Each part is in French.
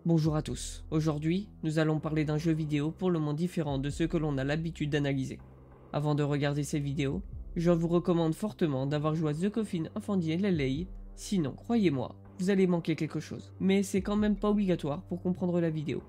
Bonjour à tous, aujourd'hui nous allons parler d'un jeu vidéo pour le moins différent de ceux que l'on a l'habitude d'analyser. Avant de regarder ces vidéos, je vous recommande fortement d'avoir joué à The Coffin Incendié LLA, sinon croyez-moi, vous allez manquer quelque chose. Mais c'est quand même pas obligatoire pour comprendre la vidéo.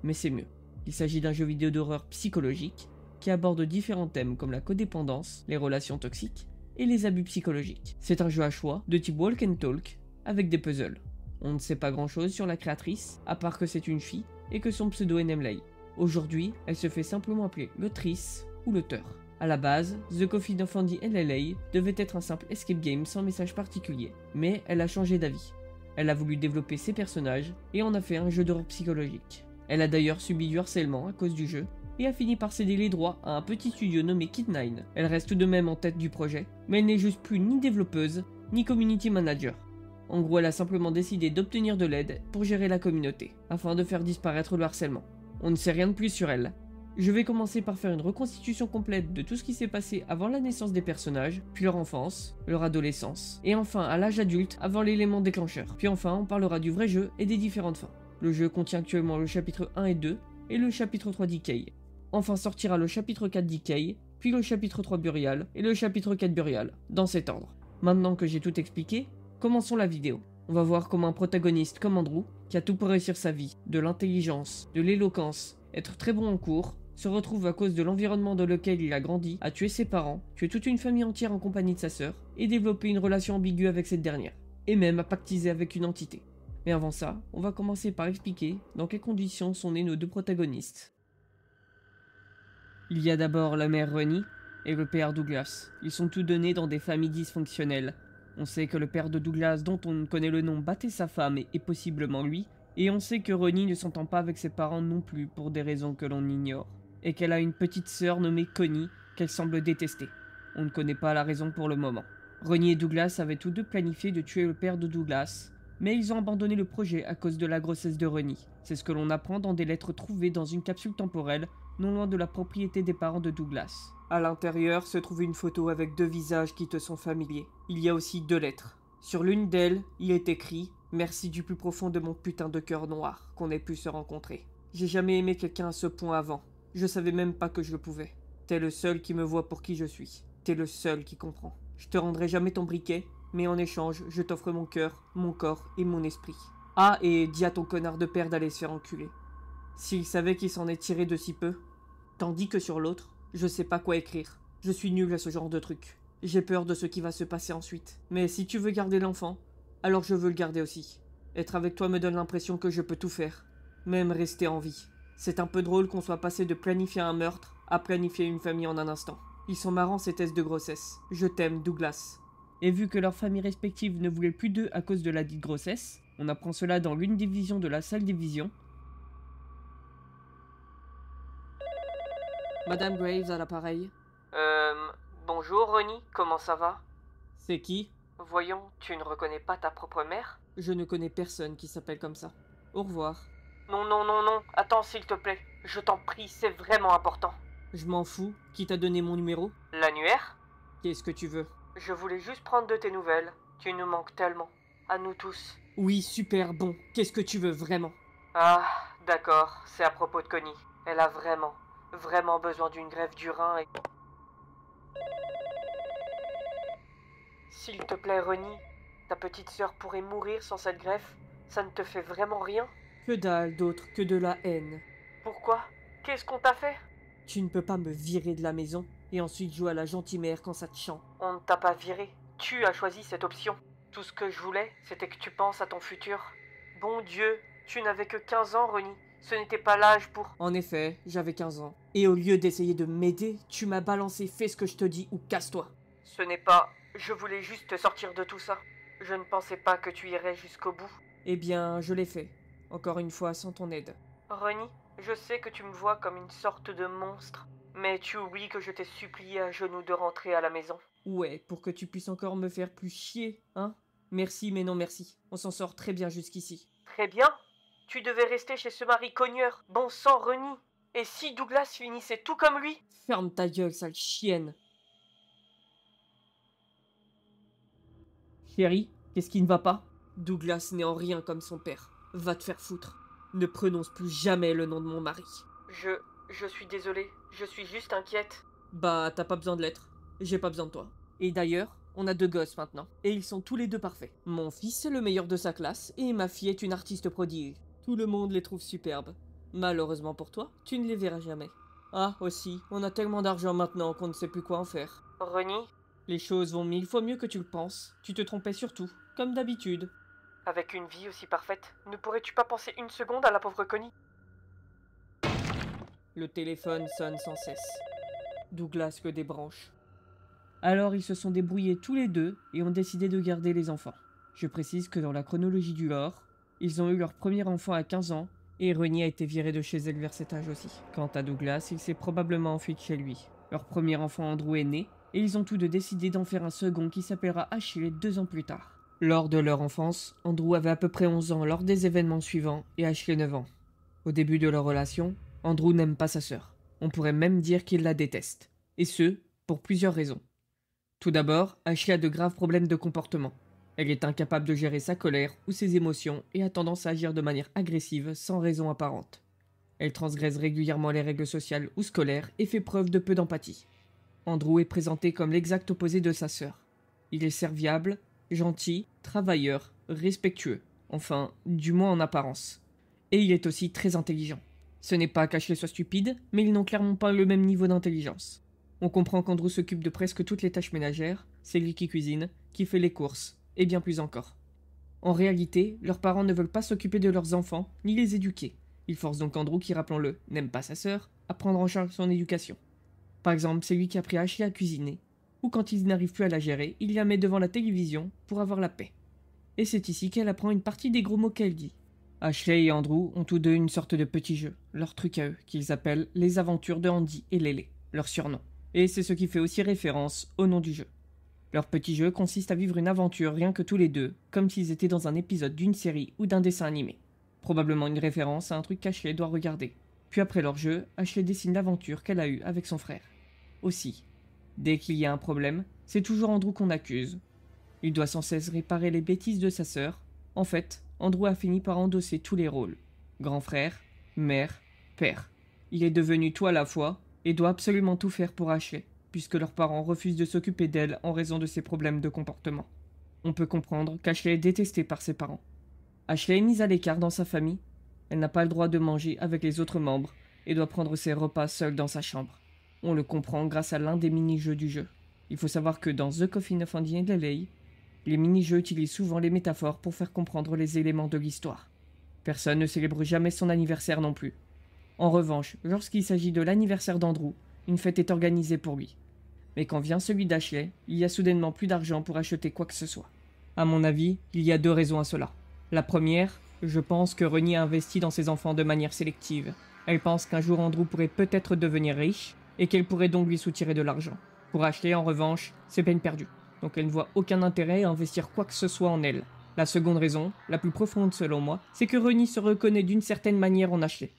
Mais c'est mieux, il s'agit d'un jeu vidéo d'horreur psychologique qui aborde différents thèmes comme la codépendance, les relations toxiques et les abus psychologiques. C'est un jeu à choix de type walk and talk avec des puzzles. On ne sait pas grand chose sur la créatrice, à part que c'est une fille et que son pseudo est Nemley. Aujourd'hui, elle se fait simplement appeler l'autrice ou l'auteur. A la base, The Coffin Incendié LLA devait être un simple escape game sans message particulier, mais elle a changé d'avis. Elle a voulu développer ses personnages et en a fait un jeu d'horreur psychologique. Elle a d'ailleurs subi du harcèlement à cause du jeu et a fini par céder les droits à un petit studio nommé Kid9. Elle reste tout de même en tête du projet, mais elle n'est juste plus ni développeuse ni community manager. En gros, elle a simplement décidé d'obtenir de l'aide pour gérer la communauté, afin de faire disparaître le harcèlement. On ne sait rien de plus sur elle. Je vais commencer par faire une reconstitution complète de tout ce qui s'est passé avant la naissance des personnages, puis leur enfance, leur adolescence, et enfin à l'âge adulte avant l'élément déclencheur. Puis enfin, on parlera du vrai jeu et des différentes fins. Le jeu contient actuellement le chapitre 1 et 2, et le chapitre 3 Decay. Enfin sortira le chapitre 4 Decay, puis le chapitre 3 Burial, et le chapitre 4 Burial, dans cet ordre. Maintenant que j'ai tout expliqué, commençons la vidéo. On va voir comment un protagoniste comme Andrew, qui a tout pour réussir sa vie, de l'intelligence, de l'éloquence, être très bon en cours, se retrouve à cause de l'environnement dans lequel il a grandi, à tuer ses parents, tuer toute une famille entière en compagnie de sa sœur, et développer une relation ambiguë avec cette dernière, et même à pactiser avec une entité. Mais avant ça, on va commencer par expliquer dans quelles conditions sont nés nos deux protagonistes. Il y a d'abord la mère Ronnie et le père Douglas. Ils sont tous deux nés dans des familles dysfonctionnelles. On sait que le père de Douglas, dont on connaît le nom, battait sa femme et possiblement lui, et on sait que Ronnie ne s'entend pas avec ses parents non plus pour des raisons que l'on ignore, et qu'elle a une petite sœur nommée Connie qu'elle semble détester. On ne connaît pas la raison pour le moment. Ronnie et Douglas avaient tous deux planifié de tuer le père de Douglas, mais ils ont abandonné le projet à cause de la grossesse de Ronnie. C'est ce que l'on apprend dans des lettres trouvées dans une capsule temporelle non loin de la propriété des parents de Douglas. À l'intérieur se trouve une photo avec deux visages qui te sont familiers. Il y a aussi deux lettres. Sur l'une d'elles, il est écrit « Merci du plus profond de mon putain de cœur noir qu'on ait pu se rencontrer. J'ai jamais aimé quelqu'un à ce point avant. Je savais même pas que je le pouvais. T'es le seul qui me voit pour qui je suis. T'es le seul qui comprend. Je te rendrai jamais ton briquet, mais en échange, je t'offre mon cœur, mon corps et mon esprit. Ah, et dis à ton connard de père d'aller se faire enculer. S'il savait qu'il s'en est tiré de si peu. Tandis que sur l'autre, je sais pas quoi écrire. Je suis nul à ce genre de truc. J'ai peur de ce qui va se passer ensuite. Mais si tu veux garder l'enfant, alors je veux le garder aussi. Être avec toi me donne l'impression que je peux tout faire. Même rester en vie. C'est un peu drôle qu'on soit passé de planifier un meurtre à planifier une famille en un instant. Ils sont marrants ces tests de grossesse. Je t'aime, Douglas. Et vu que leurs familles respectives ne voulaient plus d'eux à cause de la dite grossesse, on apprend cela dans l'une des visions de la salle des visions. Madame Graves à l'appareil. Bonjour Ronnie, comment ça va? C'est qui? Voyons, tu ne reconnais pas ta propre mère? Je ne connais personne qui s'appelle comme ça. Au revoir. Non, non, non, non, attends s'il te plaît. Je t'en prie, c'est vraiment important. Je m'en fous, qui t'a donné mon numéro? L'annuaire? Qu'est-ce que tu veux? Je voulais juste prendre de tes nouvelles. Tu nous manques tellement. À nous tous. Oui, super, bon. Qu'est-ce que tu veux vraiment? Ah, d'accord, c'est à propos de Connie. Elle a vraiment besoin d'une greffe du rein et... S'il te plaît, Ronnie, ta petite sœur pourrait mourir sans cette greffe. Ça ne te fait vraiment rien? Que dalle d'autre que de la haine. Pourquoi? Qu'est-ce qu'on t'a fait? Tu ne peux pas me virer de la maison et ensuite jouer à la gentille mère quand ça te chante. On ne t'a pas viré. Tu as choisi cette option. Tout ce que je voulais, c'était que tu penses à ton futur. Bon Dieu, tu n'avais que 15 ans, Ronnie. Ce n'était pas l'âge pour... En effet, j'avais 15 ans. Et au lieu d'essayer de m'aider, tu m'as balancé « fais ce que je te dis ou casse-toi ». Ce n'est pas... Je voulais juste te sortir de tout ça. Je ne pensais pas que tu irais jusqu'au bout. Eh bien, je l'ai fait. Encore une fois, sans ton aide. Ronnie, je sais que tu me vois comme une sorte de monstre. Mais tu oublies que je t'ai supplié à genoux de rentrer à la maison. Ouais, pour que tu puisses encore me faire plus chier, hein? Merci, mais non merci. On s'en sort très bien jusqu'ici. Très bien? Tu devais rester chez ce mari cogneur. Bon sang, Ronnie. Et si Douglas finissait tout comme lui? Ferme ta gueule, sale chienne. Chérie, qu'est-ce qui ne va pas? Douglas n'est en rien comme son père. Va te faire foutre. Ne prononce plus jamais le nom de mon mari. Je suis désolée, je suis juste inquiète. Bah, t'as pas besoin de l'être. J'ai pas besoin de toi. Et d'ailleurs, on a 2 gosses maintenant. Et ils sont tous les 2 parfaits. Mon fils est le meilleur de sa classe et ma fille est une artiste prodigue. Tout le monde les trouve superbes. Malheureusement pour toi, tu ne les verras jamais. Ah, aussi, on a tellement d'argent maintenant qu'on ne sait plus quoi en faire. Ronnie, les choses vont 1000 fois mieux que tu le penses. Tu te trompais surtout, comme d'habitude. Avec une vie aussi parfaite, ne pourrais-tu pas penser une seconde à la pauvre Connie? Le téléphone sonne sans cesse. Douglas le débranche. Alors ils se sont débrouillés tous les 2 et ont décidé de garder les enfants. Je précise que dans la chronologie du lore, ils ont eu leur premier enfant à 15 ans et Ronnie a été virée de chez elle vers cet âge aussi. Quant à Douglas, il s'est probablement enfui de chez lui. Leur premier enfant Andrew est né et ils ont tous 2 décidé d'en faire un second qui s'appellera Ashley 2 ans plus tard. Lors de leur enfance, Andrew avait à peu près 11 ans lors des événements suivants et Ashley 9 ans. Au début de leur relation, Andrew n'aime pas sa sœur. On pourrait même dire qu'il la déteste. Et ce, pour plusieurs raisons. Tout d'abord, Ashley a de graves problèmes de comportement. Elle est incapable de gérer sa colère ou ses émotions et a tendance à agir de manière agressive sans raison apparente. Elle transgresse régulièrement les règles sociales ou scolaires et fait preuve de peu d'empathie. Andrew est présenté comme l'exact opposé de sa sœur. Il est serviable, gentil, travailleur, respectueux, enfin, du moins en apparence. Et il est aussi très intelligent. Ce n'est pas qu'Ashley soit stupide, mais ils n'ont clairement pas le même niveau d'intelligence. On comprend qu'Andrew s'occupe de presque toutes les tâches ménagères, c'est lui qui cuisine, qui fait les courses, et bien plus encore. En réalité, leurs parents ne veulent pas s'occuper de leurs enfants, ni les éduquer. Ils forcent donc Andrew, qui, rappelons-le, n'aime pas sa sœur, à prendre en charge son éducation. Par exemple, c'est lui qui a appris Ashley à cuisiner, ou quand il n'arrive plus à la gérer, il la met devant la télévision pour avoir la paix. Et c'est ici qu'elle apprend une partie des gros mots qu'elle dit. Ashley et Andrew ont tous 2 une sorte de petit jeu, leur truc à eux, qu'ils appellent les aventures de Andy et Lélé, leur surnom. Et c'est ce qui fait aussi référence au nom du jeu. Leur petit jeu consiste à vivre une aventure rien que tous les 2, comme s'ils étaient dans un épisode d'une série ou d'un dessin animé. Probablement une référence à un truc qu'Ashley doit regarder. Puis après leur jeu, Ashley dessine l'aventure qu'elle a eue avec son frère. Aussi, dès qu'il y a un problème, c'est toujours Andrew qu'on accuse. Il doit sans cesse réparer les bêtises de sa sœur. En fait, Andrew a fini par endosser tous les rôles. Grand frère, mère, père. Il est devenu tout à la fois et doit absolument tout faire pour Ashley, puisque leurs parents refusent de s'occuper d'elle en raison de ses problèmes de comportement. On peut comprendre qu'Ashley est détestée par ses parents. Ashley est mise à l'écart dans sa famille. Elle n'a pas le droit de manger avec les autres membres et doit prendre ses repas seule dans sa chambre. On le comprend grâce à l'un des mini-jeux du jeu. Il faut savoir que dans The Coffin of Andy and Lily, les mini-jeux utilisent souvent les métaphores pour faire comprendre les éléments de l'histoire. Personne ne célèbre jamais son anniversaire non plus. En revanche, lorsqu'il s'agit de l'anniversaire d'Andrew, une fête est organisée pour lui. Mais quand vient celui d'Ashley, il y a soudainement plus d'argent pour acheter quoi que ce soit. À mon avis, il y a 2 raisons à cela. La première, je pense que Ronnie a investi dans ses enfants de manière sélective. Elle pense qu'un jour Andrew pourrait peut-être devenir riche, et qu'elle pourrait donc lui soutirer de l'argent. Pour Ashley, en revanche, c'est peine perdue. Donc elle ne voit aucun intérêt à investir quoi que ce soit en elle. La seconde raison, la plus profonde selon moi, c'est que Ronnie se reconnaît d'une certaine manière en Ashley.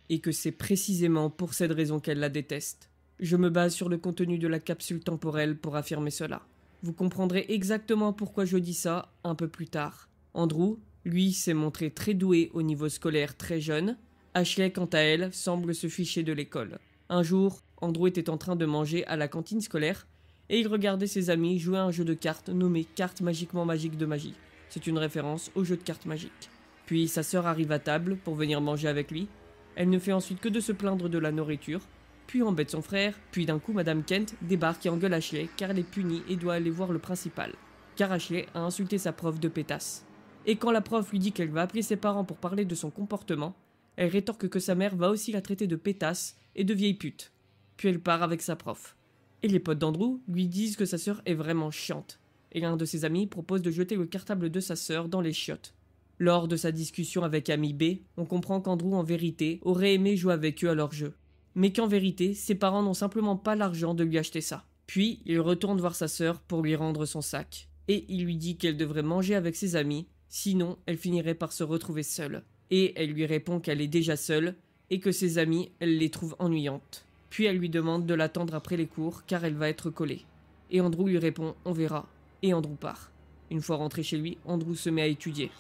Et que c'est précisément pour cette raison qu'elle la déteste. Je me base sur le contenu de la capsule temporelle pour affirmer cela. Vous comprendrez exactement pourquoi je dis ça un peu plus tard. Andrew, lui, s'est montré très doué au niveau scolaire très jeune. Ashley, quant à elle, semble se ficher de l'école. Un jour, Andrew était en train de manger à la cantine scolaire et il regardait ses amis jouer à un jeu de cartes nommé Cartes magiquement magiques de magie. C'est une référence au jeu de cartes magiques. Puis sa sœur arrive à table pour venir manger avec lui. Elle ne fait ensuite que de se plaindre de la nourriture, puis embête son frère, puis d'un coup Madame Kent débarque et engueule Ashley car elle est punie et doit aller voir le principal. Car Ashley a insulté sa prof de pétasse. Et quand la prof lui dit qu'elle va appeler ses parents pour parler de son comportement, elle rétorque que sa mère va aussi la traiter de pétasse et de vieille pute. Puis elle part avec sa prof. Et les potes d'Andrew lui disent que sa sœur est vraiment chiante. Et l'un de ses amis propose de jeter le cartable de sa sœur dans les chiottes. Lors de sa discussion avec Ami B, on comprend qu'Andrew en vérité aurait aimé jouer avec eux à leur jeu. Mais qu'en vérité, ses parents n'ont simplement pas l'argent de lui acheter ça. Puis, il retourne voir sa sœur pour lui rendre son sac. Et il lui dit qu'elle devrait manger avec ses amis, sinon elle finirait par se retrouver seule. Et elle lui répond qu'elle est déjà seule, et que ses amis, elle les trouve ennuyantes. Puis elle lui demande de l'attendre après les cours, car elle va être collée. Et Andrew lui répond « on verra ». Et Andrew part. Une fois rentré chez lui, Andrew se met à étudier.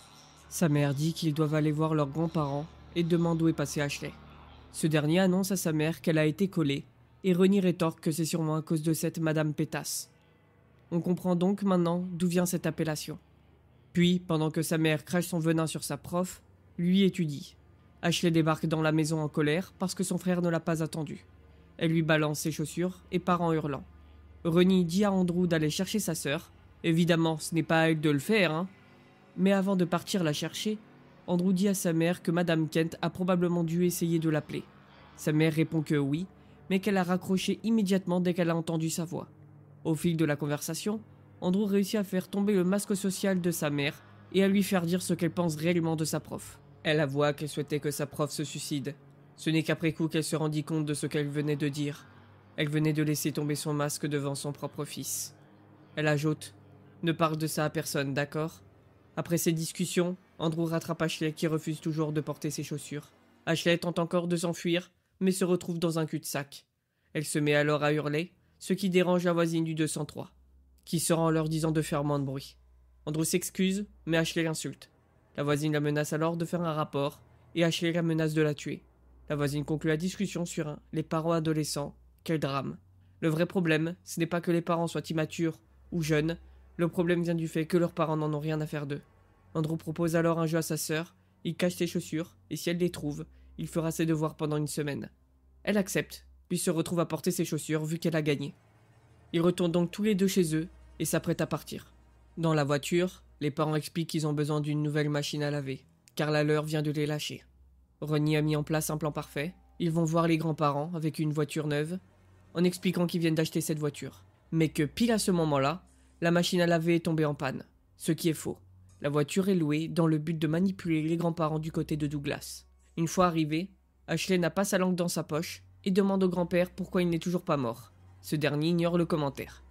Sa mère dit qu'ils doivent aller voir leurs grands-parents, et demande où est passé Ashley. Ce dernier annonce à sa mère qu'elle a été collée, et Ronnie rétorque que c'est sûrement à cause de cette Madame Pétasse. On comprend donc maintenant d'où vient cette appellation. Puis, pendant que sa mère crache son venin sur sa prof, lui étudie. Ashley débarque dans la maison en colère parce que son frère ne l'a pas attendu. Elle lui balance ses chaussures et part en hurlant. Ronnie dit à Andrew d'aller chercher sa sœur. Évidemment, ce n'est pas à elle de le faire, hein. Mais avant de partir la chercher, Andrew dit à sa mère que Madame Kent a probablement dû essayer de l'appeler. Sa mère répond que oui, mais qu'elle a raccroché immédiatement dès qu'elle a entendu sa voix. Au fil de la conversation, Andrew réussit à faire tomber le masque social de sa mère et à lui faire dire ce qu'elle pense réellement de sa prof. Elle avoua qu'elle souhaitait que sa prof se suicide. Ce n'est qu'après coup qu'elle se rendit compte de ce qu'elle venait de dire. Elle venait de laisser tomber son masque devant son propre fils. Elle ajoute « Ne parle de ça à personne, d'accord ?» Après ces discussions, Andrew rattrape Ashley qui refuse toujours de porter ses chaussures. Ashley tente encore de s'enfuir, mais se retrouve dans un cul-de-sac. Elle se met alors à hurler, ce qui dérange la voisine du 203, qui se rend en leur disant de faire moins de bruit. Andrew s'excuse, mais Ashley l'insulte. La voisine la menace alors de faire un rapport, et Ashley la menace de la tuer. La voisine conclut la discussion sur les parents adolescents. Quel drame. Le vrai problème, ce n'est pas que les parents soient immatures ou jeunes, le problème vient du fait que leurs parents n'en ont rien à faire d'eux. Andrew propose alors un jeu à sa sœur, il cache ses chaussures, et si elle les trouve, il fera ses devoirs pendant une semaine. Elle accepte, puis se retrouve à porter ses chaussures vu qu'elle a gagné. Ils retournent donc tous les deux chez eux, et s'apprêtent à partir. Dans la voiture, les parents expliquent qu'ils ont besoin d'une nouvelle machine à laver, car la leur vient de les lâcher. Ronnie a mis en place un plan parfait, ils vont voir les grands-parents avec une voiture neuve, en expliquant qu'ils viennent d'acheter cette voiture. Mais que pile à ce moment-là, la machine à laver est tombée en panne, ce qui est faux. La voiture est louée dans le but de manipuler les grands-parents du côté de Douglas. Une fois arrivé, Ashley n'a pas sa langue dans sa poche et demande au grand-père pourquoi il n'est toujours pas mort. Ce dernier ignore le commentaire.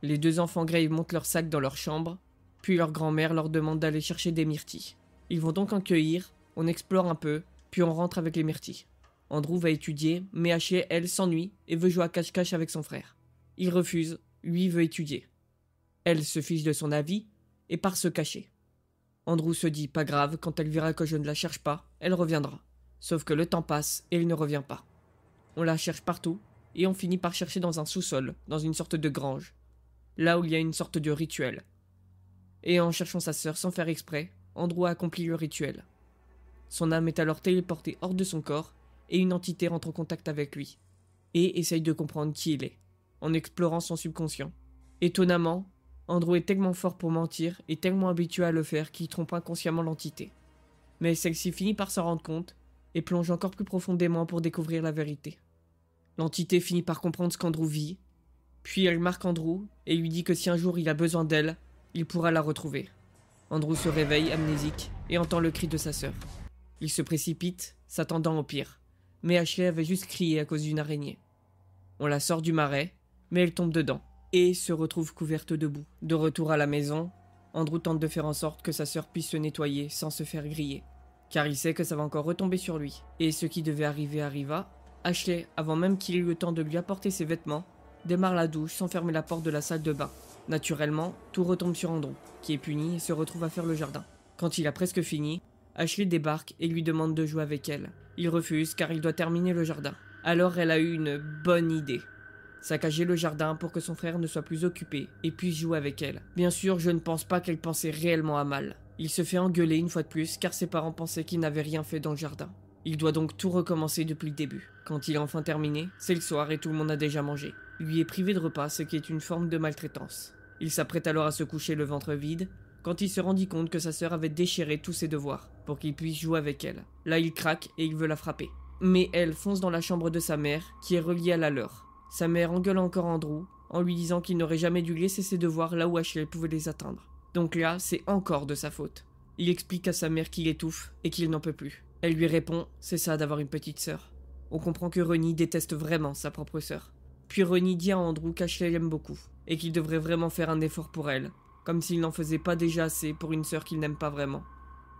Les deux enfants Gray montent leur sac dans leur chambre, puis leur grand-mère leur demande d'aller chercher des myrtilles. Ils vont donc en cueillir, on explore un peu, puis on rentre avec les myrtilles. Andrew va étudier, mais Ashley, elle, s'ennuie et veut jouer à cache-cache avec son frère. Il refuse, lui veut étudier. Elle se fiche de son avis et part se cacher. Andrew se dit pas grave, quand elle verra que je ne la cherche pas, elle reviendra. Sauf que le temps passe et elle ne revient pas. On la cherche partout et on finit par chercher dans un sous-sol, dans une sorte de grange, là où il y a une sorte de rituel. Et en cherchant sa sœur sans faire exprès, Andrew a accompli le rituel. Son âme est alors téléportée hors de son corps et une entité rentre en contact avec lui et essaye de comprendre qui il est, en explorant son subconscient. Étonnamment, Andrew est tellement fort pour mentir et tellement habitué à le faire qu'il trompe inconsciemment l'entité. Mais celle-ci finit par s'en rendre compte et plonge encore plus profondément pour découvrir la vérité. L'entité finit par comprendre ce qu'Andrew vit, puis elle marque Andrew et lui dit que si un jour il a besoin d'elle, il pourra la retrouver. Andrew se réveille amnésique et entend le cri de sa sœur. Il se précipite, s'attendant au pire, mais Ashley avait juste crié à cause d'une araignée. On la sort du marais, mais elle tombe dedans et se retrouve couverte de boue. De retour à la maison, Andrew tente de faire en sorte que sa sœur puisse se nettoyer sans se faire griller, car il sait que ça va encore retomber sur lui. Et ce qui devait arriver arriva. Ashley, avant même qu'il ait eu le temps de lui apporter ses vêtements, démarre la douche sans fermer la porte de la salle de bain. Naturellement, tout retombe sur Andrew, qui est puni et se retrouve à faire le jardin. Quand il a presque fini, Ashley débarque et lui demande de jouer avec elle. Il refuse car il doit terminer le jardin. Alors elle a eu une bonne idée. Saccager le jardin pour que son frère ne soit plus occupé et puisse jouer avec elle. Bien sûr, je ne pense pas qu'elle pensait réellement à mal. Il se fait engueuler une fois de plus car ses parents pensaient qu'il n'avait rien fait dans le jardin. Il doit donc tout recommencer depuis le début. Quand il a enfin terminé, c'est le soir et tout le monde a déjà mangé. Lui est privé de repas, ce qui est une forme de maltraitance. Il s'apprête alors à se coucher le ventre vide, quand il se rendit compte que sa sœur avait déchiré tous ses devoirs, pour qu'il puisse jouer avec elle. Là il craque et il veut la frapper. Mais elle fonce dans la chambre de sa mère, qui est reliée à la leur. Sa mère engueule encore Andrew, en lui disant qu'il n'aurait jamais dû laisser ses devoirs là où Ashley pouvait les atteindre. Donc là, c'est encore de sa faute. Il explique à sa mère qu'il étouffe et qu'il n'en peut plus. Elle lui répond « C'est ça d'avoir une petite sœur ». On comprend que Ronnie déteste vraiment sa propre sœur. Puis Ronnie dit à Andrew qu'Ashley l'aime beaucoup, et qu'il devrait vraiment faire un effort pour elle, comme s'il n'en faisait pas déjà assez pour une sœur qu'il n'aime pas vraiment,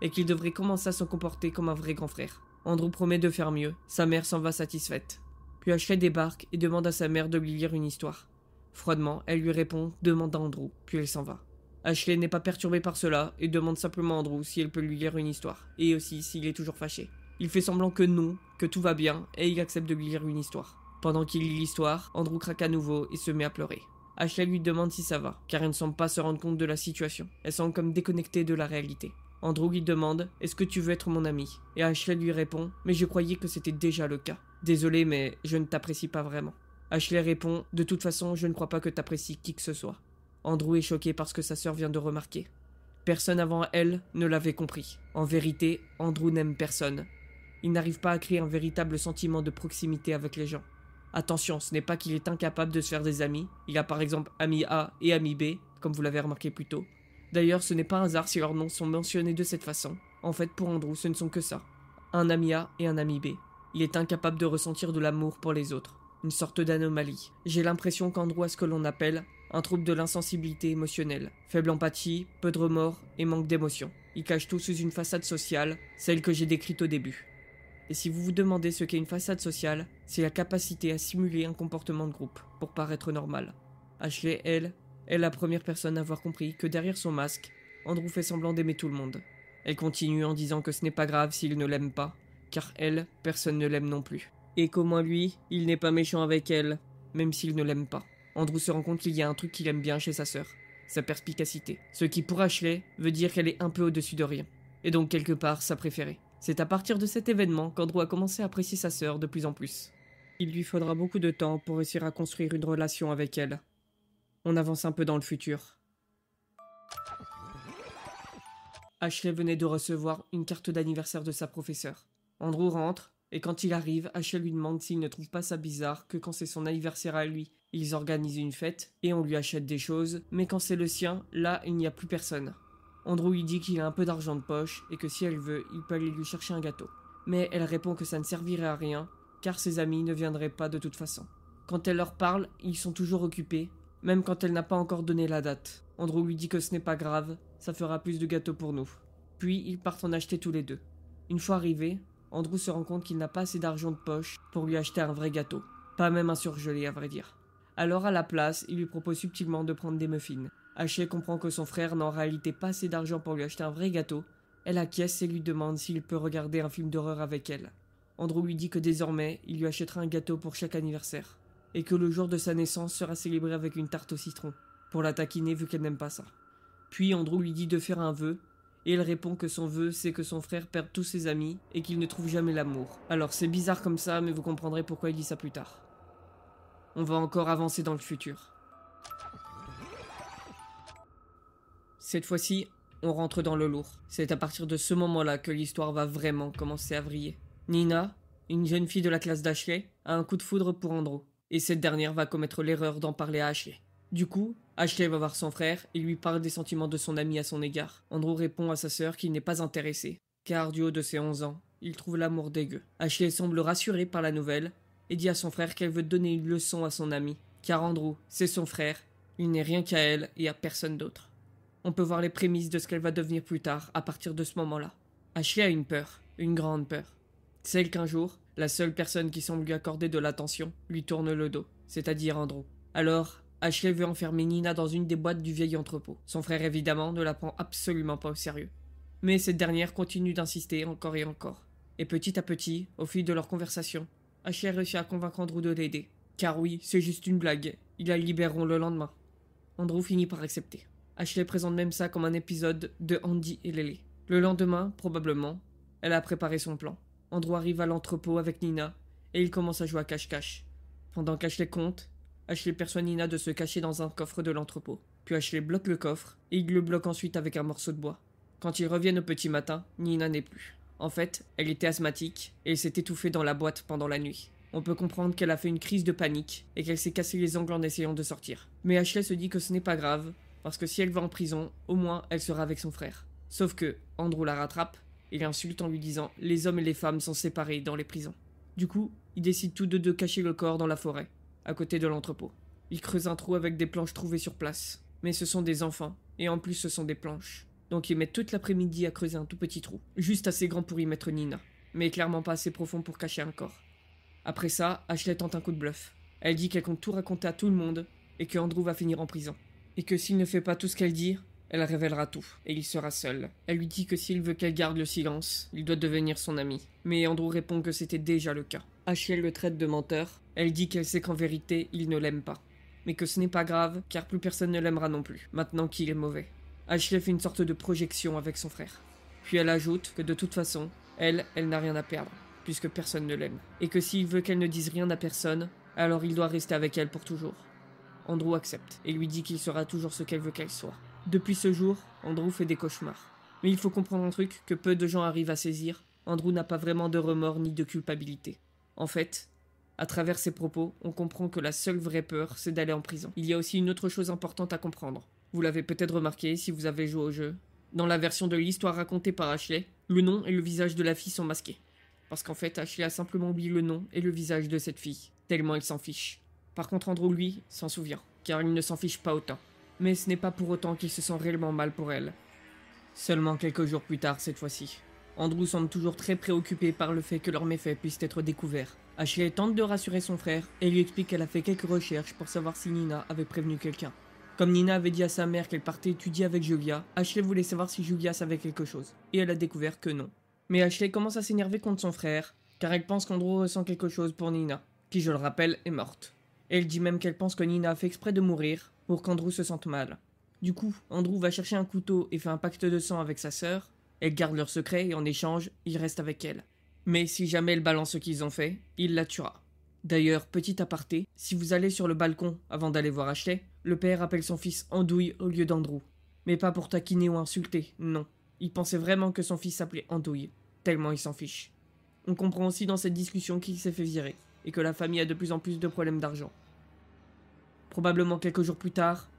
et qu'il devrait commencer à se comporter comme un vrai grand frère. Andrew promet de faire mieux, sa mère s'en va satisfaite. Puis Ashley débarque et demande à sa mère de lui lire une histoire. Froidement, elle lui répond « Demande à Andrew », puis elle s'en va. Ashley n'est pas perturbée par cela et demande simplement à Andrew si elle peut lui lire une histoire, et aussi s'il est toujours fâché. Il fait semblant que non, que tout va bien, et il accepte de lui lire une histoire. Pendant qu'il lit l'histoire, Andrew craque à nouveau et se met à pleurer. Ashley lui demande si ça va, car elle ne semble pas se rendre compte de la situation. Elle semble comme déconnectée de la réalité. Andrew lui demande « Est-ce que tu veux être mon ami ?» Et Ashley lui répond « Mais je croyais que c'était déjà le cas. Désolé, mais je ne t'apprécie pas vraiment. » Ashley répond « De toute façon, je ne crois pas que t'apprécies qui que ce soit. » Andrew est choqué par ce que sa sœur vient de remarquer. Personne avant elle ne l'avait compris. En vérité, Andrew n'aime personne. Il n'arrive pas à créer un véritable sentiment de proximité avec les gens. Attention, ce n'est pas qu'il est incapable de se faire des amis. Il a par exemple ami A et ami B, comme vous l'avez remarqué plus tôt. D'ailleurs, ce n'est pas un hasard si leurs noms sont mentionnés de cette façon. En fait, pour Andrew, ce ne sont que ça. Un ami A et un ami B. Il est incapable de ressentir de l'amour pour les autres. Une sorte d'anomalie. J'ai l'impression qu'Andrew a ce que l'on appelle un trouble de l'insensibilité émotionnelle. Faible empathie, peu de remords et manque d'émotion. Il cache tout sous une façade sociale, celle que j'ai décrite au début. Et si vous vous demandez ce qu'est une façade sociale, c'est la capacité à simuler un comportement de groupe, pour paraître normal. Ashley, elle, est la première personne à avoir compris que derrière son masque, Andrew fait semblant d'aimer tout le monde. Elle continue en disant que ce n'est pas grave s'il ne l'aime pas, car elle, personne ne l'aime non plus. Et qu'au moins lui, il n'est pas méchant avec elle, même s'il ne l'aime pas. Andrew se rend compte qu'il y a un truc qu'il aime bien chez sa sœur, sa perspicacité. Ce qui pour Ashley veut dire qu'elle est un peu au-dessus de rien, et donc quelque part sa préférée. C'est à partir de cet événement qu'Andrew a commencé à apprécier sa sœur de plus en plus. Il lui faudra beaucoup de temps pour réussir à construire une relation avec elle. On avance un peu dans le futur. Ashley venait de recevoir une carte d'anniversaire de sa professeure. Andrew rentre, et quand il arrive, Ashley lui demande s'il ne trouve pas ça bizarre que quand c'est son anniversaire à lui, ils organisent une fête et on lui achète des choses, mais quand c'est le sien, là, il n'y a plus personne. Andrew lui dit qu'il a un peu d'argent de poche et que si elle veut, il peut aller lui chercher un gâteau. Mais elle répond que ça ne servirait à rien, car ses amis ne viendraient pas de toute façon. Quand elle leur parle, ils sont toujours occupés, même quand elle n'a pas encore donné la date. Andrew lui dit que ce n'est pas grave, ça fera plus de gâteaux pour nous. Puis ils partent en acheter tous les deux. Une fois arrivé, Andrew se rend compte qu'il n'a pas assez d'argent de poche pour lui acheter un vrai gâteau. Pas même un surgelé à vrai dire. Alors à la place, il lui propose subtilement de prendre des muffins. Ashley comprend que son frère n'a en réalité pas assez d'argent pour lui acheter un vrai gâteau. Elle acquiesce et lui demande s'il peut regarder un film d'horreur avec elle. Andrew lui dit que désormais, il lui achètera un gâteau pour chaque anniversaire. Et que le jour de sa naissance sera célébré avec une tarte au citron. Pour la taquiner vu qu'elle n'aime pas ça. Puis Andrew lui dit de faire un vœu. Et elle répond que son vœu, c'est que son frère perde tous ses amis et qu'il ne trouve jamais l'amour. Alors c'est bizarre comme ça, mais vous comprendrez pourquoi il dit ça plus tard. On va encore avancer dans le futur. Cette fois-ci, on rentre dans le lourd. C'est à partir de ce moment-là que l'histoire va vraiment commencer à vriller. Nina, une jeune fille de la classe d'Ashley, a un coup de foudre pour Andrew. Et cette dernière va commettre l'erreur d'en parler à Ashley. Du coup, Ashley va voir son frère et lui parle des sentiments de son ami à son égard. Andrew répond à sa sœur qu'il n'est pas intéressé, car du haut de ses 11 ans, il trouve l'amour dégueu. Ashley semble rassurée par la nouvelle et dit à son frère qu'elle veut donner une leçon à son ami, car Andrew, c'est son frère, il n'est rien qu'à elle et à personne d'autre. On peut voir les prémices de ce qu'elle va devenir plus tard à partir de ce moment-là. Ashley a une peur, une grande peur. Celle qu'un jour, la seule personne qui semble lui accorder de l'attention lui tourne le dos, c'est-à-dire Andrew. Alors, Ashley veut enfermer Nina dans une des boîtes du vieil entrepôt. Son frère évidemment ne la prend absolument pas au sérieux. Mais cette dernière continue d'insister encore et encore. Et petit à petit, au fil de leur conversation, Ashley réussit à convaincre Andrew de l'aider. Car oui, c'est juste une blague, ils la libéreront le lendemain. Andrew finit par accepter. Ashley présente même ça comme un épisode de Andy et Lele. Le lendemain, probablement, elle a préparé son plan. Andrew arrive à l'entrepôt avec Nina et il commence à jouer à cache-cache. Pendant qu'Ashley compte, Ashley perçoit Nina de se cacher dans un coffre de l'entrepôt. Puis Ashley bloque le coffre et il le bloque ensuite avec un morceau de bois. Quand ils reviennent au petit matin, Nina n'est plus. En fait, elle était asthmatique et elle s'est étouffée dans la boîte pendant la nuit. On peut comprendre qu'elle a fait une crise de panique et qu'elle s'est cassé les ongles en essayant de sortir. Mais Ashley se dit que ce n'est pas grave, parce que si elle va en prison, au moins elle sera avec son frère. Sauf que Andrew la rattrape et l'insulte en lui disant « Les hommes et les femmes sont séparés dans les prisons ». Du coup, ils décident tous deux de cacher le corps dans la forêt, à côté de l'entrepôt. Ils creusent un trou avec des planches trouvées sur place. Mais ce sont des enfants, et en plus ce sont des planches. Donc ils mettent toute l'après-midi à creuser un tout petit trou, juste assez grand pour y mettre Nina, mais clairement pas assez profond pour cacher un corps. Après ça, Ashley tente un coup de bluff. Elle dit qu'elle compte tout raconter à tout le monde, et que Andrew va finir en prison. Et que s'il ne fait pas tout ce qu'elle dit, elle révélera tout, et il sera seul. Elle lui dit que s'il veut qu'elle garde le silence, il doit devenir son ami. Mais Andrew répond que c'était déjà le cas. Ashley le traite de menteur, elle dit qu'elle sait qu'en vérité, il ne l'aime pas. Mais que ce n'est pas grave, car plus personne ne l'aimera non plus, maintenant qu'il est mauvais. Ashley fait une sorte de projection avec son frère. Puis elle ajoute que de toute façon, elle n'a rien à perdre, puisque personne ne l'aime. Et que s'il veut qu'elle ne dise rien à personne, alors il doit rester avec elle pour toujours. Andrew accepte, et lui dit qu'il sera toujours ce qu'elle veut qu'elle soit. Depuis ce jour, Andrew fait des cauchemars. Mais il faut comprendre un truc que peu de gens arrivent à saisir, Andrew n'a pas vraiment de remords ni de culpabilité. En fait, à travers ses propos, on comprend que la seule vraie peur, c'est d'aller en prison. Il y a aussi une autre chose importante à comprendre. Vous l'avez peut-être remarqué si vous avez joué au jeu. Dans la version de l'histoire racontée par Ashley, le nom et le visage de la fille sont masqués. Parce qu'en fait, Ashley a simplement oublié le nom et le visage de cette fille, tellement il s'en fiche. Par contre, Andrew, lui, s'en souvient, car il ne s'en fiche pas autant. Mais ce n'est pas pour autant qu'il se sent réellement mal pour elle. Seulement quelques jours plus tard, cette fois-ci. Andrew semble toujours très préoccupé par le fait que leurs méfaits puissent être découverts. Ashley tente de rassurer son frère et lui explique qu'elle a fait quelques recherches pour savoir si Nina avait prévenu quelqu'un. Comme Nina avait dit à sa mère qu'elle partait étudier avec Julia, Ashley voulait savoir si Julia savait quelque chose. Et elle a découvert que non. Mais Ashley commence à s'énerver contre son frère, car elle pense qu'Andrew ressent quelque chose pour Nina, qui, je le rappelle, est morte. Et elle dit même qu'elle pense que Nina a fait exprès de mourir pour qu'Andrew se sente mal. Du coup, Andrew va chercher un couteau et fait un pacte de sang avec sa sœur. Elle garde leur secret et en échange, il reste avec elle. Mais si jamais elle balance ce qu'ils ont fait, il la tuera. D'ailleurs, petit aparté, si vous allez sur le balcon avant d'aller voir Ashley, le père appelle son fils Andouille au lieu d'Andrew. Mais pas pour taquiner ou insulter, non. Il pensait vraiment que son fils s'appelait Andouille, tellement il s'en fiche. On comprend aussi dans cette discussion qu'il s'est fait virer, et que la famille a de plus en plus de problèmes d'argent. Probablement quelques jours plus tard,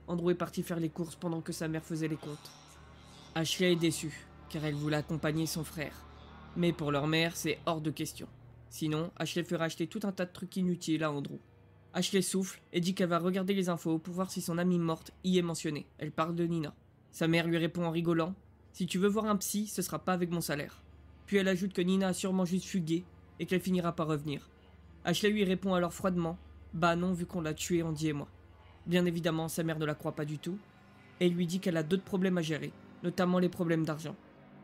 Andrew est parti faire les courses pendant que sa mère faisait les comptes. Ashley est déçue, car elle voulait accompagner son frère. Mais pour leur mère, c'est hors de question. Sinon, Ashley fera acheter tout un tas de trucs inutiles à Andrew. Ashley souffle et dit qu'elle va regarder les infos pour voir si son amie morte y est mentionnée. Elle parle de Nina. Sa mère lui répond en rigolant « Si tu veux voir un psy, ce sera pas avec mon salaire. » Puis elle ajoute que Nina a sûrement juste fugué et qu'elle finira par revenir. Ashley lui répond alors froidement « Bah non, vu qu'on l'a tuée, Andy et moi. » Bien évidemment, sa mère ne la croit pas du tout et lui dit qu'elle a d'autres problèmes à gérer, notamment les problèmes d'argent.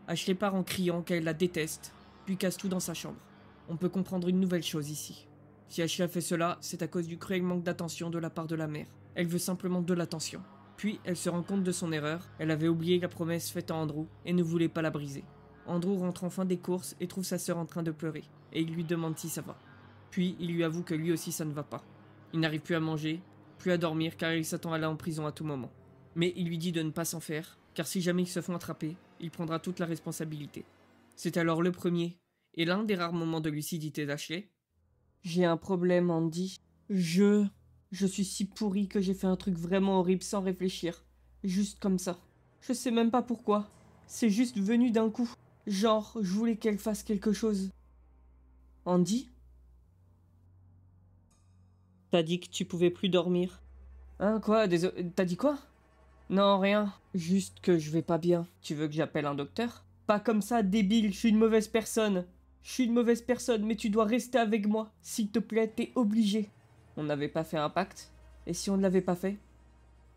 Ashley part en criant qu'elle la déteste, puis casse tout dans sa chambre. On peut comprendre une nouvelle chose ici. Si Ashley a fait cela, c'est à cause du cruel manque d'attention de la part de la mère. Elle veut simplement de l'attention. Puis, elle se rend compte de son erreur, elle avait oublié la promesse faite à Andrew et ne voulait pas la briser. Andrew rentre enfin des courses et trouve sa sœur en train de pleurer, et il lui demande si ça va. Puis, il lui avoue que lui aussi ça ne va pas. Il n'arrive plus à manger, plus à dormir car il s'attend à aller en prison à tout moment. Mais il lui dit de ne pas s'en faire, car si jamais ils se font attraper, il prendra toute la responsabilité. C'est alors le premier, et l'un des rares moments de lucidité d'Ashley. J'ai un problème, Andy. Je suis si pourri que j'ai fait un truc vraiment horrible sans réfléchir. Juste comme ça. Je sais même pas pourquoi. C'est juste venu d'un coup. Genre, je voulais qu'elle fasse quelque chose. Andy? T'as dit que tu pouvais plus dormir. Hein, quoi? Désolé. T'as dit quoi? Non, rien. Juste que je vais pas bien. Tu veux que j'appelle un docteur? Pas comme ça, débile, je suis une mauvaise personne. Je suis une mauvaise personne, mais tu dois rester avec moi. S'il te plaît, t'es obligé. On n'avait pas fait un pacte? Et si on ne l'avait pas fait?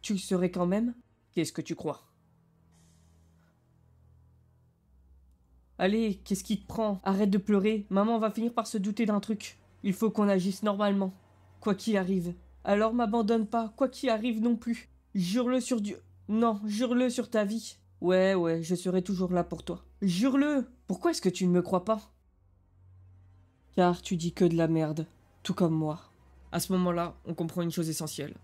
Tu le serais quand même? Qu'est-ce que tu crois? Allez, qu'est-ce qui te prend? Arrête de pleurer, maman va finir par se douter d'un truc. Il faut qu'on agisse normalement. Quoi qu'il arrive. Alors m'abandonne pas, quoi qu'il arrive non plus. Jure-le sur Dieu. Non, jure-le sur ta vie. Ouais, je serai toujours là pour toi. Jure-le! Pourquoi est-ce que tu ne me crois pas? Car tu dis que de la merde, tout comme moi. À ce moment-là, on comprend une chose essentielle.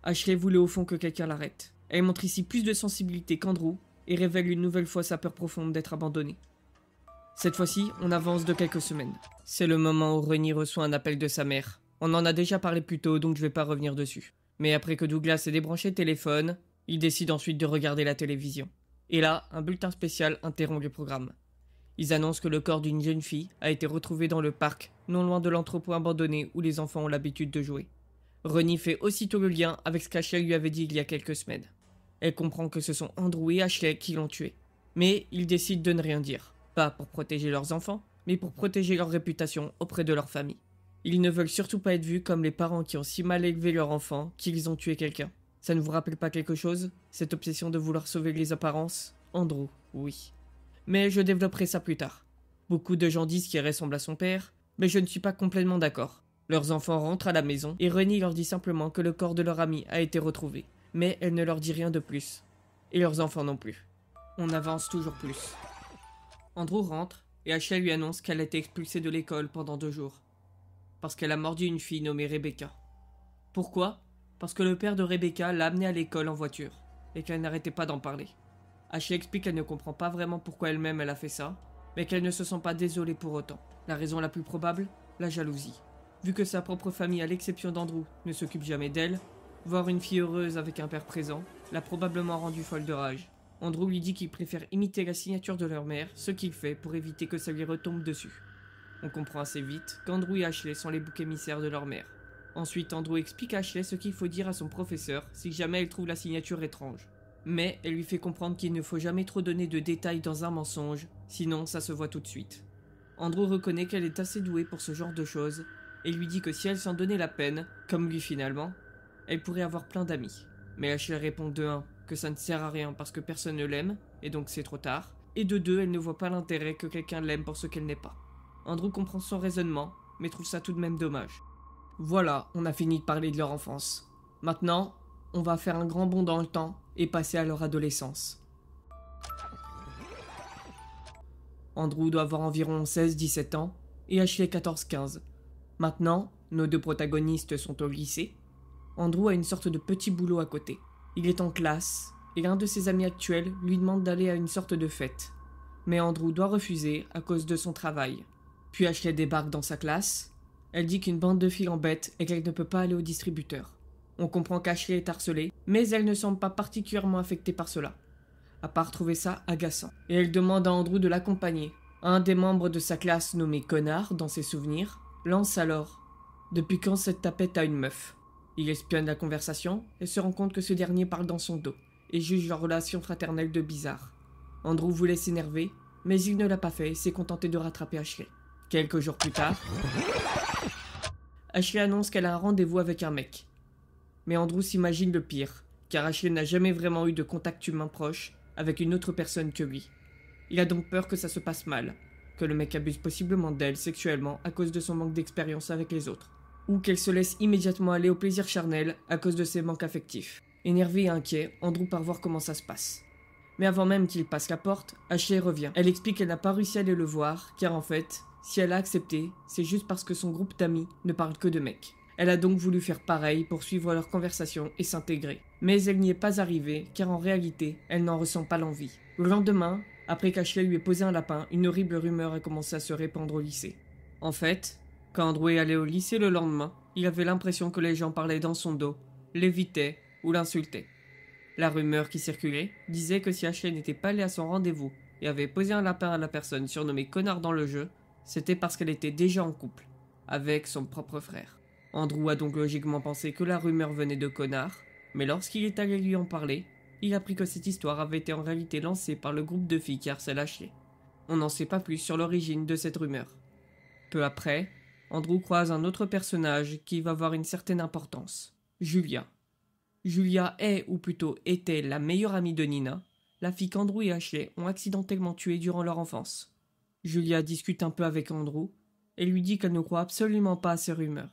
Ashley voulait au fond que quelqu'un l'arrête. Elle montre ici plus de sensibilité qu'Andrew et révèle une nouvelle fois sa peur profonde d'être abandonnée. Cette fois-ci, on avance de quelques semaines. C'est le moment où Ronnie reçoit un appel de sa mère. On en a déjà parlé plus tôt, donc je vais pas revenir dessus. Mais après que Douglas ait débranché le téléphone, il décide ensuite de regarder la télévision. Et là, un bulletin spécial interrompt le programme. Ils annoncent que le corps d'une jeune fille a été retrouvé dans le parc, non loin de l'entrepôt abandonné où les enfants ont l'habitude de jouer. Ronnie fait aussitôt le lien avec ce qu'Ashley lui avait dit il y a quelques semaines. Elle comprend que ce sont Andrew et Ashley qui l'ont tué. Mais ils décident de ne rien dire. Pas pour protéger leurs enfants, mais pour protéger leur réputation auprès de leur famille. Ils ne veulent surtout pas être vus comme les parents qui ont si mal élevé leur enfant qu'ils ont tué quelqu'un. Ça ne vous rappelle pas quelque chose? Cette obsession de vouloir sauver les apparences? Andrew, oui. Mais je développerai ça plus tard. Beaucoup de gens disent qu'il ressemble à son père, mais je ne suis pas complètement d'accord. Leurs enfants rentrent à la maison et Rennie leur dit simplement que le corps de leur ami a été retrouvé. Mais elle ne leur dit rien de plus. Et leurs enfants non plus. On avance toujours plus. Andrew rentre et Ashley lui annonce qu'elle a été expulsée de l'école pendant 2 jours. Parce qu'elle a mordu une fille nommée Rebecca. Pourquoi? Parce que le père de Rebecca l'a amenée à l'école en voiture et qu'elle n'arrêtait pas d'en parler. Ashley explique qu'elle ne comprend pas vraiment pourquoi elle-même elle a fait ça, mais qu'elle ne se sent pas désolée pour autant. La raison la plus probable? La jalousie. Vu que sa propre famille, à l'exception d'Andrew, ne s'occupe jamais d'elle, voir une fille heureuse avec un père présent l'a probablement rendue folle de rage. Andrew lui dit qu'il préfère imiter la signature de leur mère, ce qu'il fait pour éviter que ça lui retombe dessus. On comprend assez vite qu'Andrew et Ashley sont les boucs émissaires de leur mère. Ensuite, Andrew explique à Ashley ce qu'il faut dire à son professeur si jamais elle trouve la signature étrange. Mais elle lui fait comprendre qu'il ne faut jamais trop donner de détails dans un mensonge, sinon ça se voit tout de suite. Andrew reconnaît qu'elle est assez douée pour ce genre de choses, et lui dit que si elle s'en donnait la peine, comme lui finalement, elle pourrait avoir plein d'amis. Mais Ashley répond de 1 que ça ne sert à rien parce que personne ne l'aime, et donc c'est trop tard, et de 2 elle ne voit pas l'intérêt que quelqu'un l'aime pour ce qu'elle n'est pas. Andrew comprend son raisonnement, mais trouve ça tout de même dommage. Voilà, on a fini de parler de leur enfance. Maintenant, on va faire un grand bond dans le temps et passer à leur adolescence. Andrew doit avoir environ 16-17 ans et Ashley 14-15. Maintenant, nos 2 protagonistes sont au lycée. Andrew a une sorte de petit boulot à côté. Il est en classe et l'un de ses amis actuels lui demande d'aller à une sorte de fête. Mais Andrew doit refuser à cause de son travail. Puis Ashley débarque dans sa classe. Elle dit qu'une bande de filles l'embête et qu'elle ne peut pas aller au distributeur. On comprend qu'Ashley est harcelée, mais elle ne semble pas particulièrement affectée par cela, à part trouver ça agaçant. Et elle demande à Andrew de l'accompagner. Un des membres de sa classe, nommé Connard dans ses souvenirs, lance alors « Depuis quand cette tapette a une meuf ?» Il espionne la conversation et se rend compte que ce dernier parle dans son dos et juge leur relation fraternelle de bizarre. Andrew voulait s'énerver, mais il ne l'a pas fait et s'est contenté de rattraper Ashley. Quelques jours plus tard, Ashley annonce qu'elle a un rendez-vous avec un mec. Mais Andrew s'imagine le pire, car Ashley n'a jamais vraiment eu de contact humain proche avec une autre personne que lui. Il a donc peur que ça se passe mal, que le mec abuse possiblement d'elle sexuellement à cause de son manque d'expérience avec les autres, ou qu'elle se laisse immédiatement aller au plaisir charnel à cause de ses manques affectifs. Énervé et inquiet, Andrew part voir comment ça se passe. Mais avant même qu'il passe la porte, Ashley revient. Elle explique qu'elle n'a pas réussi à aller le voir, car en fait, si elle a accepté, c'est juste parce que son groupe d'amis ne parle que de mecs. Elle a donc voulu faire pareil pour suivre leur conversation et s'intégrer. Mais elle n'y est pas arrivée, car en réalité, elle n'en ressent pas l'envie. Le lendemain, après qu'Ashley lui ait posé un lapin, une horrible rumeur a commencé à se répandre au lycée. En fait, quand Andrew est allé au lycée le lendemain, il avait l'impression que les gens parlaient dans son dos, l'évitaient ou l'insultaient. La rumeur qui circulait disait que si Ashley n'était pas allée à son rendez-vous et avait posé un lapin à la personne surnommée Connard dans le jeu, c'était parce qu'elle était déjà en couple, avec son propre frère. Andrew a donc logiquement pensé que la rumeur venait de Connard, mais lorsqu'il est allé lui en parler, il apprit que cette histoire avait été en réalité lancée par le groupe de filles qui harcèlent Ashley. On n'en sait pas plus sur l'origine de cette rumeur. Peu après, Andrew croise un autre personnage qui va avoir une certaine importance, Julia. Julia est, ou plutôt était, la meilleure amie de Nina, la fille qu'Andrew et Ashley ont accidentellement tuée durant leur enfance. Julia discute un peu avec Andrew et lui dit qu'elle ne croit absolument pas à ces rumeurs.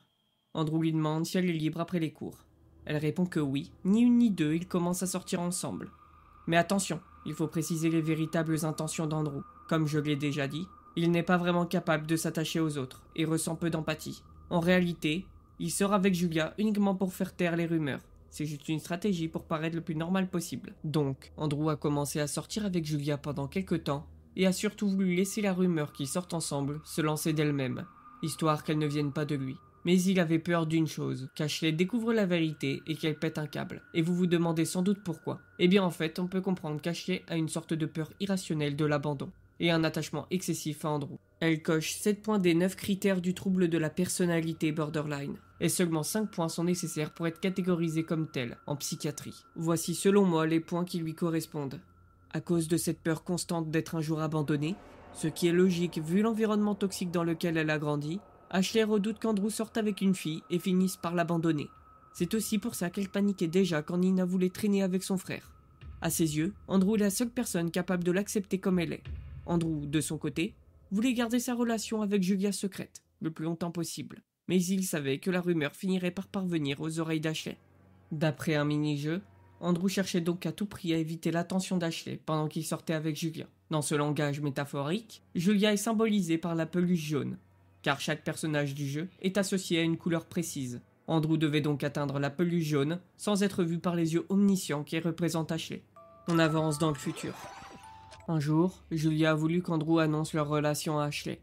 Andrew lui demande si elle est libre après les cours. Elle répond que oui, ni une ni deux, ils commencent à sortir ensemble. Mais attention, il faut préciser les véritables intentions d'Andrew. Comme je l'ai déjà dit, il n'est pas vraiment capable de s'attacher aux autres et ressent peu d'empathie. En réalité, il sort avec Julia uniquement pour faire taire les rumeurs. C'est juste une stratégie pour paraître le plus normal possible. Donc, Andrew a commencé à sortir avec Julia pendant quelques temps et a surtout voulu laisser la rumeur qu'ils sortent ensemble se lancer d'elle-même, histoire qu'elle ne vienne pas de lui. Mais il avait peur d'une chose, qu'Ashley découvre la vérité et qu'elle pète un câble. Et vous vous demandez sans doute pourquoi. Eh bien en fait, on peut comprendre qu'Ashley a une sorte de peur irrationnelle de l'abandon et un attachement excessif à Andrew. Elle coche 7 points des 9 critères du trouble de la personnalité borderline, et seulement 5 points sont nécessaires pour être catégorisée comme telle en psychiatrie. Voici selon moi les points qui lui correspondent. À cause de cette peur constante d'être un jour abandonnée, ce qui est logique vu l'environnement toxique dans lequel elle a grandi, Ashley redoute qu'Andrew sorte avec une fille et finisse par l'abandonner. C'est aussi pour ça qu'elle paniquait déjà quand Nina voulait traîner avec son frère. À ses yeux, Andrew est la seule personne capable de l'accepter comme elle est. Andrew, de son côté, voulait garder sa relation avec Julia secrète, le plus longtemps possible. Mais il savait que la rumeur finirait par parvenir aux oreilles d'Ashley. D'après un mini-jeu, Andrew cherchait donc à tout prix à éviter l'attention d'Ashley pendant qu'il sortait avec Julia. Dans ce langage métaphorique, Julia est symbolisée par la peluche jaune, car chaque personnage du jeu est associé à une couleur précise. Andrew devait donc atteindre la peluche jaune sans être vu par les yeux omniscients qui représentent Ashley. On avance dans le futur. Un jour, Julia a voulu qu'Andrew annonce leur relation à Ashley.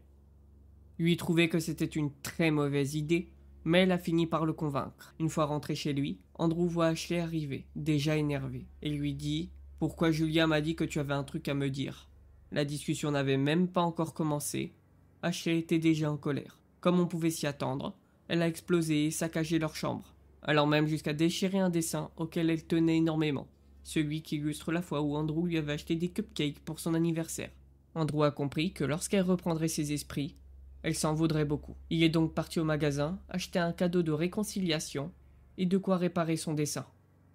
Lui trouvait que c'était une très mauvaise idée, mais elle a fini par le convaincre. Une fois rentré chez lui, Andrew voit Ashley arriver, déjà énervé, et lui dit « Pourquoi Julia m'a dit que tu avais un truc à me dire ?» La discussion n'avait même pas encore commencé. Ashley était déjà en colère. Comme on pouvait s'y attendre, elle a explosé et saccagé leur chambre, allant même jusqu'à déchirer un dessin auquel elle tenait énormément, celui qui illustre la fois où Andrew lui avait acheté des cupcakes pour son anniversaire. Andrew a compris que lorsqu'elle reprendrait ses esprits, elle s'en vaudrait beaucoup. Il est donc parti au magasin, acheter un cadeau de réconciliation et de quoi réparer son dessin.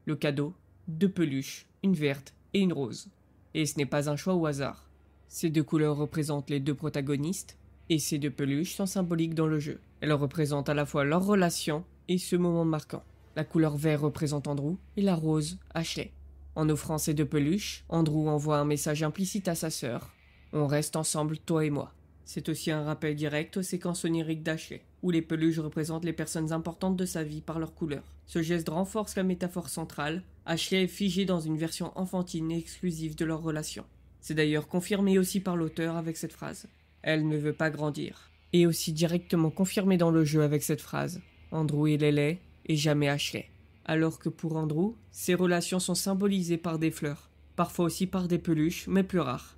Le cadeau, 2 peluches, une verte et une rose. Et ce n'est pas un choix au hasard. Ces 2 couleurs représentent les 2 protagonistes, et ces 2 peluches sont symboliques dans le jeu. Elles représentent à la fois leur relation et ce moment marquant. La couleur vert représente Andrew et la rose, Ashley. En offrant ces 2 peluches, Andrew envoie un message implicite à sa sœur. On reste ensemble, toi et moi. C'est aussi un rappel direct aux séquences oniriques d'Ashley, où les peluches représentent les personnes importantes de sa vie par leur couleur. Ce geste renforce la métaphore centrale. Ashley est figée dans une version enfantine et exclusive de leur relation. C'est d'ailleurs confirmé aussi par l'auteur avec cette phrase. Elle ne veut pas grandir. Et aussi directement confirmé dans le jeu avec cette phrase. Andrew il est laid et jamais Ashley. Alors que pour Andrew, ces relations sont symbolisées par des fleurs, parfois aussi par des peluches, mais plus rares.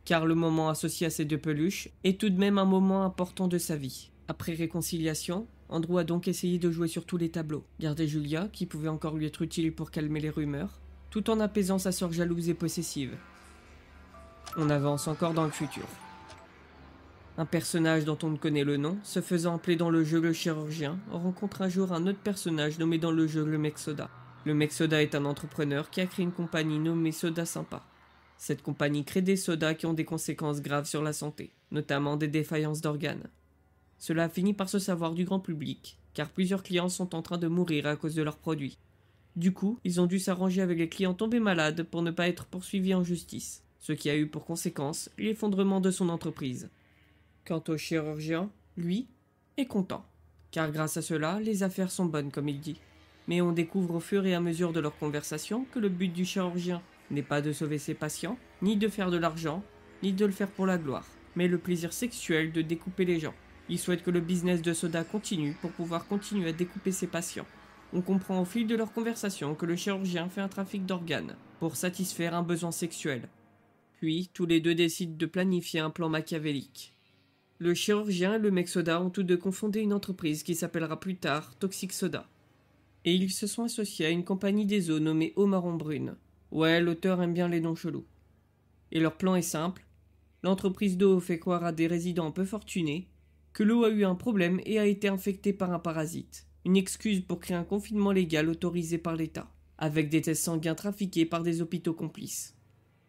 Car le moment associé à ces 2 peluches est tout de même un moment important de sa vie. Après réconciliation, Andrew a donc essayé de jouer sur tous les tableaux. Garder Julia, qui pouvait encore lui être utile pour calmer les rumeurs, tout en apaisant sa sœur jalouse et possessive. On avance encore dans le futur. Un personnage dont on ne connaît le nom, se faisant appeler dans le jeu le chirurgien, rencontre un jour un autre personnage nommé dans le jeu le mec soda. Le mec soda est un entrepreneur qui a créé une compagnie nommée Soda Sympa. Cette compagnie crée des sodas qui ont des conséquences graves sur la santé, notamment des défaillances d'organes. Cela a fini par se savoir du grand public, car plusieurs clients sont en train de mourir à cause de leurs produits. Du coup, ils ont dû s'arranger avec les clients tombés malades pour ne pas être poursuivis en justice, ce qui a eu pour conséquence l'effondrement de son entreprise. Quant au chirurgien, lui, est content, car grâce à cela, les affaires sont bonnes comme il dit. Mais on découvre au fur et à mesure de leur conversation que le but du chirurgien n'est pas de sauver ses patients, ni de faire de l'argent, ni de le faire pour la gloire, mais le plaisir sexuel de découper les gens. Il souhaite que le business de soda continue pour pouvoir continuer à découper ses patients. On comprend au fil de leur conversation que le chirurgien fait un trafic d'organes pour satisfaire un besoin sexuel. Puis, tous les 2 décident de planifier un plan machiavélique. Le chirurgien et le mec soda ont tous 2 confondé une entreprise qui s'appellera plus tard Toxic Soda. Et ils se sont associés à une compagnie des eaux nommée Eau Marron Brune. Ouais, l'auteur aime bien les noms chelous. Et leur plan est simple. L'entreprise d'eau fait croire à des résidents peu fortunés que l'eau a eu un problème et a été infectée par un parasite. Une excuse pour créer un confinement légal autorisé par l'État, avec des tests sanguins trafiqués par des hôpitaux complices.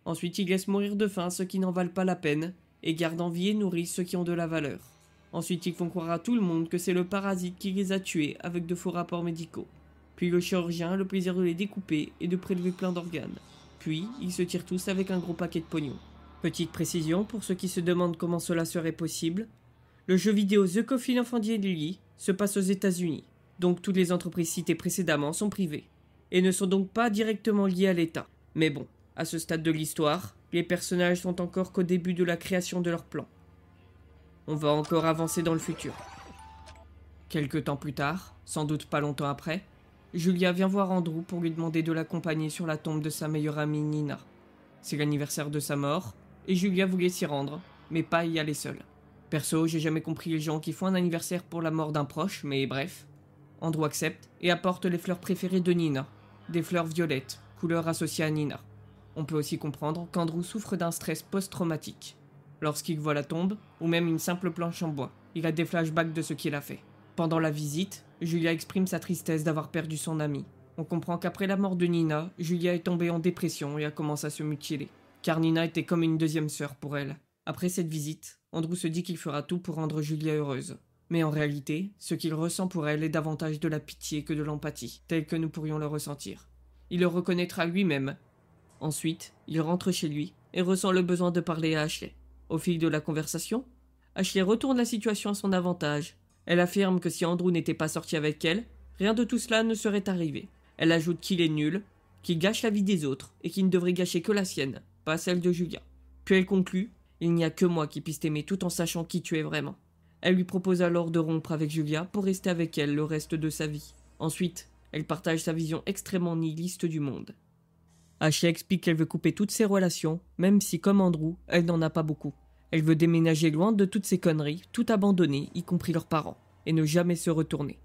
Ensuite, ils laissent mourir de faim ceux qui n'en valent pas la peine, et gardent en vie et nourrissent ceux qui ont de la valeur. Ensuite, ils font croire à tout le monde que c'est le parasite qui les a tués avec de faux rapports médicaux. Puis le chirurgien a le plaisir de les découper et de prélever plein d'organes. Puis, ils se tirent tous avec un gros paquet de pognon. Petite précision pour ceux qui se demandent comment cela serait possible, le jeu vidéo The Coffin Incendié Lily se passe aux États-Unis, donc toutes les entreprises citées précédemment sont privées, et ne sont donc pas directement liées à l'État. Mais bon, à ce stade de l'histoire, les personnages sont encore qu'au début de la création de leur plan. On va encore avancer dans le futur. Quelque temps plus tard, sans doute pas longtemps après, Julia vient voir Andrew pour lui demander de l'accompagner sur la tombe de sa meilleure amie Nina. C'est l'anniversaire de sa mort, et Julia voulait s'y rendre, mais pas y aller seule. Perso, j'ai jamais compris les gens qui font un anniversaire pour la mort d'un proche, mais bref. Andrew accepte et apporte les fleurs préférées de Nina, des fleurs violettes, couleur associée à Nina. On peut aussi comprendre qu'Andrew souffre d'un stress post-traumatique. Lorsqu'il voit la tombe, ou même une simple planche en bois, il a des flashbacks de ce qu'il a fait. Pendant la visite, Julia exprime sa tristesse d'avoir perdu son amie. On comprend qu'après la mort de Nina, Julia est tombée en dépression et a commencé à se mutiler. Car Nina était comme une deuxième sœur pour elle. Après cette visite, Andrew se dit qu'il fera tout pour rendre Julia heureuse. Mais en réalité, ce qu'il ressent pour elle est davantage de la pitié que de l'empathie, telle que nous pourrions le ressentir. Il le reconnaîtra lui-même. Ensuite, il rentre chez lui et ressent le besoin de parler à Ashley. Au fil de la conversation, Ashley retourne la situation à son avantage. Elle affirme que si Andrew n'était pas sorti avec elle, rien de tout cela ne serait arrivé. Elle ajoute qu'il est nul, qu'il gâche la vie des autres et qu'il ne devrait gâcher que la sienne, pas celle de Julia. Puis elle conclut « Il n'y a que moi qui puisse t'aimer tout en sachant qui tu es vraiment ». Elle lui propose alors de rompre avec Julia pour rester avec elle le reste de sa vie. Ensuite, elle partage sa vision extrêmement nihiliste du monde. Ashley explique qu'elle veut couper toutes ses relations, même si, comme Andrew, elle n'en a pas beaucoup. Elle veut déménager loin de toutes ces conneries, tout abandonner, y compris leurs parents, et ne jamais se retourner.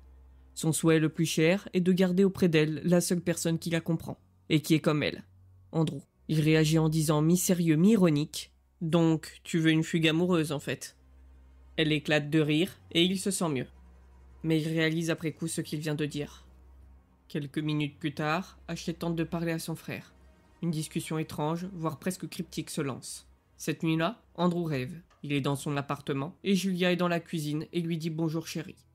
Son souhait le plus cher est de garder auprès d'elle la seule personne qui la comprend, et qui est comme elle, Andrew. Il réagit en disant mi-sérieux, mi-ironique « Donc, tu veux une fugue amoureuse, en fait ?» Elle éclate de rire, et il se sent mieux. Mais il réalise après coup ce qu'il vient de dire. Quelques minutes plus tard, Ashley tente de parler à son frère. Une discussion étrange, voire presque cryptique se lance. Cette nuit-là, Andrew rêve. Il est dans son appartement, et Julia est dans la cuisine et lui dit « Bonjour chérie ».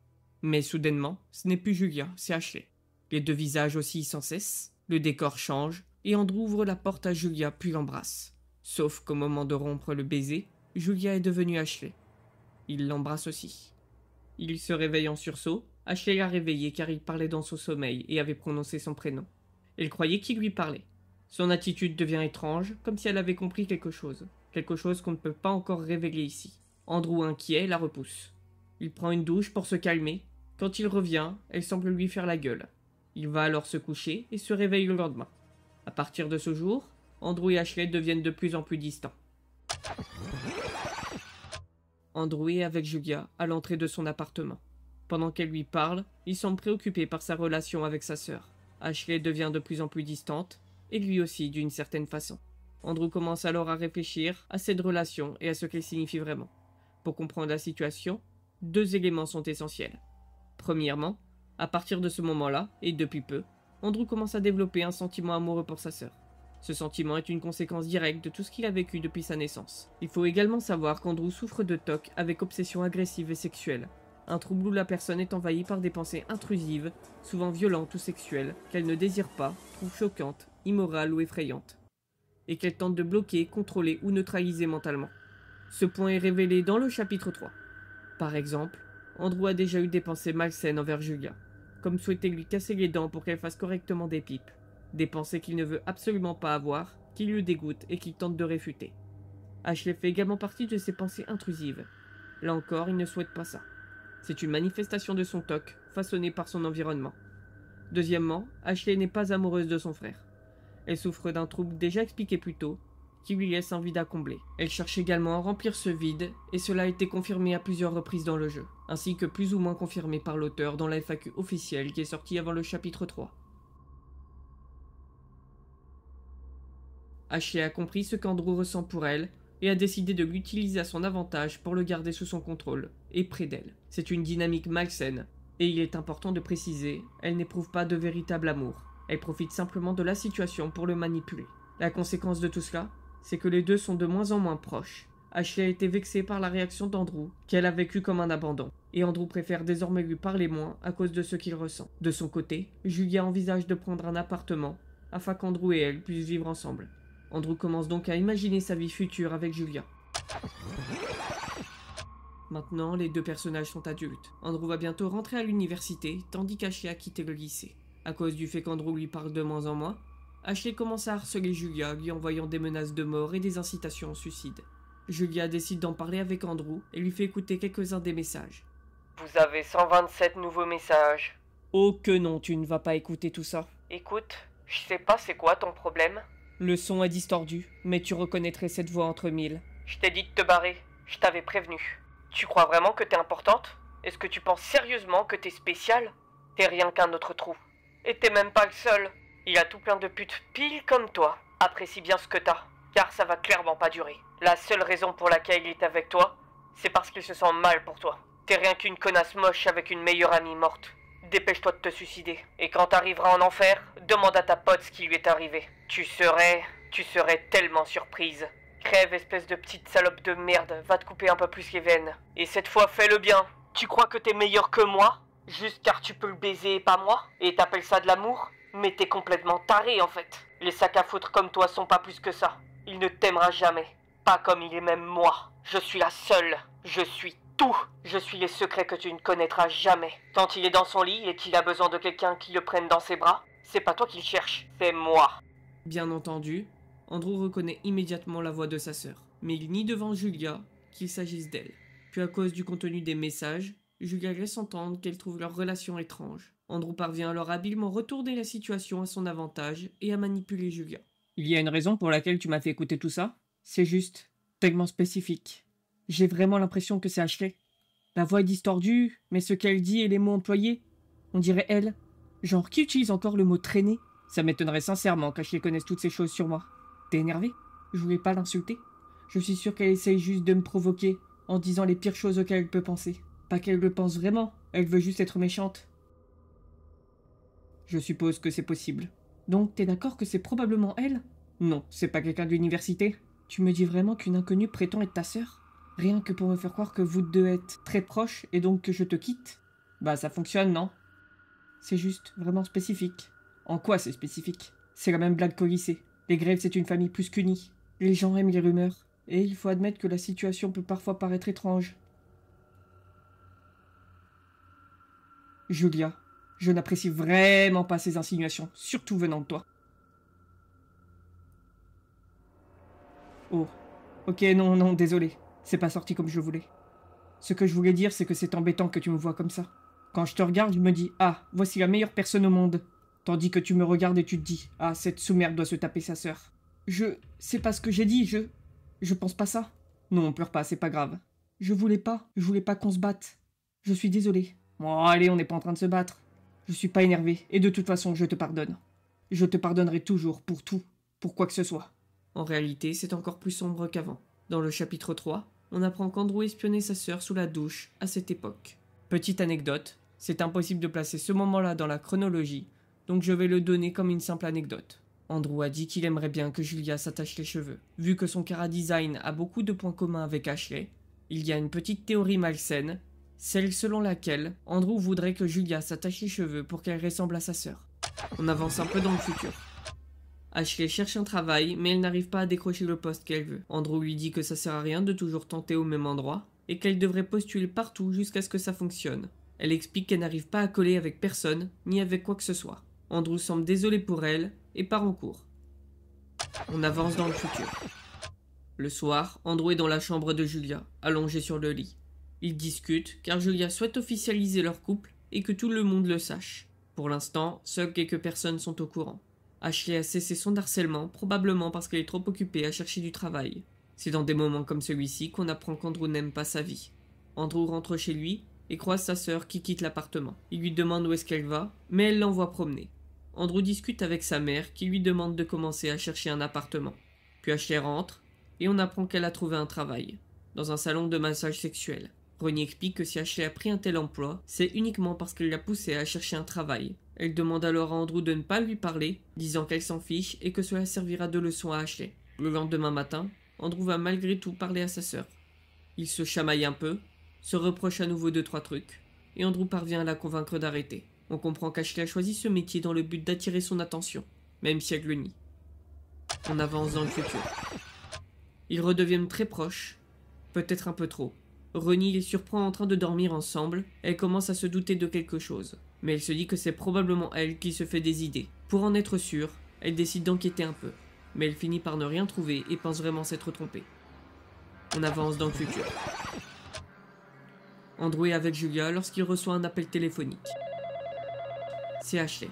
Mais soudainement, ce n'est plus Julia, c'est Ashley. Les deux visages oscillent sans cesse, le décor change, et Andrew ouvre la porte à Julia puis l'embrasse. Sauf qu'au moment de rompre le baiser, Julia est devenue Ashley. Il l'embrasse aussi. Il se réveille en sursaut. Ashley l'a réveillé car il parlait dans son sommeil et avait prononcé son prénom. Elle croyait qu'il lui parlait. Son attitude devient étrange, comme si elle avait compris quelque chose qu'on ne peut pas encore révéler ici. Andrew, inquiet, la repousse. Il prend une douche pour se calmer. Quand il revient, elle semble lui faire la gueule. Il va alors se coucher et se réveille le lendemain. À partir de ce jour, Andrew et Ashley deviennent de plus en plus distants. Andrew est avec Julia à l'entrée de son appartement. Pendant qu'elle lui parle, il semble préoccupé par sa relation avec sa sœur. Ashley devient de plus en plus distante, et lui aussi d'une certaine façon. Andrew commence alors à réfléchir à cette relation et à ce qu'elle signifie vraiment. Pour comprendre la situation, deux éléments sont essentiels. Premièrement, à partir de ce moment-là, et depuis peu, Andrew commence à développer un sentiment amoureux pour sa sœur. Ce sentiment est une conséquence directe de tout ce qu'il a vécu depuis sa naissance. Il faut également savoir qu'Andrew souffre de TOC avec obsession agressive et sexuelle, un trouble où la personne est envahie par des pensées intrusives, souvent violentes ou sexuelles, qu'elle ne désire pas, trouve choquantes, immorales ou effrayantes, et qu'elle tente de bloquer, contrôler ou neutraliser mentalement. Ce point est révélé dans le chapitre 3. Par exemple, Andrew a déjà eu des pensées malsaines envers Julia, comme souhaiter lui casser les dents pour qu'elle fasse correctement des pipes, des pensées qu'il ne veut absolument pas avoir, qui le dégoûtent et qu'il tente de réfuter. Ashley fait également partie de ces pensées intrusives. Là encore, il ne souhaite pas ça. C'est une manifestation de son TOC, façonnée par son environnement. Deuxièmement, Ashley n'est pas amoureuse de son frère. Elle souffre d'un trouble déjà expliqué plus tôt, qui lui laisse un vide à combler. Elle cherche également à remplir ce vide, et cela a été confirmé à plusieurs reprises dans le jeu, ainsi que plus ou moins confirmé par l'auteur dans la FAQ officielle qui est sortie avant le chapitre 3. Ashley a compris ce qu'Andrew ressent pour elle, et a décidé de l'utiliser à son avantage pour le garder sous son contrôle, et près d'elle. C'est une dynamique malsaine, et il est important de préciser, elle n'éprouve pas de véritable amour. Elle profite simplement de la situation pour le manipuler. La conséquence de tout cela, c'est que les deux sont de moins en moins proches. Ashley a été vexée par la réaction d'Andrew, qu'elle a vécu comme un abandon, et Andrew préfère désormais lui parler moins à cause de ce qu'il ressent. De son côté, Julia envisage de prendre un appartement, afin qu'Andrew et elle puissent vivre ensemble. Andrew commence donc à imaginer sa vie future avec Julia. Maintenant, les deux personnages sont adultes. Andrew va bientôt rentrer à l'université, tandis qu'Ashley a quitté le lycée. À cause du fait qu'Andrew lui parle de moins en moins, Ashley commence à harceler Julia, lui envoyant des menaces de mort et des incitations au suicide. Julia décide d'en parler avec Andrew et lui fait écouter quelques-uns des messages. Vous avez 127 nouveaux messages. Oh que non, tu ne vas pas écouter tout ça. Écoute, je sais pas c'est quoi ton problème. Le son est distordu, mais tu reconnaîtrais cette voix entre mille. Je t'ai dit de te barrer, je t'avais prévenu. Tu crois vraiment que t'es importante? Est-ce que tu penses sérieusement que t'es spéciale? T'es rien qu'un autre trou. Et t'es même pas le seul. Il y a tout plein de putes pile comme toi. Apprécie bien ce que t'as, car ça va clairement pas durer. La seule raison pour laquelle il est avec toi, c'est parce qu'il se sent mal pour toi. T'es rien qu'une connasse moche avec une meilleure amie morte. Dépêche-toi de te suicider. Et quand t'arriveras en enfer, demande à ta pote ce qui lui est arrivé. Tu serais tellement surprise. Crève, espèce de petite salope de merde, va te couper un peu plus les veines. Et cette fois, fais-le bien. Tu crois que t'es meilleur que moi? Juste car tu peux le baiser et pas moi? Et t'appelles ça de l'amour? Mais t'es complètement taré en fait. Les sacs à foutre comme toi sont pas plus que ça. Il ne t'aimera jamais. Pas comme il est même moi. Je suis la seule. Je suis tout. Je suis les secrets que tu ne connaîtras jamais. Quand il est dans son lit et qu'il a besoin de quelqu'un qui le prenne dans ses bras, c'est pas toi qu'il cherche, c'est moi. Bien entendu, Andrew reconnaît immédiatement la voix de sa sœur, mais il nie devant Julia qu'il s'agisse d'elle. Puis à cause du contenu des messages, Julia laisse entendre qu'elle trouve leur relation étrange. Andrew parvient alors habilement retourner la situation à son avantage et à manipuler Julia. Il y a une raison pour laquelle tu m'as fait écouter tout ça? C'est juste tellement spécifique. J'ai vraiment l'impression que c'est Ashley. La voix est distordue, mais ce qu'elle dit et les mots employés, on dirait elle. Genre, qui utilise encore le mot traîner? Ça m'étonnerait sincèrement qu'Ashley connaisse toutes ces choses sur moi. T'es énervé? Je voulais pas l'insulter. Je suis sûr qu'elle essaye juste de me provoquer en disant les pires choses auxquelles elle peut penser. Pas qu'elle le pense vraiment, elle veut juste être méchante. Je suppose que c'est possible. Donc t'es d'accord que c'est probablement elle? Non, c'est pas quelqu'un de l'université. Tu me dis vraiment qu'une inconnue prétend être ta sœur? Rien que pour me faire croire que vous deux êtes très proches et donc que je te quitte? Bah ça fonctionne, non? C'est juste vraiment spécifique. En quoi c'est spécifique? C'est la même blague qu'au lycée. Les Graves c'est une famille plus qu'unie. Les gens aiment les rumeurs. Et il faut admettre que la situation peut parfois paraître étrange. Julia, je n'apprécie vraiment pas ces insinuations, surtout venant de toi. Oh, ok, non, désolé. C'est pas sorti comme je voulais. Ce que je voulais dire, c'est que c'est embêtant que tu me vois comme ça. Quand je te regarde, je me dis « Ah, voici la meilleure personne au monde !» Tandis que tu me regardes et tu te dis « Ah, cette sous-merde doit se taper sa sœur. » C'est pas ce que j'ai dit, je pense pas ça. Non, pleure pas, c'est pas grave. Je voulais pas qu'on se batte. Je suis désolé. Bon, allez, on n'est pas en train de se battre. Je suis pas énervé, et de toute façon, je te pardonne. Je te pardonnerai toujours, pour tout, pour quoi que ce soit. En réalité, c'est encore plus sombre qu'avant. Dans le chapitre 3, on apprend qu'Andrew espionnait sa sœur sous la douche à cette époque. Petite anecdote, c'est impossible de placer ce moment-là dans la chronologie, donc je vais le donner comme une simple anecdote. Andrew a dit qu'il aimerait bien que Julia s'attache les cheveux. Vu que son chara-design a beaucoup de points communs avec Ashley, il y a une petite théorie malsaine, celle selon laquelle Andrew voudrait que Julia s'attache les cheveux pour qu'elle ressemble à sa sœur. On avance un peu dans le futur. Ashley cherche un travail, mais elle n'arrive pas à décrocher le poste qu'elle veut. Andrew lui dit que ça sert à rien de toujours tenter au même endroit, et qu'elle devrait postuler partout jusqu'à ce que ça fonctionne. Elle explique qu'elle n'arrive pas à coller avec personne, ni avec quoi que ce soit. Andrew semble désolé pour elle, et part en cours. On avance dans le futur. Le soir, Andrew est dans la chambre de Julia, allongé sur le lit. Ils discutent, car Julia souhaite officialiser leur couple, et que tout le monde le sache. Pour l'instant, seules quelques personnes sont au courant. Ashley a cessé son harcèlement, probablement parce qu'elle est trop occupée à chercher du travail. C'est dans des moments comme celui-ci qu'on apprend qu'Andrew n'aime pas sa vie. Andrew rentre chez lui et croise sa sœur qui quitte l'appartement. Il lui demande où est-ce qu'elle va, mais elle l'envoie promener. Andrew discute avec sa mère qui lui demande de commencer à chercher un appartement. Puis Ashley rentre et on apprend qu'elle a trouvé un travail, dans un salon de massage sexuel. Ronnie explique que si Ashley a pris un tel emploi, c'est uniquement parce qu'elle l'a poussé à chercher un travail. Elle demande alors à Andrew de ne pas lui parler, disant qu'elle s'en fiche et que cela servira de leçon à Ashley. Le lendemain matin, Andrew va malgré tout parler à sa sœur. Il se chamaille un peu, se reproche à nouveau 2-3 trucs, et Andrew parvient à la convaincre d'arrêter. On comprend qu'Ashley a choisi ce métier dans le but d'attirer son attention, même si elle le nie. On avance dans le futur. Ils redeviennent très proches, peut-être un peu trop. Ronnie les surprend en train de dormir ensemble, elle commence à se douter de quelque chose. Mais elle se dit que c'est probablement elle qui se fait des idées. Pour en être sûre, elle décide d'enquêter un peu. Mais elle finit par ne rien trouver et pense vraiment s'être trompée. On avance dans le futur. Andrew est avec Julia lorsqu'il reçoit un appel téléphonique. C'est Ashley.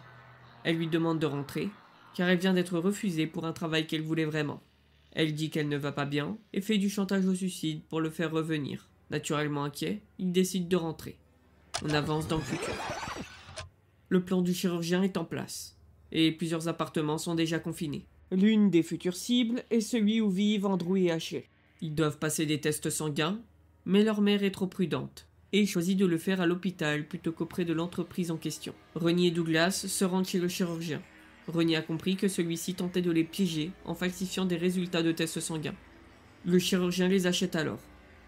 Elle lui demande de rentrer, car elle vient d'être refusée pour un travail qu'elle voulait vraiment. Elle dit qu'elle ne va pas bien et fait du chantage au suicide pour le faire revenir. Naturellement inquiet, il décide de rentrer. On avance dans le futur. Le plan du chirurgien est en place, et plusieurs appartements sont déjà confinés. L'une des futures cibles est celui où vivent Andrew et Ashley. Ils doivent passer des tests sanguins, mais leur mère est trop prudente. et choisit de le faire à l'hôpital plutôt qu'auprès de l'entreprise en question. Ronnie et Douglas se rendent chez le chirurgien. Ronnie a compris que celui-ci tentait de les piéger en falsifiant des résultats de tests sanguins. Le chirurgien les achète alors.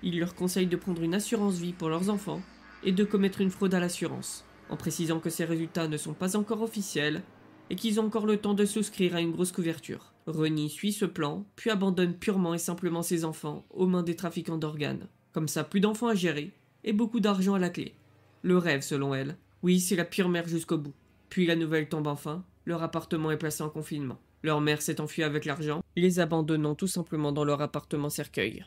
Il leur conseille de prendre une assurance vie pour leurs enfants et de commettre une fraude à l'assurance, en précisant que ces résultats ne sont pas encore officiels et qu'ils ont encore le temps de souscrire à une grosse couverture. Ronnie suit ce plan, puis abandonne purement et simplement ses enfants aux mains des trafiquants d'organes. Comme ça, plus d'enfants à gérer et beaucoup d'argent à la clé. Le rêve selon elle. Oui, c'est la pure mère jusqu'au bout. Puis la nouvelle tombe enfin, leur appartement est placé en confinement. Leur mère s'est enfuie avec l'argent, les abandonnant tout simplement dans leur appartement cercueil.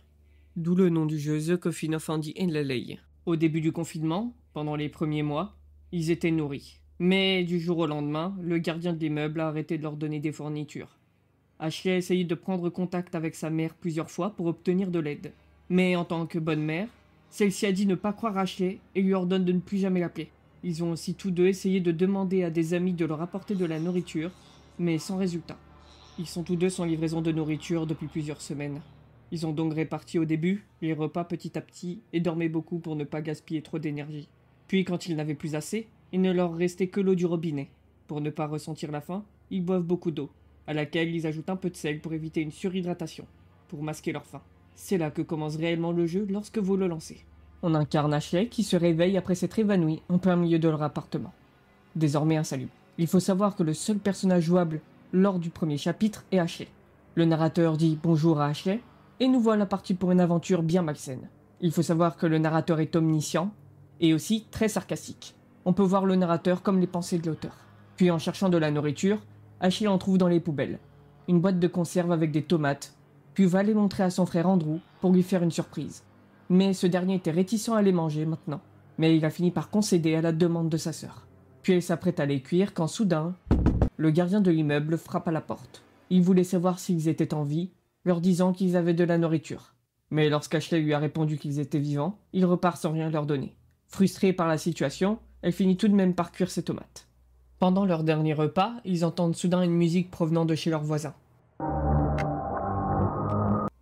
D'où le nom du jeu The Coffin of Andy and Lele. Au début du confinement, pendant les premiers mois, ils étaient nourris. Mais du jour au lendemain, le gardien de l'immeuble a arrêté de leur donner des fournitures. Ashley a essayé de prendre contact avec sa mère plusieurs fois pour obtenir de l'aide. Mais en tant que bonne mère, celle-ci a dit ne pas croire Ashley et lui ordonne de ne plus jamais l'appeler. Ils ont aussi tous deux essayé de demander à des amis de leur apporter de la nourriture, mais sans résultat. Ils sont tous deux sans livraison de nourriture depuis plusieurs semaines. Ils ont donc réparti au début les repas petit à petit et dormaient beaucoup pour ne pas gaspiller trop d'énergie. Puis quand ils n'avaient plus assez, il ne leur restait que l'eau du robinet. Pour ne pas ressentir la faim, ils boivent beaucoup d'eau, à laquelle ils ajoutent un peu de sel pour éviter une surhydratation, pour masquer leur faim. C'est là que commence réellement le jeu lorsque vous le lancez. On incarne Ashley qui se réveille après s'être évanouie en plein milieu de leur appartement. Désormais insalubre. Il faut savoir que le seul personnage jouable lors du premier chapitre est Ashley. Le narrateur dit bonjour à Ashley, et nous voilà partis pour une aventure bien malsaine. Il faut savoir que le narrateur est omniscient, et aussi très sarcastique. On peut voir le narrateur comme les pensées de l'auteur. Puis en cherchant de la nourriture, Ashley en trouve dans les poubelles. Une boîte de conserve avec des tomates, puis va les montrer à son frère Andrew pour lui faire une surprise. Mais ce dernier était réticent à les manger maintenant, mais il a fini par concéder à la demande de sa sœur. Puis elle s'apprête à les cuire quand soudain, le gardien de l'immeuble frappe à la porte. Il voulait savoir s'ils étaient en vie, leur disant qu'ils avaient de la nourriture. Mais lorsqu'Ashley lui a répondu qu'ils étaient vivants, il repart sans rien leur donner. Frustrée par la situation, elle finit tout de même par cuire ses tomates. Pendant leur dernier repas, ils entendent soudain une musique provenant de chez leur voisin.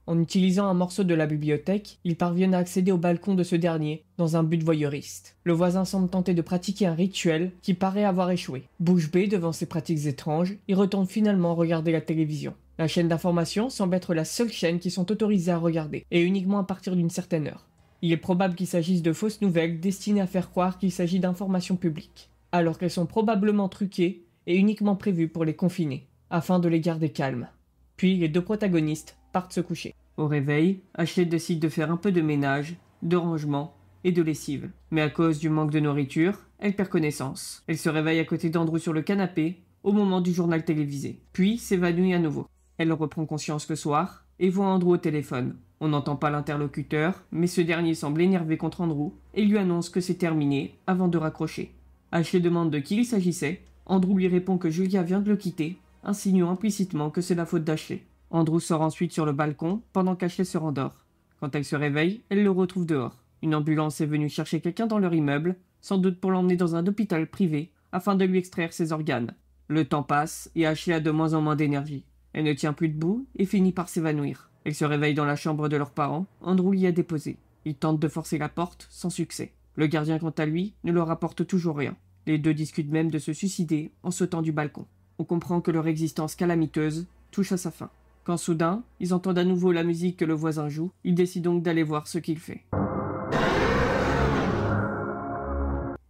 En utilisant un morceau de la bibliothèque, ils parviennent à accéder au balcon de ce dernier, dans un but voyeuriste. Le voisin semble tenter de pratiquer un rituel qui paraît avoir échoué. Bouche bée devant ces pratiques étranges, il retourne finalement regarder la télévision. La chaîne d'information semble être la seule chaîne qui sont autorisées à regarder, et uniquement à partir d'une certaine heure. Il est probable qu'il s'agisse de fausses nouvelles destinées à faire croire qu'il s'agit d'informations publiques, alors qu'elles sont probablement truquées et uniquement prévues pour les confiner, afin de les garder calmes. Puis les deux protagonistes partent se coucher. Au réveil, Ashley décide de faire un peu de ménage, de rangement et de lessive. Mais à cause du manque de nourriture, elle perd connaissance. Elle se réveille à côté d'Andrew sur le canapé, au moment du journal télévisé, puis s'évanouit à nouveau. Elle reprend conscience le soir et voit Andrew au téléphone. On n'entend pas l'interlocuteur, mais ce dernier semble énervé contre Andrew et lui annonce que c'est terminé avant de raccrocher. Ashley demande de qui il s'agissait. Andrew lui répond que Julia vient de le quitter, insinuant implicitement que c'est la faute d'Ashley. Andrew sort ensuite sur le balcon pendant qu'Ashley se rendort. Quand elle se réveille, elle le retrouve dehors. Une ambulance est venue chercher quelqu'un dans leur immeuble, sans doute pour l'emmener dans un hôpital privé, afin de lui extraire ses organes. Le temps passe et Ashley a de moins en moins d'énergie. Elle ne tient plus debout et finit par s'évanouir. Elle se réveille dans la chambre de leurs parents, Andrew l'y a déposée. Il tente de forcer la porte, sans succès. Le gardien, quant à lui, ne leur apporte toujours rien. Les deux discutent même de se suicider en sautant du balcon. On comprend que leur existence calamiteuse touche à sa fin. Quand soudain, ils entendent à nouveau la musique que le voisin joue, ils décident donc d'aller voir ce qu'il fait.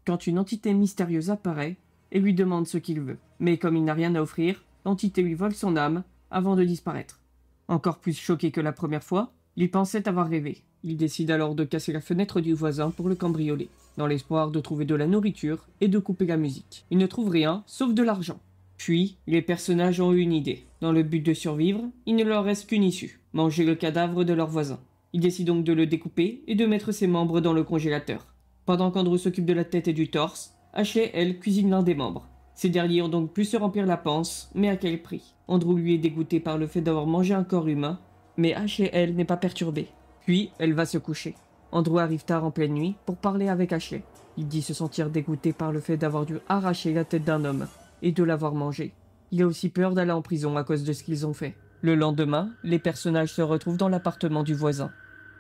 Quand une entité mystérieuse apparaît et lui demande ce qu'il veut. Mais comme il n'a rien à offrir, l'entité lui vole son âme avant de disparaître. Encore plus choqué que la première fois, il pensait avoir rêvé. Il décide alors de casser la fenêtre du voisin pour le cambrioler, dans l'espoir de trouver de la nourriture et de couper la musique. Il ne trouve rien, sauf de l'argent. Puis, les personnages ont eu une idée. Dans le but de survivre, il ne leur reste qu'une issue, manger le cadavre de leur voisin. Ils décident donc de le découper et de mettre ses membres dans le congélateur. Pendant qu'Andrew s'occupe de la tête et du torse, Ashley, elle, cuisine l'un des membres. Ces derniers ont donc pu se remplir la panse, mais à quel prix? Andrew lui est dégoûté par le fait d'avoir mangé un corps humain, mais Ashley, elle, n'est pas perturbée. Puis, elle va se coucher. Andrew arrive tard en pleine nuit pour parler avec Ashley. Il dit se sentir dégoûté par le fait d'avoir dû arracher la tête d'un homme et de l'avoir mangé. Il a aussi peur d'aller en prison à cause de ce qu'ils ont fait. Le lendemain, les personnages se retrouvent dans l'appartement du voisin.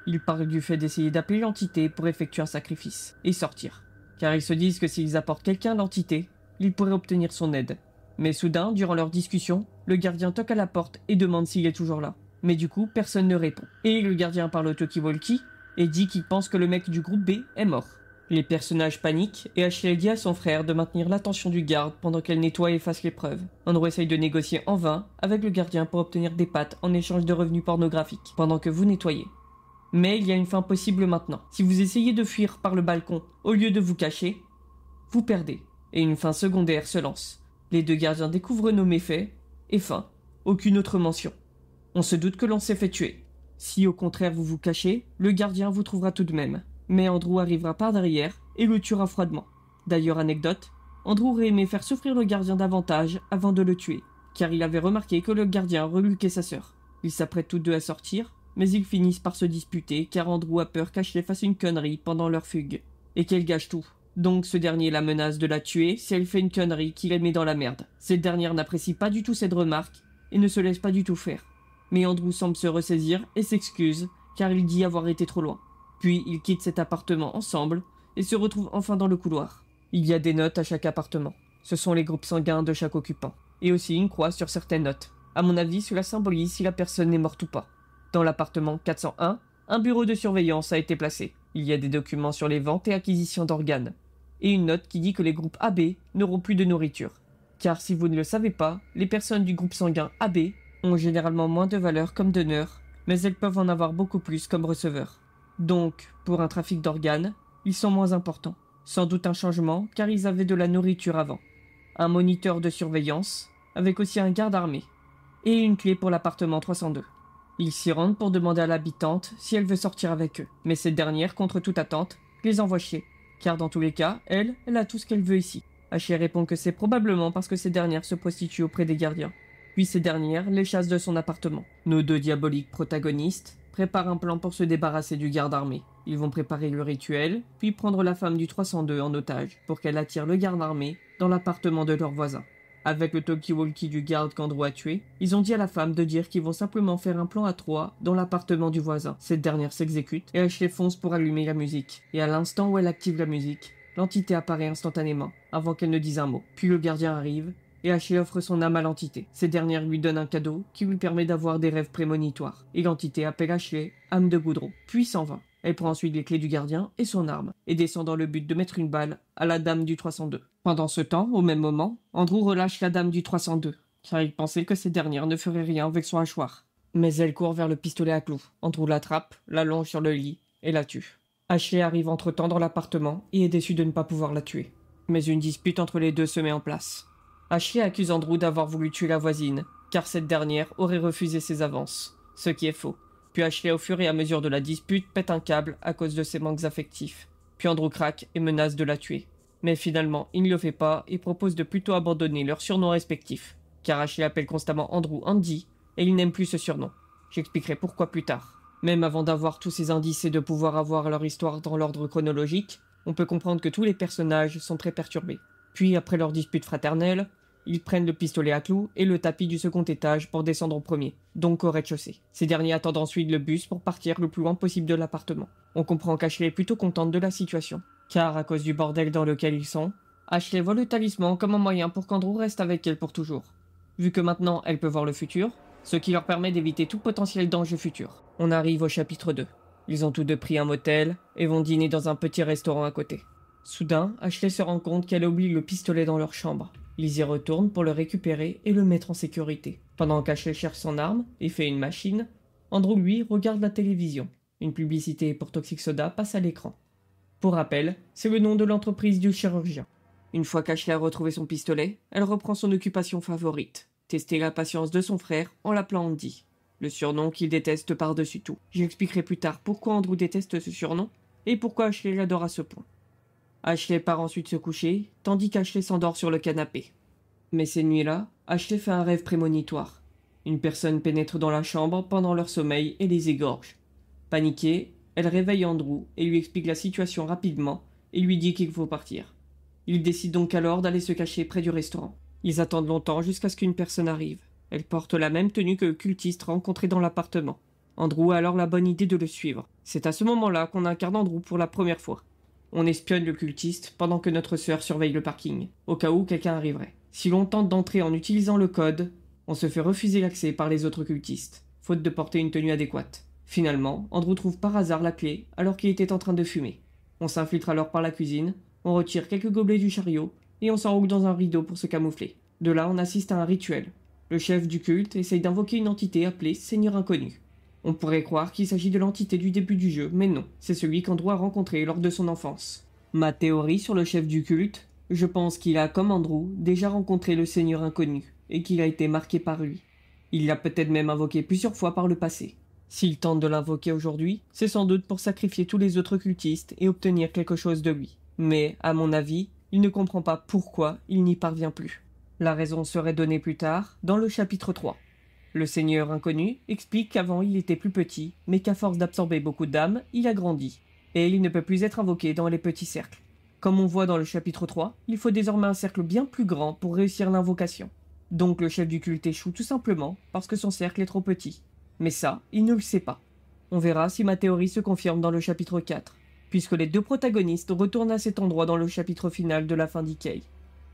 Ils parlent du fait d'essayer d'appeler l'entité pour effectuer un sacrifice et sortir. Car ils se disent que s'ils apportent quelqu'un à l'entité, ils pourraient obtenir son aide. Mais soudain, durant leur discussion, le gardien toque à la porte et demande s'il est toujours là. Mais du coup, personne ne répond. Et le gardien parle au talkie-walkie et dit qu'il pense que le mec du groupe B est mort. Les personnages paniquent et Ashley dit à son frère de maintenir l'attention du garde pendant qu'elle nettoie et efface les preuves. Andrew essaye de négocier en vain avec le gardien pour obtenir des pattes en échange de revenus pornographiques pendant que vous nettoyez. Mais il y a une fin possible maintenant. Si vous essayez de fuir par le balcon au lieu de vous cacher, vous perdez. Et une fin secondaire se lance. Les deux gardiens découvrent nos méfaits et fin. Aucune autre mention. On se doute que l'on s'est fait tuer. Si au contraire vous vous cachez, le gardien vous trouvera tout de même. Mais Andrew arrivera par derrière et le tuera froidement. D'ailleurs, anecdote, Andrew aurait aimé faire souffrir le gardien davantage avant de le tuer, car il avait remarqué que le gardien reluquait sa sœur. Ils s'apprêtent tous deux à sortir, mais ils finissent par se disputer car Andrew a peur qu'Ashley fasse une connerie pendant leur fugue, et qu'elle gâche tout. Donc ce dernier la menace de la tuer si elle fait une connerie qui la met dans la merde. Cette dernière n'apprécie pas du tout cette remarque et ne se laisse pas du tout faire. Mais Andrew semble se ressaisir et s'excuse car il dit avoir été trop loin. Puis ils quittent cet appartement ensemble et se retrouvent enfin dans le couloir. Il y a des notes à chaque appartement. Ce sont les groupes sanguins de chaque occupant. Et aussi une croix sur certaines notes. À mon avis, cela symbolise si la personne est morte ou pas. Dans l'appartement 401, un bureau de surveillance a été placé. Il y a des documents sur les ventes et acquisitions d'organes. Et une note qui dit que les groupes AB n'auront plus de nourriture. Car si vous ne le savez pas, les personnes du groupe sanguin AB ont généralement moins de valeur comme donneurs, mais elles peuvent en avoir beaucoup plus comme receveurs. Donc, pour un trafic d'organes, ils sont moins importants. Sans doute un changement, car ils avaient de la nourriture avant. Un moniteur de surveillance, avec aussi un garde armé. Et une clé pour l'appartement 302. Ils s'y rendent pour demander à l'habitante si elle veut sortir avec eux. Mais cette dernière, contre toute attente, les envoie chier. Car dans tous les cas, elle a tout ce qu'elle veut ici. Ashley répond que c'est probablement parce que ces dernières se prostituent auprès des gardiens. Puis ces dernières les chassent de son appartement. Nos deux diaboliques protagonistes préparent un plan pour se débarrasser du garde armé. Ils vont préparer le rituel, puis prendre la femme du 302 en otage pour qu'elle attire le garde armé dans l'appartement de leur voisin. Avec le talkie-walkie du garde qu'Andrew a tué, ils ont dit à la femme de dire qu'ils vont simplement faire un plan à 3 dans l'appartement du voisin. Cette dernière s'exécute et Ashley fonce pour allumer la musique. Et à l'instant où elle active la musique, l'entité apparaît instantanément, avant qu'elle ne dise un mot. Puis le gardien arrive et Ashley offre son âme à l'entité. Cette dernière lui donne un cadeau qui lui permet d'avoir des rêves prémonitoires. Et l'entité appelle Ashley âme de goudron, puis s'en va. Elle prend ensuite les clés du gardien et son arme, et descend dans le but de mettre une balle à la dame du 302. Pendant ce temps, au même moment, Andrew relâche la dame du 302, car il pensait que cette dernière ne ferait rien avec son hachoir. Mais elle court vers le pistolet à clous. Andrew l'attrape, l'allonge sur le lit et la tue. Ashley arrive entre-temps dans l'appartement et est déçu de ne pas pouvoir la tuer. Mais une dispute entre les deux se met en place. Ashley accuse Andrew d'avoir voulu tuer la voisine, car cette dernière aurait refusé ses avances, ce qui est faux. Puis Ashley, au fur et à mesure de la dispute, pète un câble à cause de ses manques affectifs. Puis Andrew craque et menace de la tuer. Mais finalement, il ne le fait pas et propose de plutôt abandonner leurs surnoms respectifs. Car Ashley appelle constamment Andrew Andy et il n'aime plus ce surnom. J'expliquerai pourquoi plus tard. Même avant d'avoir tous ces indices et de pouvoir avoir leur histoire dans l'ordre chronologique, on peut comprendre que tous les personnages sont très perturbés. Puis, après leur dispute fraternelle, ils prennent le pistolet à clous et le tapis du second étage pour descendre au premier, donc au rez-de-chaussée. Ces derniers attendent ensuite le bus pour partir le plus loin possible de l'appartement. On comprend qu'Ashley est plutôt contente de la situation, car à cause du bordel dans lequel ils sont, Ashley voit le talisman comme un moyen pour qu'Andrew reste avec elle pour toujours. Vu que maintenant elle peut voir le futur, ce qui leur permet d'éviter tout potentiel danger futur. On arrive au chapitre 2. Ils ont tous deux pris un motel et vont dîner dans un petit restaurant à côté. Soudain, Ashley se rend compte qu'elle oublie le pistolet dans leur chambre. Ils y retournent pour le récupérer et le mettre en sécurité. Pendant qu'Ashley cherche son arme et fait une machine, Andrew, lui, regarde la télévision. Une publicité pour Toxic Soda passe à l'écran. Pour rappel, c'est le nom de l'entreprise du chirurgien. Une fois qu'Ashley a retrouvé son pistolet, elle reprend son occupation favorite, tester la patience de son frère en l'appelant Andy, le surnom qu'il déteste par-dessus tout. J'expliquerai plus tard pourquoi Andrew déteste ce surnom et pourquoi Ashley l'adore à ce point. Ashley part ensuite se coucher, tandis qu'Ashley s'endort sur le canapé. Mais ces nuits-là, Ashley fait un rêve prémonitoire. Une personne pénètre dans la chambre pendant leur sommeil et les égorge. Paniquée, elle réveille Andrew et lui explique la situation rapidement et lui dit qu'il faut partir. Ils décident donc alors d'aller se cacher près du restaurant. Ils attendent longtemps jusqu'à ce qu'une personne arrive. Elle porte la même tenue que le cultiste rencontré dans l'appartement. Andrew a alors la bonne idée de le suivre. C'est à ce moment-là qu'on incarne Andrew pour la première fois. On espionne le cultiste pendant que notre sœur surveille le parking, au cas où quelqu'un arriverait. Si l'on tente d'entrer en utilisant le code, on se fait refuser l'accès par les autres cultistes, faute de porter une tenue adéquate. Finalement, Andrew trouve par hasard la clé alors qu'il était en train de fumer. On s'infiltre alors par la cuisine, on retire quelques gobelets du chariot et on s'enroule dans un rideau pour se camoufler. De là, on assiste à un rituel. Le chef du culte essaye d'invoquer une entité appelée Seigneur Inconnu. On pourrait croire qu'il s'agit de l'entité du début du jeu, mais non, c'est celui qu'Andrew a rencontré lors de son enfance. Ma théorie sur le chef du culte, je pense qu'il a, comme Andrew, déjà rencontré le Seigneur Inconnu, et qu'il a été marqué par lui. Il l'a peut-être même invoqué plusieurs fois par le passé. S'il tente de l'invoquer aujourd'hui, c'est sans doute pour sacrifier tous les autres cultistes et obtenir quelque chose de lui. Mais, à mon avis, il ne comprend pas pourquoi il n'y parvient plus. La raison serait donnée plus tard, dans le chapitre 3. Le Seigneur Inconnu explique qu'avant il était plus petit, mais qu'à force d'absorber beaucoup d'âmes, il a grandi, et il ne peut plus être invoqué dans les petits cercles. Comme on voit dans le chapitre 3, il faut désormais un cercle bien plus grand pour réussir l'invocation. Donc le chef du culte échoue tout simplement parce que son cercle est trop petit. Mais ça, il ne le sait pas. On verra si ma théorie se confirme dans le chapitre 4, puisque les deux protagonistes retournent à cet endroit dans le chapitre final de la fin d'Ikei.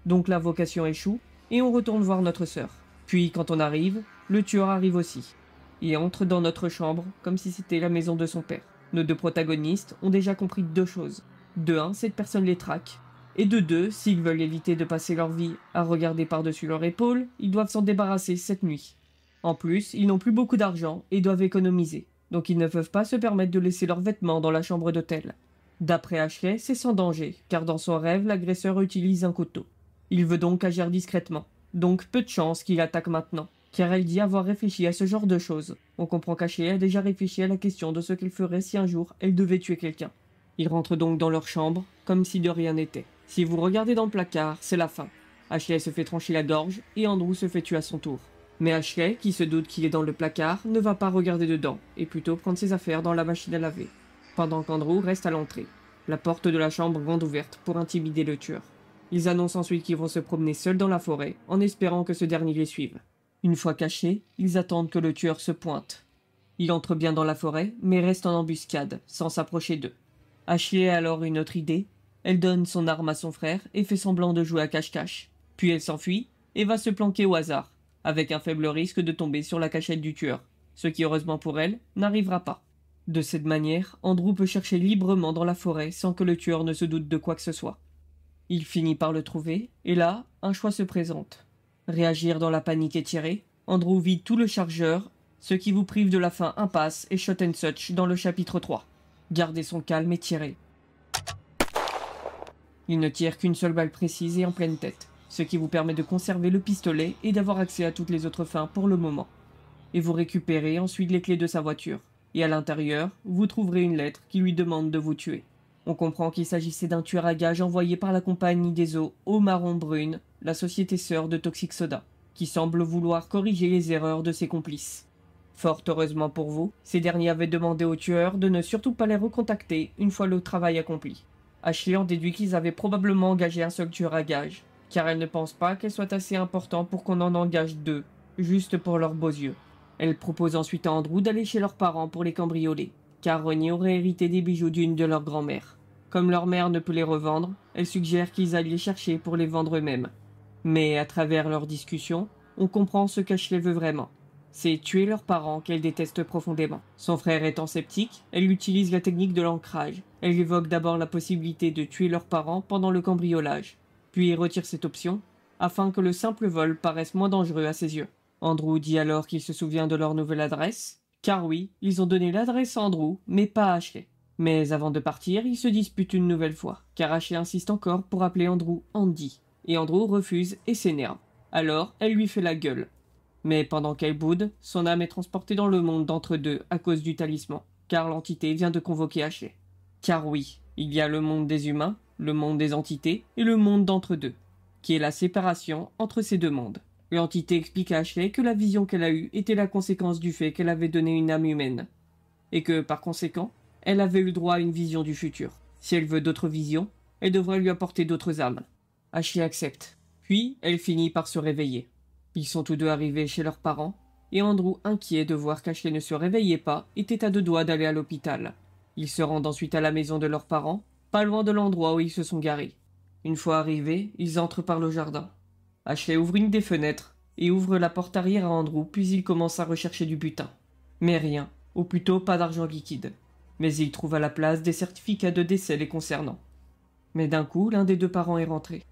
Donc l'invocation échoue, et on retourne voir notre sœur. Puis quand on arrive, le tueur arrive aussi. Il entre dans notre chambre comme si c'était la maison de son père. Nos deux protagonistes ont déjà compris deux choses. De un, cette personne les traque. Et de deux, s'ils veulent éviter de passer leur vie à regarder par-dessus leur épaule, ils doivent s'en débarrasser cette nuit. En plus, ils n'ont plus beaucoup d'argent et doivent économiser. Donc ils ne peuvent pas se permettre de laisser leurs vêtements dans la chambre d'hôtel. D'après Ashley, c'est sans danger, car dans son rêve, l'agresseur utilise un couteau. Il veut donc agir discrètement. Donc peu de chance qu'il attaque maintenant, car elle dit avoir réfléchi à ce genre de choses. On comprend qu'Ashley a déjà réfléchi à la question de ce qu'elle ferait si un jour elle devait tuer quelqu'un. Ils rentrent donc dans leur chambre, comme si de rien n'était. Si vous regardez dans le placard, c'est la fin. Ashley se fait trancher la gorge, et Andrew se fait tuer à son tour. Mais Ashley, qui se doute qu'il est dans le placard, ne va pas regarder dedans, et plutôt prendre ses affaires dans la machine à laver, pendant qu'Andrew reste à l'entrée, la porte de la chambre grande ouverte pour intimider le tueur. Ils annoncent ensuite qu'ils vont se promener seuls dans la forêt, en espérant que ce dernier les suive. Une fois cachés, ils attendent que le tueur se pointe. Il entre bien dans la forêt, mais reste en embuscade, sans s'approcher d'eux. Ashley a alors une autre idée. Elle donne son arme à son frère et fait semblant de jouer à cache-cache. Puis elle s'enfuit et va se planquer au hasard, avec un faible risque de tomber sur la cachette du tueur, ce qui, heureusement pour elle, n'arrivera pas. De cette manière, Andrew peut chercher librement dans la forêt sans que le tueur ne se doute de quoi que ce soit. Il finit par le trouver, et là, un choix se présente. Réagir dans la panique étirée, Andrew vide tout le chargeur, ce qui vous prive de la fin impasse et shot and such dans le chapitre 3. Gardez son calme et tirez. Il ne tire qu'une seule balle précise et en pleine tête, ce qui vous permet de conserver le pistolet et d'avoir accès à toutes les autres fins pour le moment. Et vous récupérez ensuite les clés de sa voiture, et à l'intérieur, vous trouverez une lettre qui lui demande de vous tuer. On comprend qu'il s'agissait d'un tueur à gages envoyé par la compagnie des eaux Eau Marron Brune, la société sœur de Toxic Soda, qui semble vouloir corriger les erreurs de ses complices. Fort heureusement pour vous, ces derniers avaient demandé aux tueurs de ne surtout pas les recontacter une fois le travail accompli. Ashley en déduit qu'ils avaient probablement engagé un seul tueur à gages, car elle ne pense pas qu'elle soit assez important pour qu'on en engage deux, juste pour leurs beaux yeux. Elle propose ensuite à Andrew d'aller chez leurs parents pour les cambrioler, car Ronnie aurait hérité des bijoux d'une de leurs grand-mères. Comme leur mère ne peut les revendre, elle suggère qu'ils aillent les chercher pour les vendre eux-mêmes. Mais à travers leur discussion, on comprend ce qu'Ashley veut vraiment. C'est tuer leurs parents qu'elle déteste profondément. Son frère étant sceptique, elle utilise la technique de l'ancrage. Elle évoque d'abord la possibilité de tuer leurs parents pendant le cambriolage, puis retire cette option, afin que le simple vol paraisse moins dangereux à ses yeux. Andrew dit alors qu'il se souvient de leur nouvelle adresse, car oui, ils ont donné l'adresse à Andrew, mais pas à Ashley. Mais avant de partir, ils se disputent une nouvelle fois, car Ashley insiste encore pour appeler Andrew Andy, et Andrew refuse et s'énerve. Alors, elle lui fait la gueule. Mais pendant qu'elle boude, son âme est transportée dans le monde d'entre deux à cause du talisman, car l'entité vient de convoquer Ashley. Car oui, il y a le monde des humains, le monde des entités et le monde d'entre deux, qui est la séparation entre ces deux mondes. L'entité explique à Ashley que la vision qu'elle a eue était la conséquence du fait qu'elle avait donné une âme humaine, et que, par conséquent, elle avait eu droit à une vision du futur. Si elle veut d'autres visions, elle devrait lui apporter d'autres âmes. Ashley accepte. Puis, elle finit par se réveiller. Ils sont tous deux arrivés chez leurs parents, et Andrew, inquiet de voir qu'Ashley ne se réveillait pas, était à 2 doigts d'aller à l'hôpital. Ils se rendent ensuite à la maison de leurs parents, pas loin de l'endroit où ils se sont garés. Une fois arrivés, ils entrent par le jardin. Ashley ouvre une des fenêtres et ouvre la porte arrière à Andrew, puis il commence à rechercher du butin. Mais rien, ou plutôt pas d'argent liquide. Mais il trouve à la place des certificats de décès les concernant. Mais d'un coup, l'un des 2 parents est rentré.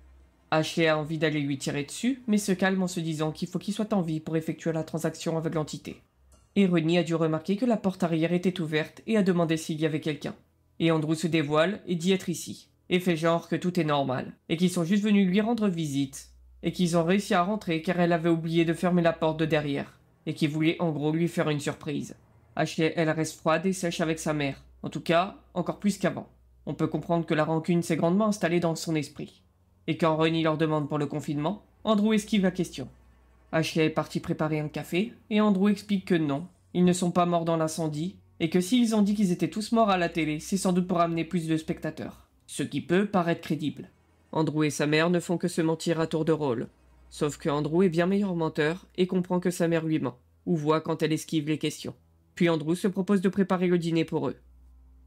Ashley a envie d'aller lui tirer dessus, mais se calme en se disant qu'il faut qu'il soit en vie pour effectuer la transaction avec l'entité. Et Ronnie a dû remarquer que la porte arrière était ouverte et a demandé s'il y avait quelqu'un. Et Andrew se dévoile et dit être ici, et fait genre que tout est normal, et qu'ils sont juste venus lui rendre visite, et qu'ils ont réussi à rentrer car elle avait oublié de fermer la porte de derrière, et qu'ils voulaient en gros lui faire une surprise. Ashley, elle reste froide et sèche avec sa mère, en tout cas, encore plus qu'avant. On peut comprendre que la rancune s'est grandement installée dans son esprit. Et quand Ronnie leur demande pour le confinement, Andrew esquive la question. Ashley est parti préparer un café, et Andrew explique que non, ils ne sont pas morts dans l'incendie, et que s'ils ont dit qu'ils étaient tous morts à la télé, c'est sans doute pour amener plus de spectateurs. Ce qui peut paraître crédible. Andrew et sa mère ne font que se mentir à tour de rôle. Sauf que Andrew est bien meilleur menteur et comprend que sa mère lui ment, ou voit quand elle esquive les questions. Puis Andrew se propose de préparer le dîner pour eux.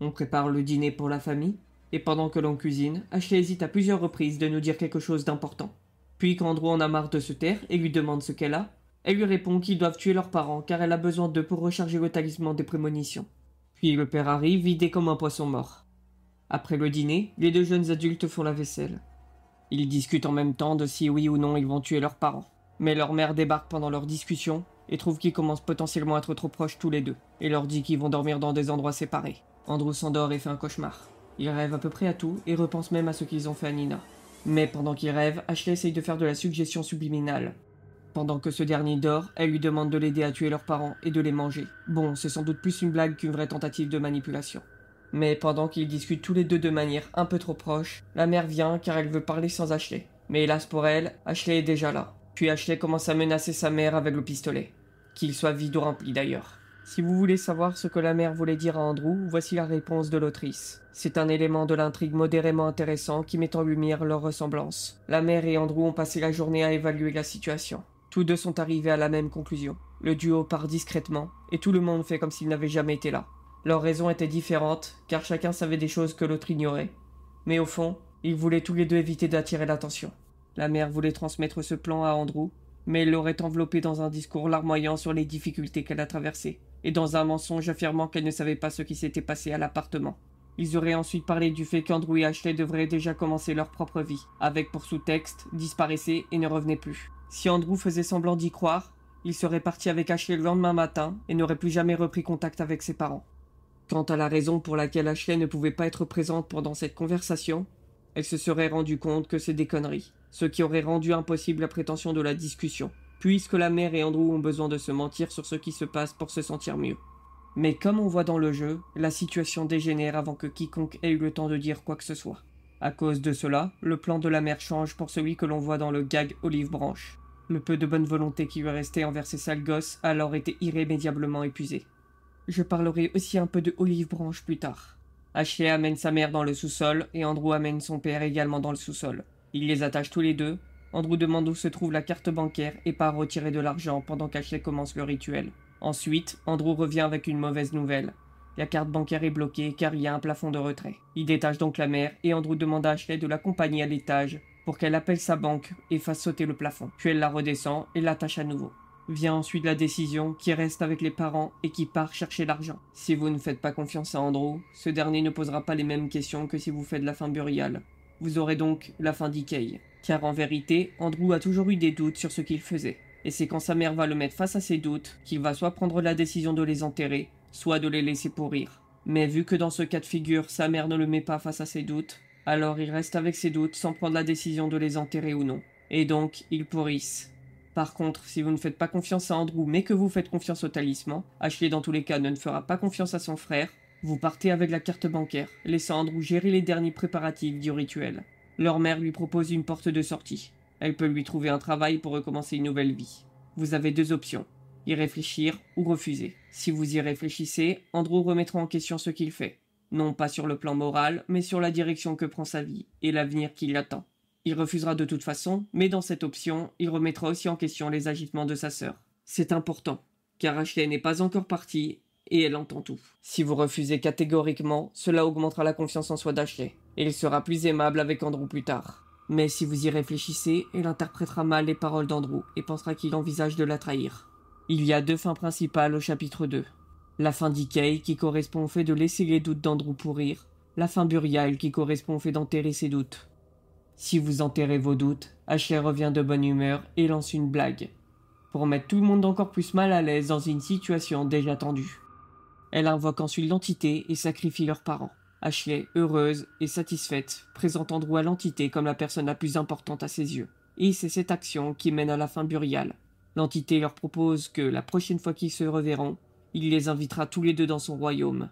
On prépare le dîner pour la famille, et pendant que l'on cuisine, Ashley hésite à plusieurs reprises de nous dire quelque chose d'important. Puis quand Andrew en a marre de se taire et lui demande ce qu'elle a, elle lui répond qu'ils doivent tuer leurs parents car elle a besoin d'eux pour recharger le talisman des prémonitions. Puis le père arrive vidé comme un poisson mort. Après le dîner, les 2 jeunes adultes font la vaisselle. Ils discutent en même temps de si oui ou non ils vont tuer leurs parents. Mais leur mère débarque pendant leur discussion et trouve qu'ils commencent potentiellement à être trop proches tous les deux, et leur dit qu'ils vont dormir dans des endroits séparés. Andrew s'endort et fait un cauchemar. Il rêve à peu près à tout et repense même à ce qu'ils ont fait à Nina. Mais pendant qu'il rêve, Ashley essaye de faire de la suggestion subliminale. Pendant que ce dernier dort, elle lui demande de l'aider à tuer leurs parents et de les manger. Bon, c'est sans doute plus une blague qu'une vraie tentative de manipulation. Mais pendant qu'ils discutent tous les deux de manière un peu trop proche, la mère vient car elle veut parler sans Ashley. Mais hélas pour elle, Ashley est déjà là. Puis Ashley commence à menacer sa mère avec le pistolet. Qu'il soit vide ou rempli d'ailleurs. Si vous voulez savoir ce que la mère voulait dire à Andrew, voici la réponse de l'autrice. C'est un élément de l'intrigue modérément intéressant qui met en lumière leur ressemblance. La mère et Andrew ont passé la journée à évaluer la situation. Tous deux sont arrivés à la même conclusion. Le duo part discrètement, et tout le monde fait comme s'ils n'avaient jamais été là. Leurs raisons étaient différentes, car chacun savait des choses que l'autre ignorait. Mais au fond, ils voulaient tous les deux éviter d'attirer l'attention. La mère voulait transmettre ce plan à Andrew, mais elle l'aurait enveloppé dans un discours larmoyant sur les difficultés qu'elle a traversées, et dans un mensonge affirmant qu'elle ne savait pas ce qui s'était passé à l'appartement. Ils auraient ensuite parlé du fait qu'Andrew et Ashley devraient déjà commencer leur propre vie, avec pour sous-texte « disparaissez et ne revenez plus ». Si Andrew faisait semblant d'y croire, il serait parti avec Ashley le lendemain matin et n'aurait plus jamais repris contact avec ses parents. Quant à la raison pour laquelle Ashley ne pouvait pas être présente pendant cette conversation, elle se serait rendue compte que c'est des conneries, ce qui aurait rendu impossible la prétention de la discussion, puisque la mère et Andrew ont besoin de se mentir sur ce qui se passe pour se sentir mieux. Mais comme on voit dans le jeu, la situation dégénère avant que quiconque ait eu le temps de dire quoi que ce soit. À cause de cela, le plan de la mère change pour celui que l'on voit dans le gag Olive Branch. Le peu de bonne volonté qui lui restait envers ces sales gosses a alors été irrémédiablement épuisé. Je parlerai aussi un peu de Olive Branch plus tard. Ashley amène sa mère dans le sous-sol et Andrew amène son père également dans le sous-sol. Il les attache tous les deux. Andrew demande où se trouve la carte bancaire et part retirer de l'argent pendant qu'Ashley commence le rituel. Ensuite, Andrew revient avec une mauvaise nouvelle. La carte bancaire est bloquée car il y a un plafond de retrait. Il détache donc la mère et Andrew demande à Ashley de l'accompagner à l'étage pour qu'elle appelle sa banque et fasse sauter le plafond. Puis elle la redescend et l'attache à nouveau. Vient ensuite la décision qui reste avec les parents et qui part chercher l'argent. Si vous ne faites pas confiance à Andrew, ce dernier ne posera pas les mêmes questions que si vous faites la fin Burial. Vous aurez donc la fin d'Ikei. Car en vérité, Andrew a toujours eu des doutes sur ce qu'il faisait. Et c'est quand sa mère va le mettre face à ses doutes qu'il va soit prendre la décision de les enterrer, soit de les laisser pourrir. Mais vu que dans ce cas de figure, sa mère ne le met pas face à ses doutes, alors il reste avec ses doutes sans prendre la décision de les enterrer ou non. Et donc, ils pourrissent. Par contre, si vous ne faites pas confiance à Andrew mais que vous faites confiance au talisman, Ashley dans tous les cas ne fera pas confiance à son frère, vous partez avec la carte bancaire, laissant Andrew gérer les derniers préparatifs du rituel. Leur mère lui propose une porte de sortie. Elle peut lui trouver un travail pour recommencer une nouvelle vie. Vous avez 2 options, y réfléchir ou refuser. Si vous y réfléchissez, Andrew remettra en question ce qu'il fait. Non pas sur le plan moral, mais sur la direction que prend sa vie et l'avenir qui l'attend. Il refusera de toute façon, mais dans cette option, il remettra aussi en question les agissements de sa sœur. C'est important. car Ashley n'est pas encore partie et elle entend tout. Si vous refusez catégoriquement, cela augmentera la confiance en soi d'Ashley, et il sera plus aimable avec Andrew plus tard. Mais si vous y réfléchissez, elle interprétera mal les paroles d'Andrew et pensera qu'il envisage de la trahir. Il y a 2 fins principales au chapitre 2. La fin d'Ikei qui correspond au fait de laisser les doutes d'Andrew pourrir, la fin Burial qui correspond au fait d'enterrer ses doutes. Si vous enterrez vos doutes, Ashley revient de bonne humeur et lance une blague, pour mettre tout le monde encore plus mal à l'aise dans une situation déjà tendue. Elle invoque ensuite l'entité et sacrifie leurs parents. Ashley, heureuse et satisfaite, présente Andrew à l'entité comme la personne la plus importante à ses yeux. Et c'est cette action qui mène à la fin Burial. L'entité leur propose que la prochaine fois qu'ils se reverront, il les invitera tous les deux dans son royaume.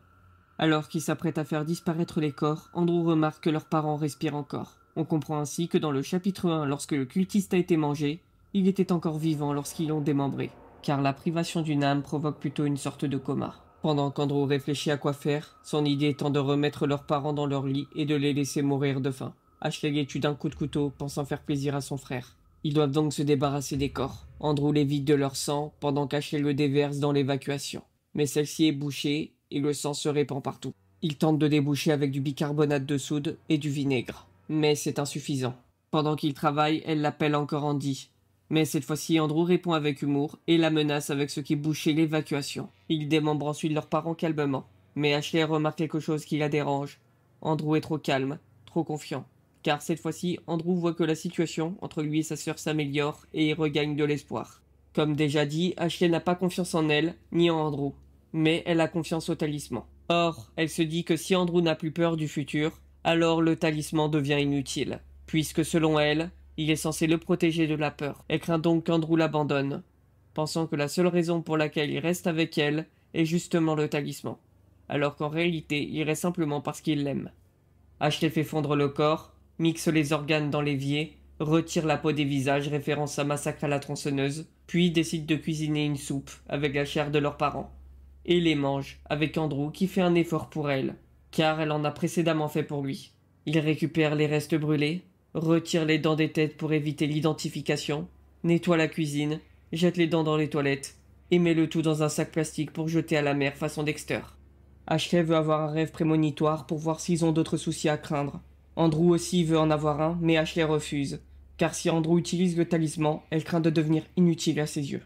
Alors qu'ils s'apprêtent à faire disparaître les corps, Andrew remarque que leurs parents respirent encore. On comprend ainsi que dans le chapitre 1, lorsque le cultiste a été mangé, il était encore vivant lorsqu'ils l'ont démembré, car la privation d'une âme provoque plutôt une sorte de coma. Pendant qu'Andrew réfléchit à quoi faire, son idée étant de remettre leurs parents dans leur lit et de les laisser mourir de faim. Ashley les tue d'un coup de couteau, pensant faire plaisir à son frère. Ils doivent donc se débarrasser des corps. Andrew les vide de leur sang, pendant qu'Ashley le déverse dans l'évacuation. Mais celle-ci est bouchée, et le sang se répand partout. Il tente de déboucher avec du bicarbonate de soude et du vinaigre. Mais c'est insuffisant. Pendant qu'il travaille, elle l'appelle encore Andy. Mais cette fois-ci, Andrew répond avec humour et la menace avec ce qui bouchait l'évacuation. Ils démembrent ensuite leurs parents calmement. Mais Ashley remarque quelque chose qui la dérange. Andrew est trop calme, trop confiant. Car cette fois-ci, Andrew voit que la situation entre lui et sa sœur s'améliore et il regagne de l'espoir. Comme déjà dit, Ashley n'a pas confiance en elle, ni en Andrew. Mais elle a confiance au talisman. Or, elle se dit que si Andrew n'a plus peur du futur, alors le talisman devient inutile. Puisque selon elle, il est censé le protéger de la peur. Elle craint donc qu'Andrew l'abandonne, pensant que la seule raison pour laquelle il reste avec elle est justement le talisman, alors qu'en réalité, il reste simplement parce qu'il l'aime. Ashley fait fondre le corps, mixe les organes dans l'évier, retire la peau des visages, référence à Massacre à la tronçonneuse, puis décide de cuisiner une soupe avec la chair de leurs parents, et les mange avec Andrew qui fait un effort pour elle, car elle en a précédemment fait pour lui. Il récupère les restes brûlés, retire les dents des têtes pour éviter l'identification, nettoie la cuisine, jette les dents dans les toilettes, et met le tout dans un sac plastique pour jeter à la mer façon Dexter. Ashley veut avoir un rêve prémonitoire pour voir s'ils ont d'autres soucis à craindre. Andrew aussi veut en avoir un, mais Ashley refuse, car si Andrew utilise le talisman, elle craint de devenir inutile à ses yeux.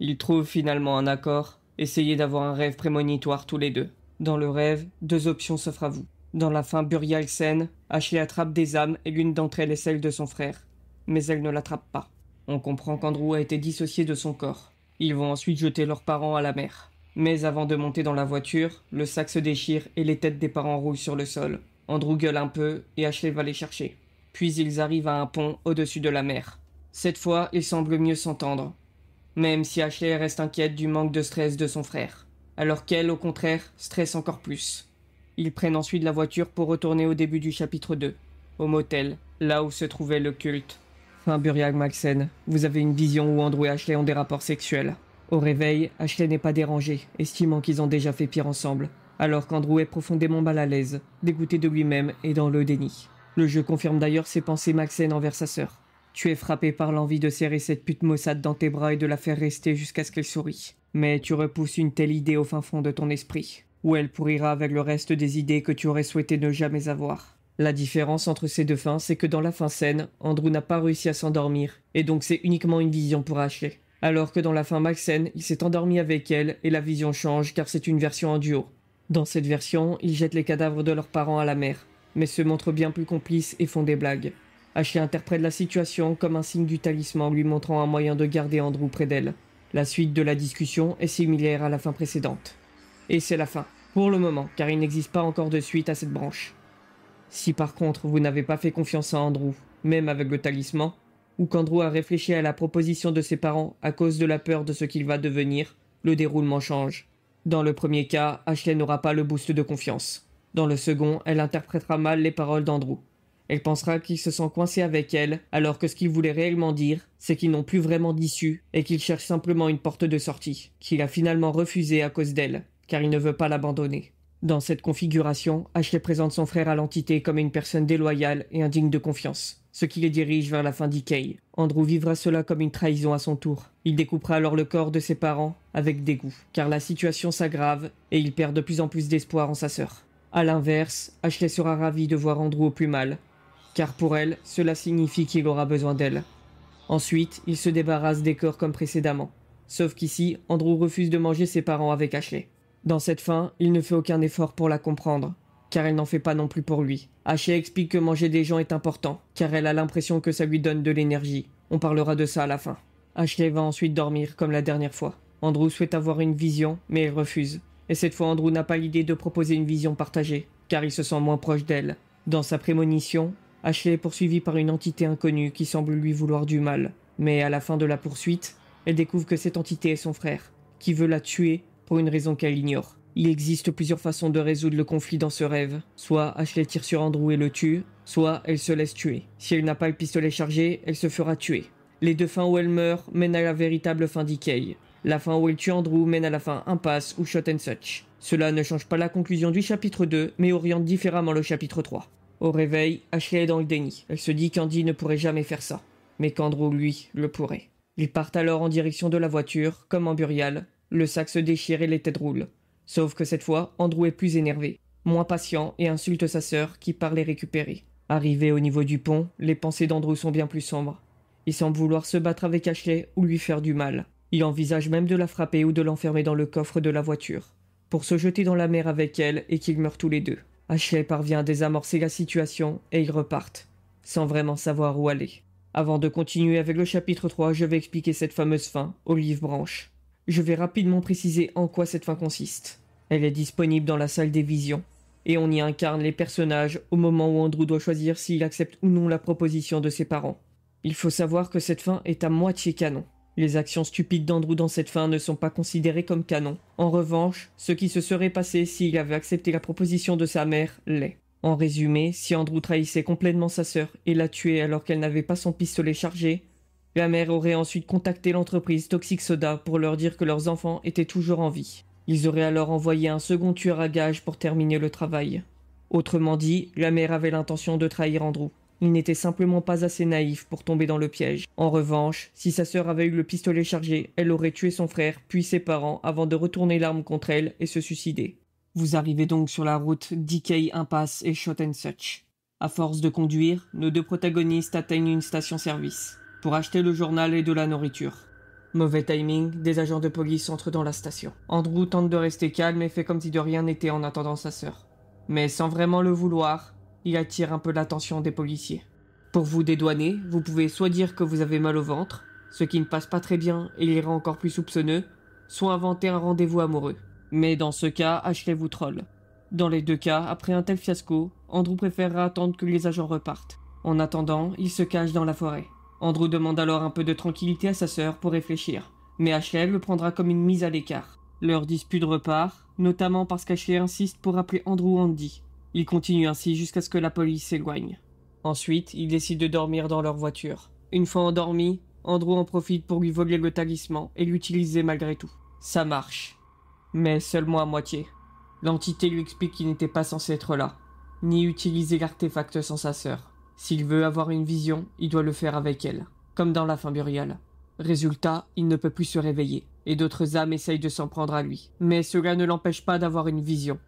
Ils trouvent finalement un accord, essayez d'avoir un rêve prémonitoire tous les deux. Dans le rêve, 2 options s'offrent à vous. Dans la fin Burial scène, Ashley attrape des âmes et l'une d'entre elles est celle de son frère. Mais elle ne l'attrape pas. On comprend qu'Andrew a été dissocié de son corps. Ils vont ensuite jeter leurs parents à la mer. Mais avant de monter dans la voiture, le sac se déchire et les têtes des parents roulent sur le sol. Andrew gueule un peu et Ashley va les chercher. Puis ils arrivent à un pont au-dessus de la mer. Cette fois, ils semblent mieux s'entendre. Même si Ashley reste inquiète du manque de stress de son frère. Alors qu'elle, au contraire, stresse encore plus. Ils prennent ensuite la voiture pour retourner au début du chapitre 2, au motel, là où se trouvait le culte. Fin Burial Maxen, vous avez une vision où Andrew et Ashley ont des rapports sexuels. Au réveil, Ashley n'est pas dérangée, estimant qu'ils ont déjà fait pire ensemble, alors qu'Andrew est profondément mal à l'aise, dégoûté de lui-même et dans le déni. Le jeu confirme d'ailleurs ses pensées Maxen envers sa sœur. Tu es frappé par l'envie de serrer cette pute maussade dans tes bras et de la faire rester jusqu'à ce qu'elle sourie. Mais tu repousses une telle idée au fin fond de ton esprit, où elle pourrira avec le reste des idées que tu aurais souhaité ne jamais avoir. La différence entre ces 2 fins, c'est que dans la fin scène, Andrew n'a pas réussi à s'endormir, et donc c'est uniquement une vision pour Ashley. Alors que dans la fin Maxen, il s'est endormi avec elle, et la vision change car c'est une version en duo. Dans cette version, ils jettent les cadavres de leurs parents à la mer, mais se montrent bien plus complices et font des blagues. Ashley interprète la situation comme un signe du talisman lui montrant un moyen de garder Andrew près d'elle. La suite de la discussion est similaire à la fin précédente. Et c'est la fin. Pour le moment, car il n'existe pas encore de suite à cette branche. Si par contre vous n'avez pas fait confiance à Andrew, même avec le talisman, ou qu'Andrew a réfléchi à la proposition de ses parents à cause de la peur de ce qu'il va devenir, le déroulement change. Dans le premier cas, Ashley n'aura pas le boost de confiance. Dans le second, elle interprétera mal les paroles d'Andrew. Elle pensera qu'il se sent coincé avec elle, alors que ce qu'il voulait réellement dire, c'est qu'ils n'ont plus vraiment d'issue et qu'il cherche simplement une porte de sortie, qu'il a finalement refusée à cause d'elle, car il ne veut pas l'abandonner. Dans cette configuration, Ashley présente son frère à l'entité comme une personne déloyale et indigne de confiance, ce qui les dirige vers la fin d'Ikei. Andrew vivra cela comme une trahison à son tour. Il découpera alors le corps de ses parents avec dégoût, car la situation s'aggrave et il perd de plus en plus d'espoir en sa sœur. A l'inverse, Ashley sera ravie de voir Andrew au plus mal, car pour elle, cela signifie qu'il aura besoin d'elle. Ensuite, il se débarrasse des corps comme précédemment. Sauf qu'ici, Andrew refuse de manger ses parents avec Ashley. Dans cette fin, il ne fait aucun effort pour la comprendre, car elle n'en fait pas non plus pour lui. Ashley explique que manger des gens est important, car elle a l'impression que ça lui donne de l'énergie. On parlera de ça à la fin. Ashley va ensuite dormir comme la dernière fois. Andrew souhaite avoir une vision, mais elle refuse. Et cette fois, Andrew n'a pas l'idée de proposer une vision partagée, car il se sent moins proche d'elle. Dans sa prémonition, Ashley est poursuivie par une entité inconnue qui semble lui vouloir du mal. Mais à la fin de la poursuite, elle découvre que cette entité est son frère, qui veut la tuer pour une raison qu'elle ignore. Il existe plusieurs façons de résoudre le conflit dans ce rêve. Soit Ashley tire sur Andrew et le tue, soit elle se laisse tuer. Si elle n'a pas le pistolet chargé, elle se fera tuer. Les deux fins où elle meurt mènent à la véritable fin d'Ikei. La fin où elle tue Andrew mène à la fin impasse ou shot and such. Cela ne change pas la conclusion du chapitre 2, mais oriente différemment le chapitre 3. Au réveil, Ashley est dans le déni. Elle se dit qu'Andy ne pourrait jamais faire ça, mais qu'Andrew, lui, le pourrait. Ils partent alors en direction de la voiture, comme en Burial. Le sac se déchire et les têtes roulent. Sauf que cette fois, Andrew est plus énervé, moins patient et insulte sa sœur qui part les récupérer. Arrivé au niveau du pont, les pensées d'Andrew sont bien plus sombres. Il semble vouloir se battre avec Ashley ou lui faire du mal. Il envisage même de la frapper ou de l'enfermer dans le coffre de la voiture, pour se jeter dans la mer avec elle et qu'ils meurent tous les deux. Ashley parvient à désamorcer la situation et ils repartent, sans vraiment savoir où aller. Avant de continuer avec le chapitre 3, je vais expliquer cette fameuse fin, Olive Branch. Je vais rapidement préciser en quoi cette fin consiste. Elle est disponible dans la salle des visions, et on y incarne les personnages au moment où Andrew doit choisir s'il accepte ou non la proposition de ses parents. Il faut savoir que cette fin est à moitié canon. Les actions stupides d'Andrew dans cette fin ne sont pas considérées comme canon. En revanche, ce qui se serait passé s'il avait accepté la proposition de sa mère l'est. En résumé, si Andrew trahissait complètement sa sœur et la tuait alors qu'elle n'avait pas son pistolet chargé, la mère aurait ensuite contacté l'entreprise Toxic Soda pour leur dire que leurs enfants étaient toujours en vie. Ils auraient alors envoyé un second tueur à gages pour terminer le travail. Autrement dit, la mère avait l'intention de trahir Andrew. Il n'était simplement pas assez naïf pour tomber dans le piège. En revanche, si sa sœur avait eu le pistolet chargé, elle aurait tué son frère puis ses parents avant de retourner l'arme contre elle et se suicider. Vous arrivez donc sur la route d'Ikei Impasse et Shot and Such. À force de conduire, nos deux protagonistes atteignent une station-service pour acheter le journal et de la nourriture. Mauvais timing, des agents de police entrent dans la station. Andrew tente de rester calme et fait comme si de rien n'était en attendant sa sœur. Mais sans vraiment le vouloir, il attire un peu l'attention des policiers. Pour vous dédouaner, vous pouvez soit dire que vous avez mal au ventre, ce qui ne passe pas très bien et les rend encore plus soupçonneux, soit inventer un rendez-vous amoureux. Mais dans ce cas, Ashley vous troll. Dans les deux cas, après un tel fiasco, Andrew préférera attendre que les agents repartent. En attendant, il se cache dans la forêt. Andrew demande alors un peu de tranquillité à sa sœur pour réfléchir, mais Ashley le prendra comme une mise à l'écart. Leur dispute repart, notamment parce qu'Ashley insiste pour appeler Andrew Andy. Ils continuent ainsi jusqu'à ce que la police s'éloigne. Ensuite, ils décident de dormir dans leur voiture. Une fois endormi, Andrew en profite pour lui voler le talisman et l'utiliser malgré tout. Ça marche. Mais seulement à moitié. L'entité lui explique qu'il n'était pas censé être là, ni utiliser l'artefact sans sa sœur. S'il veut avoir une vision, il doit le faire avec elle, comme dans la fin Burial. Résultat, il ne peut plus se réveiller, et d'autres âmes essayent de s'en prendre à lui. Mais cela ne l'empêche pas d'avoir une vision.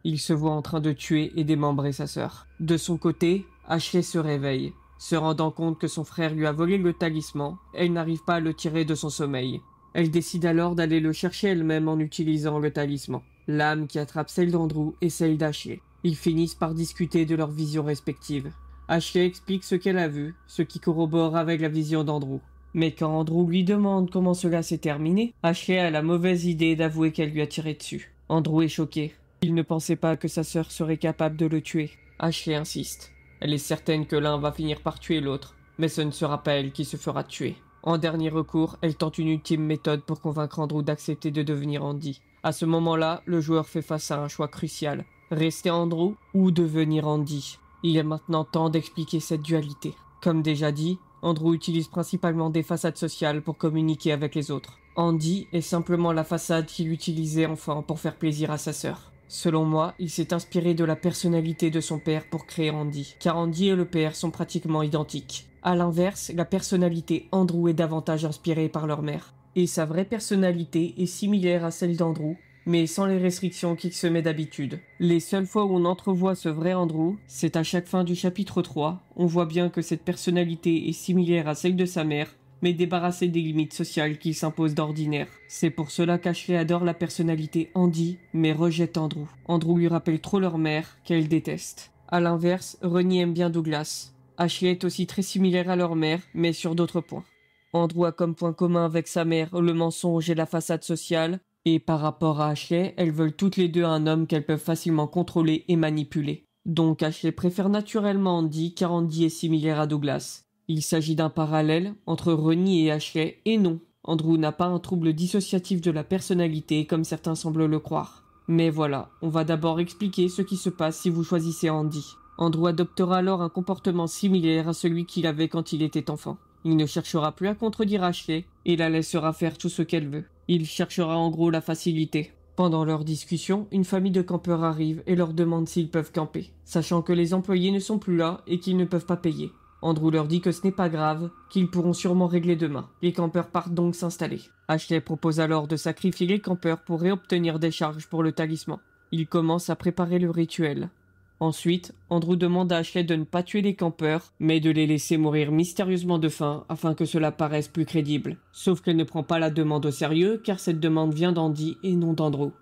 Il se voit en train de tuer et démembrer sa sœur. De son côté, Ashley se réveille, se rendant compte que son frère lui a volé le talisman, et elle n'arrive pas à le tirer de son sommeil. Elle décide alors d'aller le chercher elle-même en utilisant le talisman. L'âme qui attrape celle d'Andrew et celle d'Ashley. Ils finissent par discuter de leurs visions respectives. Ashley explique ce qu'elle a vu, ce qui corrobore avec la vision d'Andrew. Mais quand Andrew lui demande comment cela s'est terminé, Ashley a la mauvaise idée d'avouer qu'elle lui a tiré dessus. Andrew est choqué. Il ne pensait pas que sa sœur serait capable de le tuer. Ashley insiste. Elle est certaine que l'un va finir par tuer l'autre, mais ce ne sera pas elle qui se fera tuer. En dernier recours, elle tente une ultime méthode pour convaincre Andrew d'accepter de devenir Andy. À ce moment-là, le joueur fait face à un choix crucial. Rester Andrew ou devenir Andy. Il est maintenant temps d'expliquer cette dualité. Comme déjà dit, Andrew utilise principalement des façades sociales pour communiquer avec les autres. Andy est simplement la façade qu'il utilisait enfant pour faire plaisir à sa sœur. Selon moi, il s'est inspiré de la personnalité de son père pour créer Andy, car Andy et le père sont pratiquement identiques. A l'inverse, la personnalité Andrew est davantage inspirée par leur mère. Et sa vraie personnalité est similaire à celle d'Andrew, mais sans les restrictions qu'il se met d'habitude. Les seules fois où on entrevoit ce vrai Andrew, c'est à chaque fin du chapitre 3, on voit bien que cette personnalité est similaire à celle de sa mère, mais débarrassée des limites sociales qu'il s'impose d'ordinaire. C'est pour cela qu'Ashley adore la personnalité Andy, mais rejette Andrew. Andrew lui rappelle trop leur mère, qu'elle déteste. A l'inverse, Ronnie aime bien Douglas. Ashley est aussi très similaire à leur mère, mais sur d'autres points. Andrew a comme point commun avec sa mère le mensonge et la façade sociale, et par rapport à Ashley, elles veulent toutes les deux un homme qu'elles peuvent facilement contrôler et manipuler. Donc Ashley préfère naturellement Andy car Andy est similaire à Douglas. Il s'agit d'un parallèle entre Ronnie et Ashley, et non, Andrew n'a pas un trouble dissociatif de la personnalité comme certains semblent le croire. Mais voilà, on va d'abord expliquer ce qui se passe si vous choisissez Andy. Andrew adoptera alors un comportement similaire à celui qu'il avait quand il était enfant. Il ne cherchera plus à contredire Ashley et la laissera faire tout ce qu'elle veut. Il cherchera en gros la facilité. Pendant leur discussion, une famille de campeurs arrive et leur demande s'ils peuvent camper, sachant que les employés ne sont plus là et qu'ils ne peuvent pas payer. Andrew leur dit que ce n'est pas grave, qu'ils pourront sûrement régler demain. Les campeurs partent donc s'installer. Ashley propose alors de sacrifier les campeurs pour réobtenir des charges pour le talisman. Il commence à préparer le rituel. Ensuite, Andrew demande à Ashley de ne pas tuer les campeurs, mais de les laisser mourir mystérieusement de faim afin que cela paraisse plus crédible. Sauf qu'elle ne prend pas la demande au sérieux car cette demande vient d'Andy et non d'Andrew.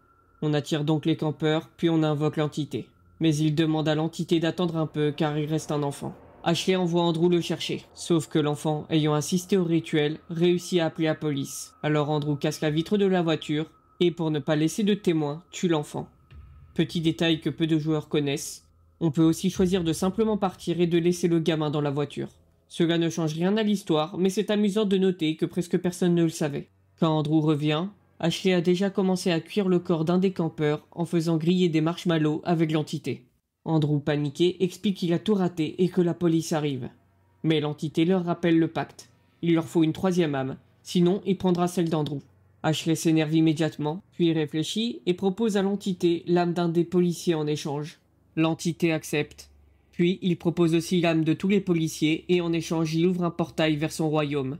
On attire donc les campeurs, puis on invoque l'entité. Mais il demande à l'entité d'attendre un peu car il reste un enfant. Ashley envoie Andrew le chercher, sauf que l'enfant, ayant assisté au rituel, réussit à appeler la police. Alors Andrew casse la vitre de la voiture, et pour ne pas laisser de témoins, tue l'enfant. Petit détail que peu de joueurs connaissent, on peut aussi choisir de simplement partir et de laisser le gamin dans la voiture. Cela ne change rien à l'histoire, mais c'est amusant de noter que presque personne ne le savait. Quand Andrew revient, Ashley a déjà commencé à cuire le corps d'un des campeurs en faisant griller des marshmallows avec l'entité. Andrew, paniqué, explique qu'il a tout raté et que la police arrive. Mais l'entité leur rappelle le pacte. Il leur faut une troisième âme, sinon il prendra celle d'Andrew. Ashley s'énerve immédiatement, puis réfléchit et propose à l'entité l'âme d'un des policiers en échange. L'entité accepte. Puis il propose aussi l'âme de tous les policiers et en échange il ouvre un portail vers son royaume.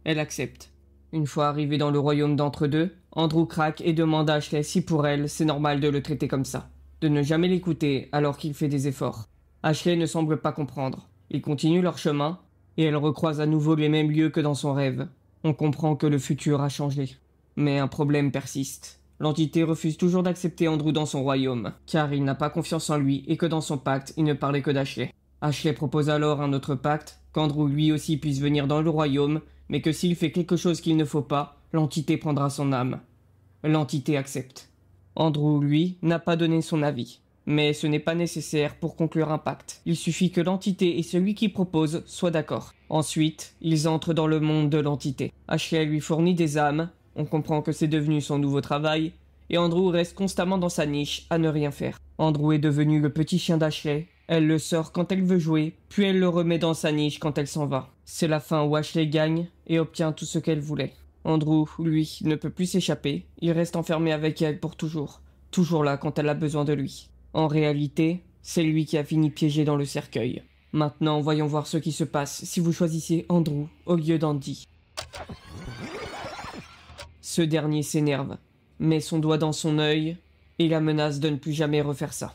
Elle accepte. Une fois arrivé dans le royaume d'entre-deux, Andrew craque et demande à Ashley si pour elle c'est normal de le traiter comme ça. De ne jamais l'écouter alors qu'il fait des efforts. Ashley ne semble pas comprendre. Ils continuent leur chemin, et elle recroise à nouveau les mêmes lieux que dans son rêve. On comprend que le futur a changé. Mais un problème persiste. L'entité refuse toujours d'accepter Andrew dans son royaume, car il n'a pas confiance en lui et que dans son pacte, il ne parlait que d'Ashley. Ashley propose alors un autre pacte, qu'Andrew lui aussi puisse venir dans le royaume, mais que s'il fait quelque chose qu'il ne faut pas, l'entité prendra son âme. L'entité accepte. Andrew, lui, n'a pas donné son avis. Mais ce n'est pas nécessaire pour conclure un pacte. Il suffit que l'entité et celui qui propose soient d'accord. Ensuite, ils entrent dans le monde de l'entité. Ashley lui fournit des âmes, on comprend que c'est devenu son nouveau travail, et Andrew reste constamment dans sa niche à ne rien faire. Andrew est devenu le petit chien d'Ashley. Elle le sort quand elle veut jouer, puis elle le remet dans sa niche quand elle s'en va. C'est la fin où Ashley gagne et obtient tout ce qu'elle voulait. Andrew, lui, ne peut plus s'échapper, il reste enfermé avec elle pour toujours. Toujours là quand elle a besoin de lui. En réalité, c'est lui qui a fini piégé dans le cercueil. Maintenant, voyons voir ce qui se passe si vous choisissez Andrew au lieu d'Andy. Ce dernier s'énerve, met son doigt dans son œil et la menace de ne plus jamais refaire ça.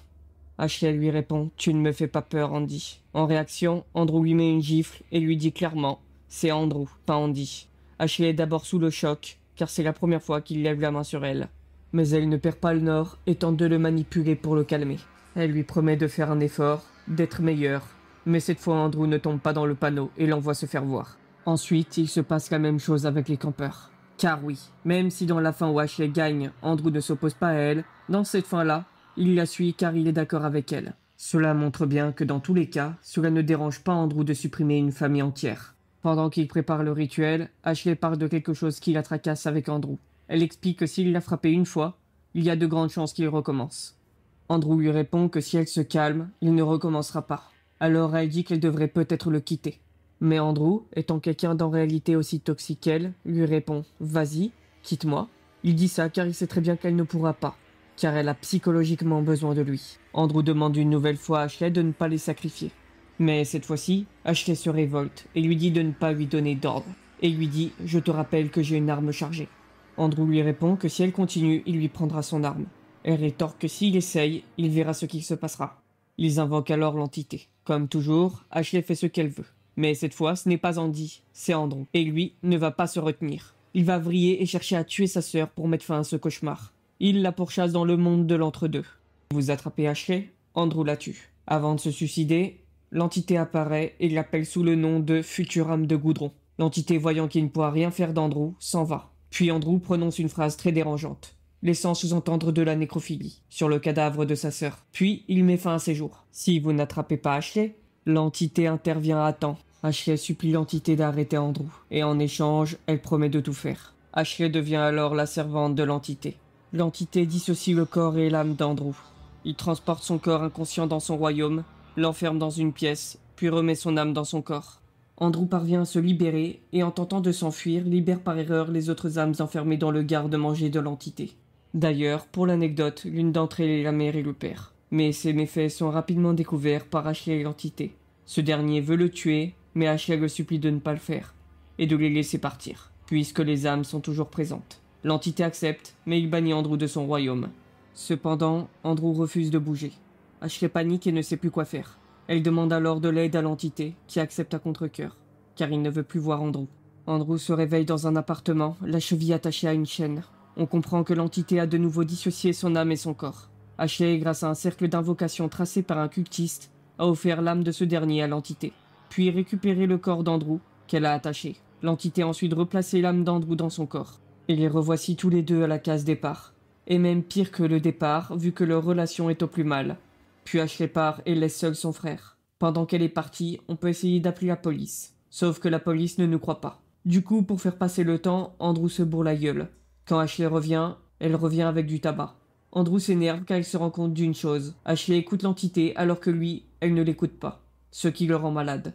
Ashley lui répond « Tu ne me fais pas peur, Andy ». En réaction, Andrew lui met une gifle et lui dit clairement « C'est Andrew, pas Andy ». Ashley est d'abord sous le choc, car c'est la première fois qu'il lève la main sur elle. Mais elle ne perd pas le nord et tente de le manipuler pour le calmer. Elle lui promet de faire un effort, d'être meilleur. Mais cette fois, Andrew ne tombe pas dans le panneau et l'envoie se faire voir. Ensuite, il se passe la même chose avec les campeurs. Car oui, même si dans la fin où Ashley gagne, Andrew ne s'oppose pas à elle, dans cette fin-là, il la suit car il est d'accord avec elle. Cela montre bien que dans tous les cas, cela ne dérange pas Andrew de supprimer une famille entière. Pendant qu'il prépare le rituel, Ashley parle de quelque chose qui la tracasse avec Andrew. Elle explique que s'il l'a frappé une fois, il y a de grandes chances qu'il recommence. Andrew lui répond que si elle se calme, il ne recommencera pas. Alors elle dit qu'elle devrait peut-être le quitter. Mais Andrew, étant quelqu'un d'en réalité aussi toxique qu'elle, lui répond « Vas-y, quitte-moi ». Il dit ça car il sait très bien qu'elle ne pourra pas. car elle a psychologiquement besoin de lui. Andrew demande une nouvelle fois à Ashley de ne pas les sacrifier. Mais cette fois-ci, Ashley se révolte et lui dit de ne pas lui donner d'ordre. Et lui dit « Je te rappelle que j'ai une arme chargée ». Andrew lui répond que si elle continue, il lui prendra son arme. Elle rétorque que s'il essaye, il verra ce qui se passera. Ils invoquent alors l'entité. Comme toujours, Ashley fait ce qu'elle veut. Mais cette fois, ce n'est pas Andy, c'est Andrew. Et lui ne va pas se retenir. Il va vriller et chercher à tuer sa sœur pour mettre fin à ce cauchemar. Il la pourchasse dans le monde de l'entre-deux. Vous attrapez Ashley, Andrew la tue. Avant de se suicider, l'entité apparaît et l'appelle sous le nom de future âme de Goudron. L'entité, voyant qu'il ne pourra rien faire d'Andrew, s'en va. Puis Andrew prononce une phrase très dérangeante, laissant sous-entendre de la nécrophilie sur le cadavre de sa sœur. Puis il met fin à ses jours. Si vous n'attrapez pas Ashley, l'entité intervient à temps. Ashley supplie l'entité d'arrêter Andrew, et en échange, elle promet de tout faire. Ashley devient alors la servante de l'entité. L'entité dissocie le corps et l'âme d'Andrew. Il transporte son corps inconscient dans son royaume, l'enferme dans une pièce, puis remet son âme dans son corps. Andrew parvient à se libérer et en tentant de s'enfuir, libère par erreur les autres âmes enfermées dans le garde-manger de l'entité. D'ailleurs, pour l'anecdote, l'une d'entre elles est la mère et le père. Mais ces méfaits sont rapidement découverts par Ashley et l'entité. Ce dernier veut le tuer, mais Ashley le supplie de ne pas le faire, et de les laisser partir, puisque les âmes sont toujours présentes. L'entité accepte, mais il bannit Andrew de son royaume. Cependant, Andrew refuse de bouger. Ashley panique et ne sait plus quoi faire. Elle demande alors de l'aide à l'entité, qui accepte à contre-cœur, car il ne veut plus voir Andrew. Andrew se réveille dans un appartement, la cheville attachée à une chaîne. On comprend que l'entité a de nouveau dissocié son âme et son corps. Ashley, grâce à un cercle d'invocation tracé par un cultiste, a offert l'âme de ce dernier à l'entité, puis récupéré le corps d'Andrew, qu'elle a attaché. L'entité a ensuite replacé l'âme d'Andrew dans son corps. Et les revoici tous les deux à la case départ. Et même pire que le départ, vu que leur relation est au plus mal. Puis Ashley part et laisse seul son frère. Pendant qu'elle est partie, on peut essayer d'appeler la police. Sauf que la police ne nous croit pas. Du coup, pour faire passer le temps, Andrew se bourre la gueule. Quand Ashley revient, elle revient avec du tabac. Andrew s'énerve car il se rend compte d'une chose. Ashley écoute l'entité alors que lui, elle ne l'écoute pas. Ce qui le rend malade.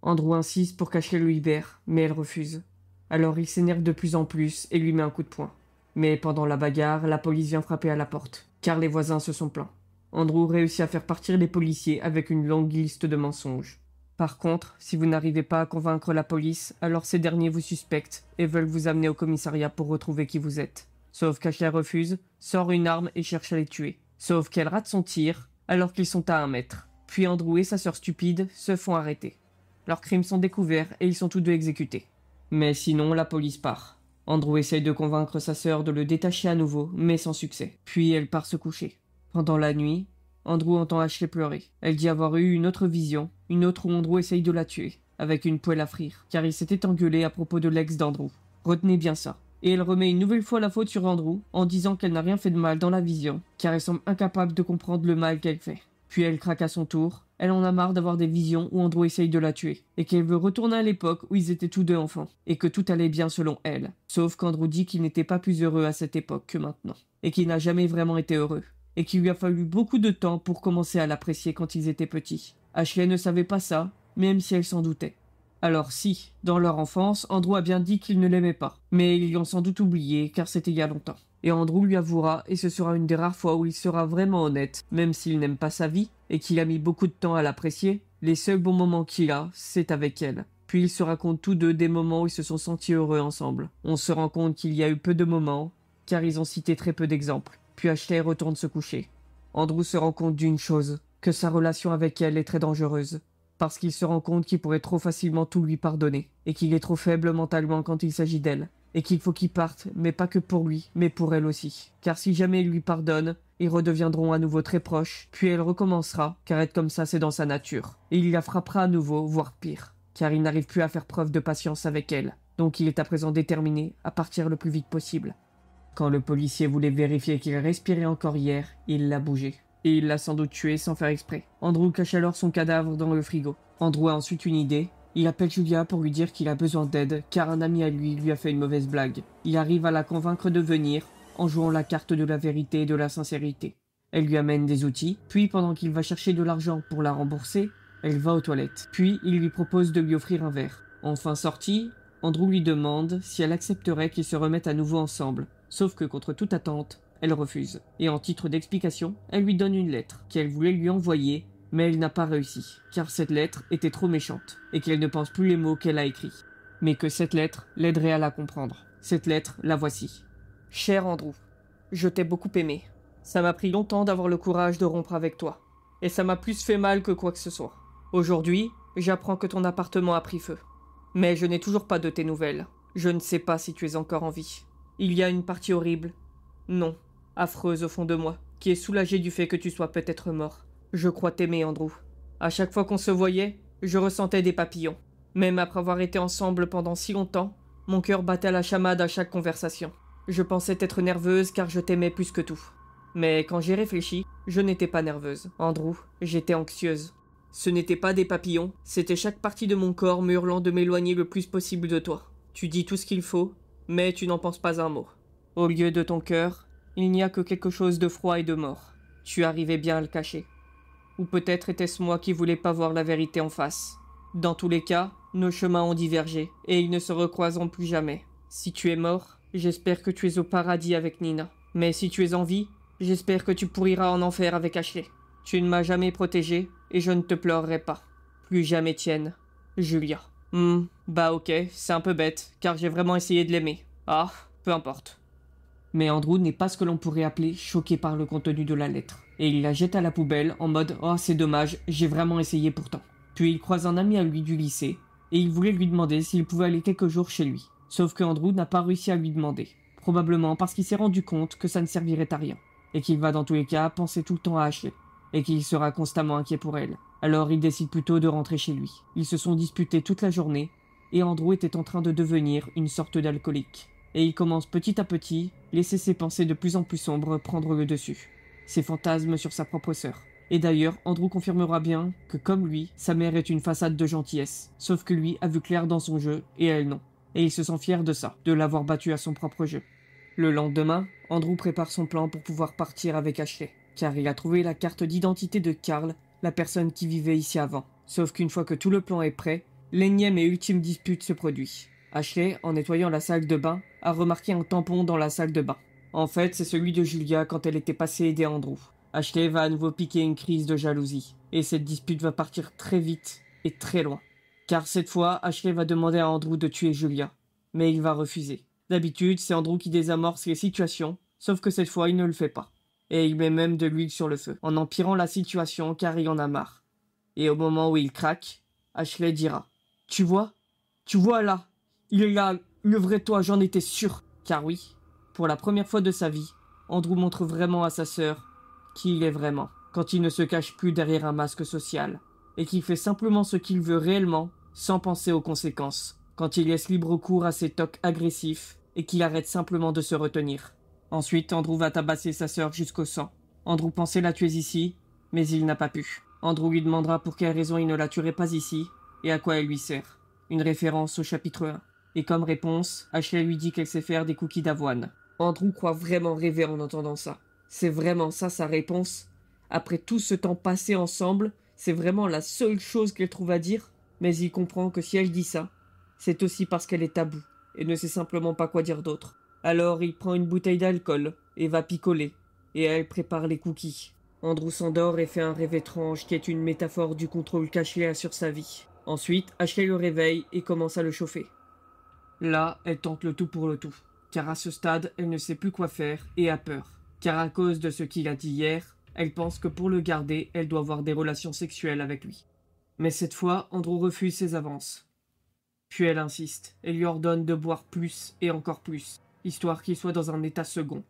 Andrew insiste pour qu'Ashley le libère, mais elle refuse. Alors il s'énerve de plus en plus et lui met un coup de poing. Mais pendant la bagarre, la police vient frapper à la porte, car les voisins se sont plaints. Andrew réussit à faire partir les policiers avec une longue liste de mensonges. Par contre, si vous n'arrivez pas à convaincre la police, alors ces derniers vous suspectent et veulent vous amener au commissariat pour retrouver qui vous êtes. Sauf qu'Ashley refuse, sort une arme et cherche à les tuer. Sauf qu'elle rate son tir, alors qu'ils sont à 1 mètre. Puis Andrew et sa sœur stupide se font arrêter. Leurs crimes sont découverts et ils sont tous deux exécutés. Mais sinon, la police part. Andrew essaye de convaincre sa sœur de le détacher à nouveau, mais sans succès. Puis elle part se coucher. Pendant la nuit, Andrew entend Ashley pleurer. Elle dit avoir eu une autre vision, une autre où Andrew essaye de la tuer, avec une poêle à frire, car il s'était engueulé à propos de l'ex d'Andrew. Retenez bien ça. Et elle remet une nouvelle fois la faute sur Andrew, en disant qu'elle n'a rien fait de mal dans la vision, car elle semble incapable de comprendre le mal qu'elle fait. Puis elle craque à son tour. Elle en a marre d'avoir des visions où Andrew essaye de la tuer, et qu'elle veut retourner à l'époque où ils étaient tous deux enfants, et que tout allait bien selon elle. Sauf qu'Andrew dit qu'il n'était pas plus heureux à cette époque que maintenant, et qu'il n'a jamais vraiment été heureux, et qu'il lui a fallu beaucoup de temps pour commencer à l'apprécier quand ils étaient petits. Ashley ne savait pas ça, même si elle s'en doutait. Alors si, dans leur enfance, Andrew a bien dit qu'il ne l'aimait pas, mais ils l'ont sans doute oublié car c'était il y a longtemps. Et Andrew lui avouera, et ce sera une des rares fois où il sera vraiment honnête, même s'il n'aime pas sa vie, et qu'il a mis beaucoup de temps à l'apprécier, les seuls bons moments qu'il a, c'est avec elle. Puis ils se racontent tous deux des moments où ils se sont sentis heureux ensemble. On se rend compte qu'il y a eu peu de moments, car ils ont cité très peu d'exemples. Puis Ashley retourne se coucher. Andrew se rend compte d'une chose, que sa relation avec elle est très dangereuse. Parce qu'il se rend compte qu'il pourrait trop facilement tout lui pardonner, et qu'il est trop faible mentalement quand il s'agit d'elle. Et qu'il faut qu'il parte, mais pas que pour lui, mais pour elle aussi. Car si jamais il lui pardonne, ils redeviendront à nouveau très proches, puis elle recommencera, car être comme ça c'est dans sa nature. Et il la frappera à nouveau, voire pire, car il n'arrive plus à faire preuve de patience avec elle. Donc il est à présent déterminé à partir le plus vite possible. Quand le policier voulait vérifier qu'il respirait encore hier, il l'a bougé. Et il l'a sans doute tué sans faire exprès. Andrew cache alors son cadavre dans le frigo. Andrew a ensuite une idée. Il appelle Julia pour lui dire qu'il a besoin d'aide, car un ami à lui a fait une mauvaise blague. Il arrive à la convaincre de venir, en jouant la carte de la vérité et de la sincérité. Elle lui amène des outils, puis pendant qu'il va chercher de l'argent pour la rembourser, elle va aux toilettes. Puis il lui propose de lui offrir un verre. Enfin sortie, Andrew lui demande si elle accepterait qu'ils se remettent à nouveau ensemble. Sauf que contre toute attente, elle refuse. Et en titre d'explication, elle lui donne une lettre qu'elle voulait lui envoyer, mais elle n'a pas réussi, car cette lettre était trop méchante, et qu'elle ne pense plus les mots qu'elle a écrits. Mais que cette lettre l'aiderait à la comprendre. Cette lettre, la voici. Cher Andrew, je t'ai beaucoup aimé. Ça m'a pris longtemps d'avoir le courage de rompre avec toi. Et ça m'a plus fait mal que quoi que ce soit. Aujourd'hui, j'apprends que ton appartement a pris feu. Mais je n'ai toujours pas de tes nouvelles. Je ne sais pas si tu es encore en vie. Il y a une partie horrible, non, affreuse au fond de moi, qui est soulagée du fait que tu sois peut-être mort. Je crois t'aimer, Andrew. À chaque fois qu'on se voyait, je ressentais des papillons. Même après avoir été ensemble pendant si longtemps, mon cœur battait à la chamade à chaque conversation. Je pensais être nerveuse car je t'aimais plus que tout. Mais quand j'ai réfléchi, je n'étais pas nerveuse. Andrew, j'étais anxieuse. Ce n'était pas des papillons, c'était chaque partie de mon corps me hurlant de m'éloigner le plus possible de toi. Tu dis tout ce qu'il faut, mais tu n'en penses pas un mot. Au lieu de ton cœur, il n'y a que quelque chose de froid et de mort. Tu arrivais bien à le cacher. Ou peut-être était-ce moi qui voulais pas voir la vérité en face. Dans tous les cas, nos chemins ont divergé, et ils ne se recroiseront plus jamais. Si tu es mort, j'espère que tu es au paradis avec Nina. Mais si tu es en vie, j'espère que tu pourriras en enfer avec Ashley. Tu ne m'as jamais protégé, et je ne te pleurerai pas. Plus jamais tienne. Julia. Bah ok, c'est un peu bête, car j'ai vraiment essayé de l'aimer. Ah, peu importe. Mais Andrew n'est pas ce que l'on pourrait appeler choqué par le contenu de la lettre. Et il la jette à la poubelle en mode « Oh, c'est dommage, j'ai vraiment essayé pourtant ». Puis il croise un ami à lui du lycée, et il voulait lui demander s'il pouvait aller quelques jours chez lui. Sauf que Andrew n'a pas réussi à lui demander. Probablement parce qu'il s'est rendu compte que ça ne servirait à rien. Et qu'il va dans tous les cas penser tout le temps à Ashley. Et qu'il sera constamment inquiet pour elle. Alors il décide plutôt de rentrer chez lui. Ils se sont disputés toute la journée, et Andrew était en train de devenir une sorte d'alcoolique. Et il commence petit à petit, laisser ses pensées de plus en plus sombres prendre le dessus. Ses fantasmes sur sa propre sœur. Et d'ailleurs, Andrew confirmera bien que comme lui, sa mère est une façade de gentillesse. Sauf que lui a vu clair dans son jeu, et elle non. Et il se sent fier de ça, de l'avoir battu à son propre jeu. Le lendemain, Andrew prépare son plan pour pouvoir partir avec Ashley. Car il a trouvé la carte d'identité de Carl, la personne qui vivait ici avant. Sauf qu'une fois que tout le plan est prêt, l'énième et ultime dispute se produit. Ashley, en nettoyant la salle de bain, a remarqué un tampon dans la salle de bain. En fait, c'est celui de Julia quand elle était passée aider Andrew. Ashley va à nouveau piquer une crise de jalousie. Et cette dispute va partir très vite et très loin. Car cette fois, Ashley va demander à Andrew de tuer Julia. Mais il va refuser. D'habitude, c'est Andrew qui désamorce les situations, sauf que cette fois, il ne le fait pas. Et il met même de l'huile sur le feu, en empirant la situation car il en a marre. Et au moment où il craque, Ashley dira « Tu vois là, il est là, le vrai toi, j'en étais sûr. » Car oui, pour la première fois de sa vie, Andrew montre vraiment à sa sœur qui il est vraiment, quand il ne se cache plus derrière un masque social, et qu'il fait simplement ce qu'il veut réellement, sans penser aux conséquences, quand il laisse libre cours à ses tocs agressifs, et qu'il arrête simplement de se retenir. Ensuite, Andrew va tabasser sa sœur jusqu'au sang. Andrew pensait la tuer ici, mais il n'a pas pu. Andrew lui demandera pour quelle raison il ne la tuerait pas ici, et à quoi elle lui sert. Une référence au chapitre 1. Et comme réponse, Ashley lui dit qu'elle sait faire des cookies d'avoine. Andrew croit vraiment rêver en entendant ça. C'est vraiment ça sa réponse. Après tout ce temps passé ensemble, c'est vraiment la seule chose qu'elle trouve à dire. Mais il comprend que si elle dit ça, c'est aussi parce qu'elle est à bout, et ne sait simplement pas quoi dire d'autre. Alors il prend une bouteille d'alcool, et va picoler, et elle prépare les cookies. Andrew s'endort et fait un rêve étrange qui est une métaphore du contrôle qu'Ashley sur sa vie. Ensuite, Ashley le réveille et commence à le chauffer. Là, elle tente le tout pour le tout, car à ce stade, elle ne sait plus quoi faire et a peur. Car à cause de ce qu'il a dit hier, elle pense que pour le garder, elle doit avoir des relations sexuelles avec lui. Mais cette fois, Andrew refuse ses avances. Puis elle insiste, et lui ordonne de boire plus et encore plus, histoire qu'il soit dans un état second.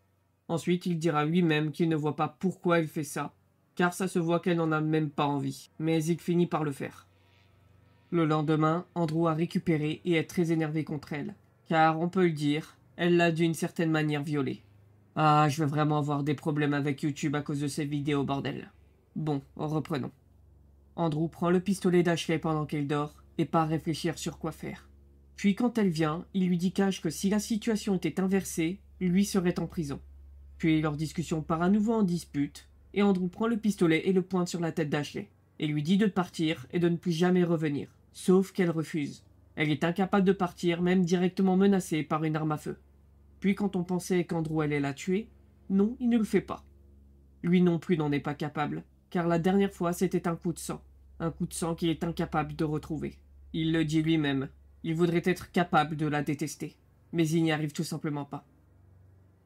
Ensuite, il dira lui-même qu'il ne voit pas pourquoi elle fait ça, car ça se voit qu'elle n'en a même pas envie, mais il finit par le faire. Le lendemain, Andrew a récupéré et est très énervé contre elle, car on peut le dire, elle l'a d'une certaine manière violée. Ah, je vais vraiment avoir des problèmes avec YouTube à cause de ces vidéos, bordel. Bon, reprenons. Andrew prend le pistolet d'Ashley pendant qu'elle dort, et part réfléchir sur quoi faire. Puis quand elle vient, il lui dit que si la situation était inversée, lui serait en prison. Puis leur discussion part à nouveau en dispute, et Andrew prend le pistolet et le pointe sur la tête d'Ashley, et lui dit de partir et de ne plus jamais revenir. Sauf qu'elle refuse. Elle est incapable de partir, même directement menacée par une arme à feu. Puis quand on pensait qu'Andrew allait la tuer, non, il ne le fait pas. Lui non plus n'en est pas capable, car la dernière fois c'était un coup de sang qu'il est incapable de retrouver. Il le dit lui-même, il voudrait être capable de la détester, mais il n'y arrive tout simplement pas.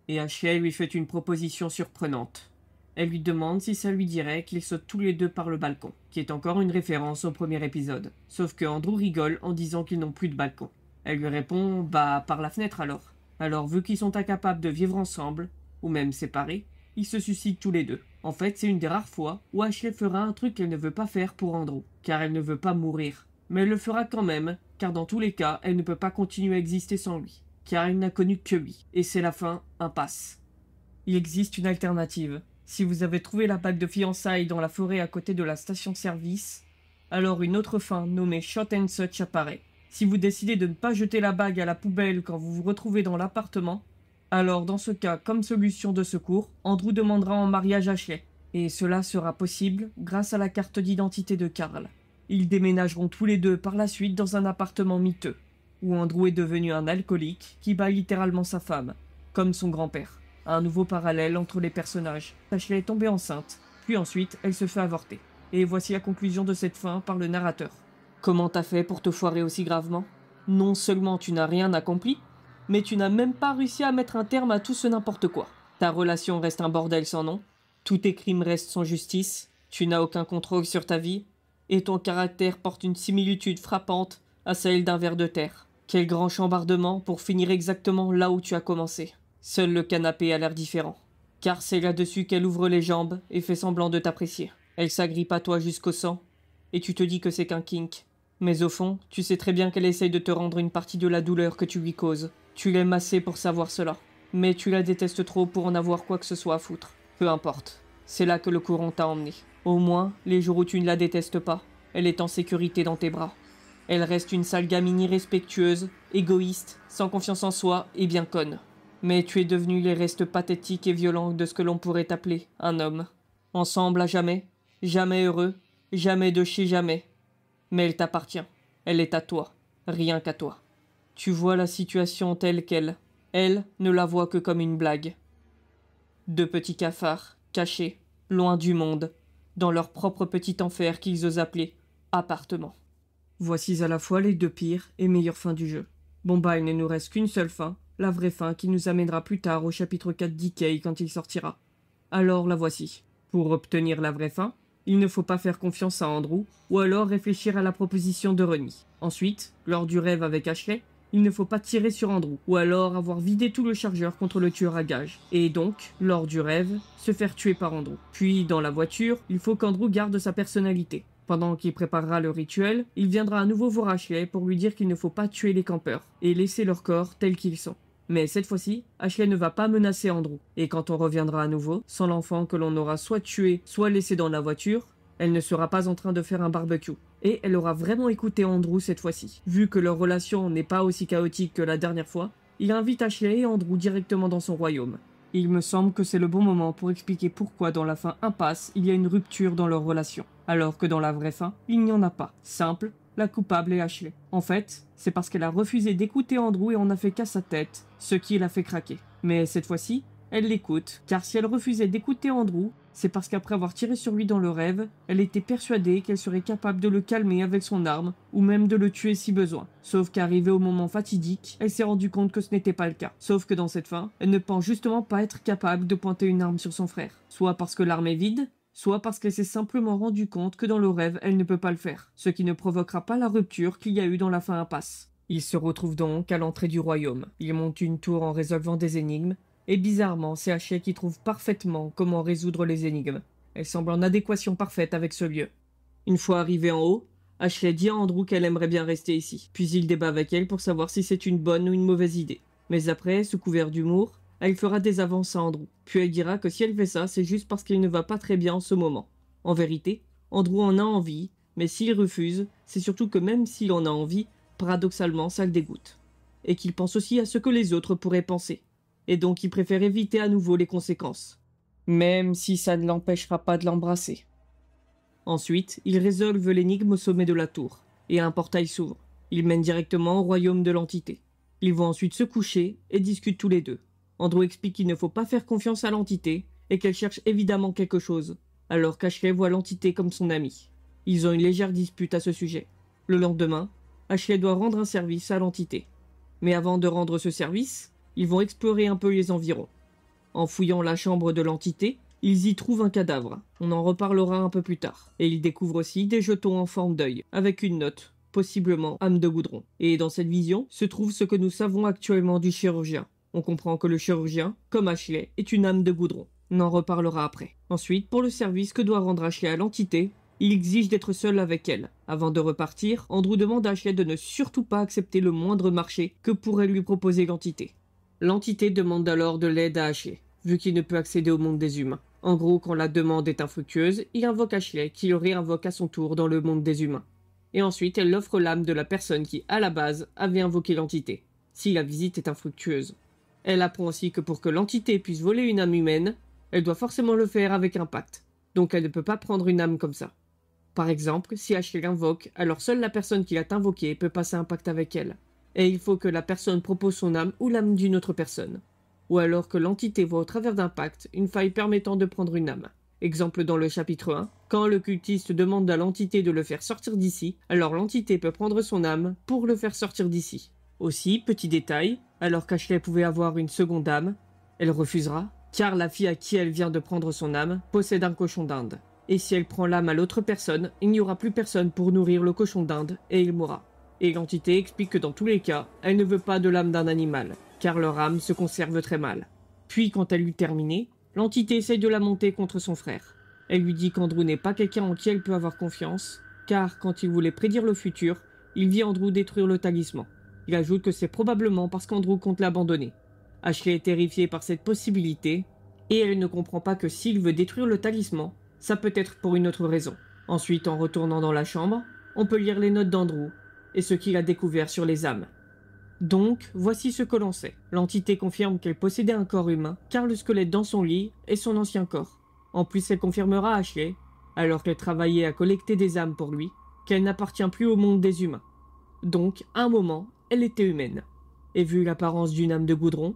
Et Ashley lui fait une proposition surprenante. Elle lui demande si ça lui dirait qu'ils sautent tous les deux par le balcon, qui est encore une référence au premier épisode. Sauf que Andrew rigole en disant qu'ils n'ont plus de balcon. Elle lui répond, bah par la fenêtre alors. Alors vu qu'ils sont incapables de vivre ensemble, ou même séparés, ils se suicident tous les deux. En fait, c'est une des rares fois où Ashley fera un truc qu'elle ne veut pas faire pour Andrew, car elle ne veut pas mourir. Mais elle le fera quand même, car dans tous les cas, elle ne peut pas continuer à exister sans lui, car elle n'a connu que lui, et c'est la fin, impasse. Il existe une alternative. Si vous avez trouvé la bague de fiançailles dans la forêt à côté de la station-service, alors une autre fin nommée Shot and Such apparaît. Si vous décidez de ne pas jeter la bague à la poubelle quand vous vous retrouvez dans l'appartement, alors dans ce cas, comme solution de secours, Andrew demandera en mariage Ashley. Et cela sera possible grâce à la carte d'identité de Carl. Ils déménageront tous les deux par la suite dans un appartement miteux, où Andrew est devenu un alcoolique qui bat littéralement sa femme, comme son grand-père. Un nouveau parallèle entre les personnages. Ashley est tombée enceinte, puis ensuite elle se fait avorter. Et voici la conclusion de cette fin par le narrateur. Comment t'as fait pour te foirer aussi gravement? Non seulement tu n'as rien accompli, mais tu n'as même pas réussi à mettre un terme à tout ce n'importe quoi. Ta relation reste un bordel sans nom, tous tes crimes restent sans justice, tu n'as aucun contrôle sur ta vie, et ton caractère porte une similitude frappante à celle d'un ver de terre. Quel grand chambardement pour finir exactement là où tu as commencé. Seul le canapé a l'air différent, car c'est là-dessus qu'elle ouvre les jambes et fait semblant de t'apprécier. Elle s'agrippe à toi jusqu'au sang, et tu te dis que c'est qu'un kink. Mais au fond, tu sais très bien qu'elle essaye de te rendre une partie de la douleur que tu lui causes. Tu l'aimes assez pour savoir cela, mais tu la détestes trop pour en avoir quoi que ce soit à foutre. Peu importe, c'est là que le courant t'a emmené. Au moins, les jours où tu ne la détestes pas, elle est en sécurité dans tes bras. Elle reste une sale gamine irrespectueuse, égoïste, sans confiance en soi et bien conne. Mais tu es devenu les restes pathétiques et violents de ce que l'on pourrait appeler un homme. Ensemble à jamais, jamais heureux, jamais de chez jamais. Mais elle t'appartient, elle est à toi, rien qu'à toi. Tu vois la situation telle qu'elle. Elle ne la voit que comme une blague. Deux petits cafards, cachés, loin du monde, dans leur propre petit enfer qu'ils osent appeler appartement. Voici à la fois les deux pires et meilleures fins du jeu. Bon bah il ne nous reste qu'une seule fin, la vraie fin qui nous amènera plus tard au chapitre 4 d'Ikei quand il sortira. Alors la voici. Pour obtenir la vraie fin, il ne faut pas faire confiance à Andrew, ou alors réfléchir à la proposition de Ronnie. Ensuite, lors du rêve avec Ashley, il ne faut pas tirer sur Andrew, ou alors avoir vidé tout le chargeur contre le tueur à gages. Et donc, lors du rêve, se faire tuer par Andrew. Puis, dans la voiture, il faut qu'Andrew garde sa personnalité. Pendant qu'il préparera le rituel, il viendra à nouveau voir Ashley pour lui dire qu'il ne faut pas tuer les campeurs, et laisser leurs corps tels qu'ils sont. Mais cette fois-ci, Ashley ne va pas menacer Andrew. Et quand on reviendra à nouveau, sans l'enfant que l'on aura soit tué, soit laissé dans la voiture, elle ne sera pas en train de faire un barbecue. Et elle aura vraiment écouté Andrew cette fois-ci. Vu que leur relation n'est pas aussi chaotique que la dernière fois, il invite Ashley et Andrew directement dans son royaume. Il me semble que c'est le bon moment pour expliquer pourquoi dans la fin impasse, il y a une rupture dans leur relation. Alors que dans la vraie fin, il n'y en a pas. Simple, la coupable est Ashley. En fait, c'est parce qu'elle a refusé d'écouter Andrew et on n'a fait qu'à sa tête, ce qui l'a fait craquer. Mais cette fois-ci, elle l'écoute, car si elle refusait d'écouter Andrew, c'est parce qu'après avoir tiré sur lui dans le rêve, elle était persuadée qu'elle serait capable de le calmer avec son arme, ou même de le tuer si besoin. Sauf qu'arrivée au moment fatidique, elle s'est rendue compte que ce n'était pas le cas. Sauf que dans cette fin, elle ne pense justement pas être capable de pointer une arme sur son frère. Soit parce que l'arme est vide, soit parce qu'elle s'est simplement rendue compte que dans le rêve, elle ne peut pas le faire, ce qui ne provoquera pas la rupture qu'il y a eu dans la fin impasse. Ils se retrouvent donc à l'entrée du royaume. Ils montent une tour en résolvant des énigmes, et bizarrement, c'est Ashley qui trouve parfaitement comment résoudre les énigmes. Elle semble en adéquation parfaite avec ce lieu. Une fois arrivée en haut, Ashley dit à Andrew qu'elle aimerait bien rester ici, puis il débat avec elle pour savoir si c'est une bonne ou une mauvaise idée. Mais après, sous couvert d'humour, elle fera des avances à Andrew, puis elle dira que si elle fait ça, c'est juste parce qu'il ne va pas très bien en ce moment. En vérité, Andrew en a envie, mais s'il refuse, c'est surtout que même s'il en a envie, paradoxalement, ça le dégoûte. Et qu'il pense aussi à ce que les autres pourraient penser. Et donc il préfère éviter à nouveau les conséquences. Même si ça ne l'empêchera pas de l'embrasser. Ensuite, ils résolvent l'énigme au sommet de la tour, et un portail s'ouvre. Ils mènent directement au royaume de l'entité. Ils vont ensuite se coucher et discutent tous les deux. Andrew explique qu'il ne faut pas faire confiance à l'entité et qu'elle cherche évidemment quelque chose, alors qu'Ashley voit l'entité comme son amie. Ils ont une légère dispute à ce sujet. Le lendemain, Ashley doit rendre un service à l'entité. Mais avant de rendre ce service, ils vont explorer un peu les environs. En fouillant la chambre de l'entité, ils y trouvent un cadavre. On en reparlera un peu plus tard. Et ils découvrent aussi des jetons en forme d'œil, avec une note, possiblement âme de goudron. Et dans cette vision se trouve ce que nous savons actuellement du chirurgien. On comprend que le chirurgien, comme Ashley, est une âme de goudron. On en reparlera après. Ensuite, pour le service que doit rendre Ashley à l'entité, il exige d'être seul avec elle. Avant de repartir, Andrew demande à Ashley de ne surtout pas accepter le moindre marché que pourrait lui proposer l'entité. L'entité demande alors de l'aide à Ashley, vu qu'il ne peut accéder au monde des humains. En gros, quand la demande est infructueuse, il invoque Ashley, qui le réinvoque à son tour dans le monde des humains. Et ensuite, elle offre l'âme de la personne qui, à la base, avait invoqué l'entité, si la visite est infructueuse. Elle apprend aussi que pour que l'entité puisse voler une âme humaine, elle doit forcément le faire avec un pacte, donc elle ne peut pas prendre une âme comme ça. Par exemple, si Ashley l'invoque, alors seule la personne qui l'a invoquée peut passer un pacte avec elle. Et il faut que la personne propose son âme ou l'âme d'une autre personne. Ou alors que l'entité voit au travers d'un pacte une faille permettant de prendre une âme. Exemple dans le chapitre 1, quand le cultiste demande à l'entité de le faire sortir d'ici, alors l'entité peut prendre son âme pour le faire sortir d'ici. Aussi, petit détail, alors qu'Ashley pouvait avoir une seconde âme, elle refusera, car la fille à qui elle vient de prendre son âme possède un cochon d'Inde. Et si elle prend l'âme à l'autre personne, il n'y aura plus personne pour nourrir le cochon d'Inde et il mourra. Et l'entité explique que dans tous les cas, elle ne veut pas de l'âme d'un animal, car leur âme se conserve très mal. Puis quand elle eut terminé, l'entité essaye de la monter contre son frère. Elle lui dit qu'Andrew n'est pas quelqu'un en qui elle peut avoir confiance, car quand il voulait prédire le futur, il vit Andrew détruire le talisman. Il ajoute que c'est probablement parce qu'Andrew compte l'abandonner. Ashley est terrifiée par cette possibilité, et elle ne comprend pas que s'il veut détruire le talisman, ça peut être pour une autre raison. Ensuite, en retournant dans la chambre, on peut lire les notes d'Andrew et ce qu'il a découvert sur les âmes. Donc, voici ce que l'on sait. L'entité confirme qu'elle possédait un corps humain, car le squelette dans son lit est son ancien corps. En plus, elle confirmera à Ashley, alors qu'elle travaillait à collecter des âmes pour lui, qu'elle n'appartient plus au monde des humains. Donc, à un moment, elle était humaine. Et vu l'apparence d'une âme de goudron,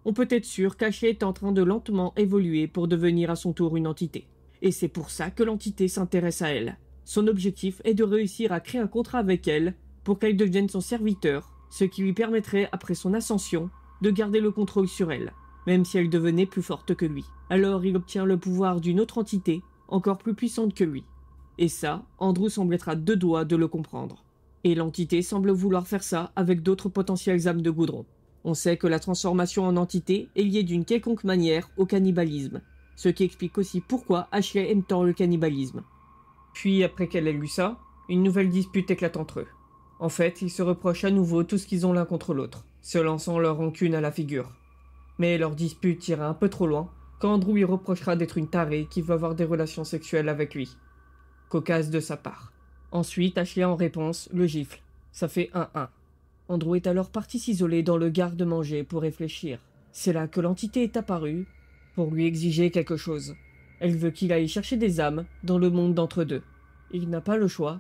on peut être sûr qu'Ashley est en train de lentement évoluer pour devenir à son tour une entité. Et c'est pour ça que l'entité s'intéresse à elle. Son objectif est de réussir à créer un contrat avec elle pour qu'elle devienne son serviteur, ce qui lui permettrait, après son ascension, de garder le contrôle sur elle, même si elle devenait plus forte que lui. Alors il obtient le pouvoir d'une autre entité, encore plus puissante que lui. Et ça, Andrew semble être à deux doigts de le comprendre. Et l'entité semble vouloir faire ça avec d'autres potentielles âmes de goudron. On sait que la transformation en entité est liée d'une quelconque manière au cannibalisme, ce qui explique aussi pourquoi Ashley aime tant le cannibalisme. Puis, après qu'elle ait lu ça, une nouvelle dispute éclate entre eux. En fait, ils se reprochent à nouveau tout ce qu'ils ont l'un contre l'autre, se lançant leur rancune à la figure. Mais leur dispute ira un peu trop loin, quand Andrew lui reprochera d'être une tarée qui veut avoir des relations sexuelles avec lui. Cocasse de sa part. Ensuite, Ashley en réponse le gifle. Ça fait 1-1. Andrew est alors parti s'isoler dans le garde-manger pour réfléchir. C'est là que l'entité est apparue, pour lui exiger quelque chose. Elle veut qu'il aille chercher des âmes dans le monde d'entre-deux. Il n'a pas le choix,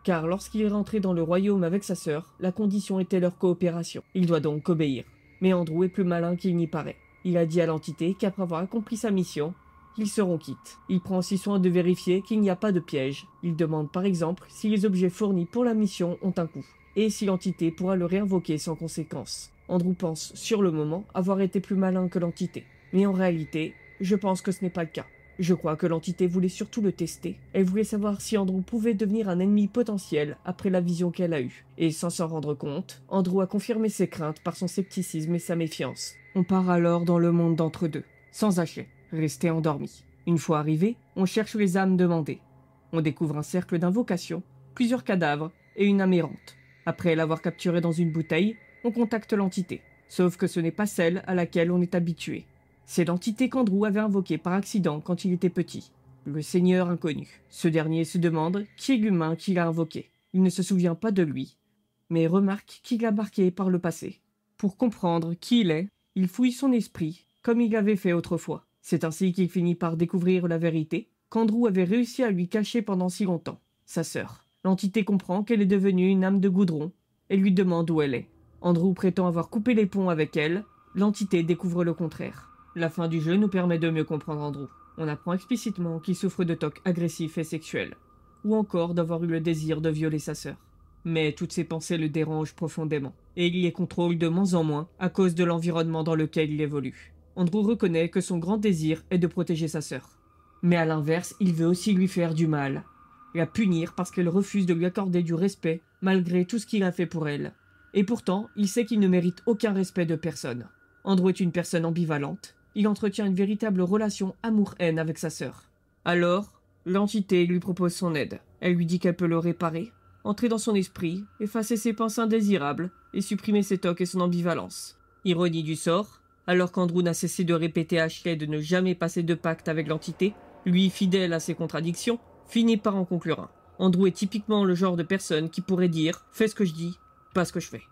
car lorsqu'il est rentré dans le royaume avec sa sœur, la condition était leur coopération. Il doit donc obéir. Mais Andrew est plus malin qu'il n'y paraît. Il a dit à l'entité qu'après avoir accompli sa mission, ils seront quittes. Il prend aussi soin de vérifier qu'il n'y a pas de piège. Il demande par exemple si les objets fournis pour la mission ont un coût, et si l'entité pourra le réinvoquer sans conséquence. Andrew pense, sur le moment, avoir été plus malin que l'entité. Mais en réalité, je pense que ce n'est pas le cas. Je crois que l'entité voulait surtout le tester. Elle voulait savoir si Andrew pouvait devenir un ennemi potentiel après la vision qu'elle a eue. Et sans s'en rendre compte, Andrew a confirmé ses craintes par son scepticisme et sa méfiance. On part alors dans le monde d'entre-deux, sans Ashley, resté endormi. Une fois arrivé, on cherche les âmes demandées. On découvre un cercle d'invocation, plusieurs cadavres et une âme errante. Après l'avoir capturée dans une bouteille, on contacte l'entité. Sauf que ce n'est pas celle à laquelle on est habitué. C'est l'entité qu'Andrew avait invoquée par accident quand il était petit, le Seigneur Inconnu. Ce dernier se demande qui est l'humain qu'il a invoqué. Il ne se souvient pas de lui, mais remarque qu'il l'a marqué par le passé. Pour comprendre qui il est, il fouille son esprit, comme il l'avait fait autrefois. C'est ainsi qu'il finit par découvrir la vérité qu'Andrew avait réussi à lui cacher pendant si longtemps, sa sœur. L'entité comprend qu'elle est devenue une âme de goudron et lui demande où elle est. Andrew prétend avoir coupé les ponts avec elle, l'entité découvre le contraire. La fin du jeu nous permet de mieux comprendre Andrew. On apprend explicitement qu'il souffre de tocs agressifs et sexuels, ou encore d'avoir eu le désir de violer sa sœur. Mais toutes ces pensées le dérangent profondément, et il les contrôle de moins en moins à cause de l'environnement dans lequel il évolue. Andrew reconnaît que son grand désir est de protéger sa sœur. Mais à l'inverse, il veut aussi lui faire du mal. La punir parce qu'elle refuse de lui accorder du respect malgré tout ce qu'il a fait pour elle. Et pourtant, il sait qu'il ne mérite aucun respect de personne. Andrew est une personne ambivalente. Il entretient une véritable relation amour-haine avec sa sœur. Alors, l'entité lui propose son aide. Elle lui dit qu'elle peut le réparer, entrer dans son esprit, effacer ses pensées indésirables et supprimer ses tocs et son ambivalence. Ironie du sort, alors qu'Andrew n'a cessé de répéter à Ashley de ne jamais passer de pacte avec l'entité, lui fidèle à ses contradictions, finit par en conclure un. Andrew est typiquement le genre de personne qui pourrait dire « fais ce que je dis, pas ce que je fais ».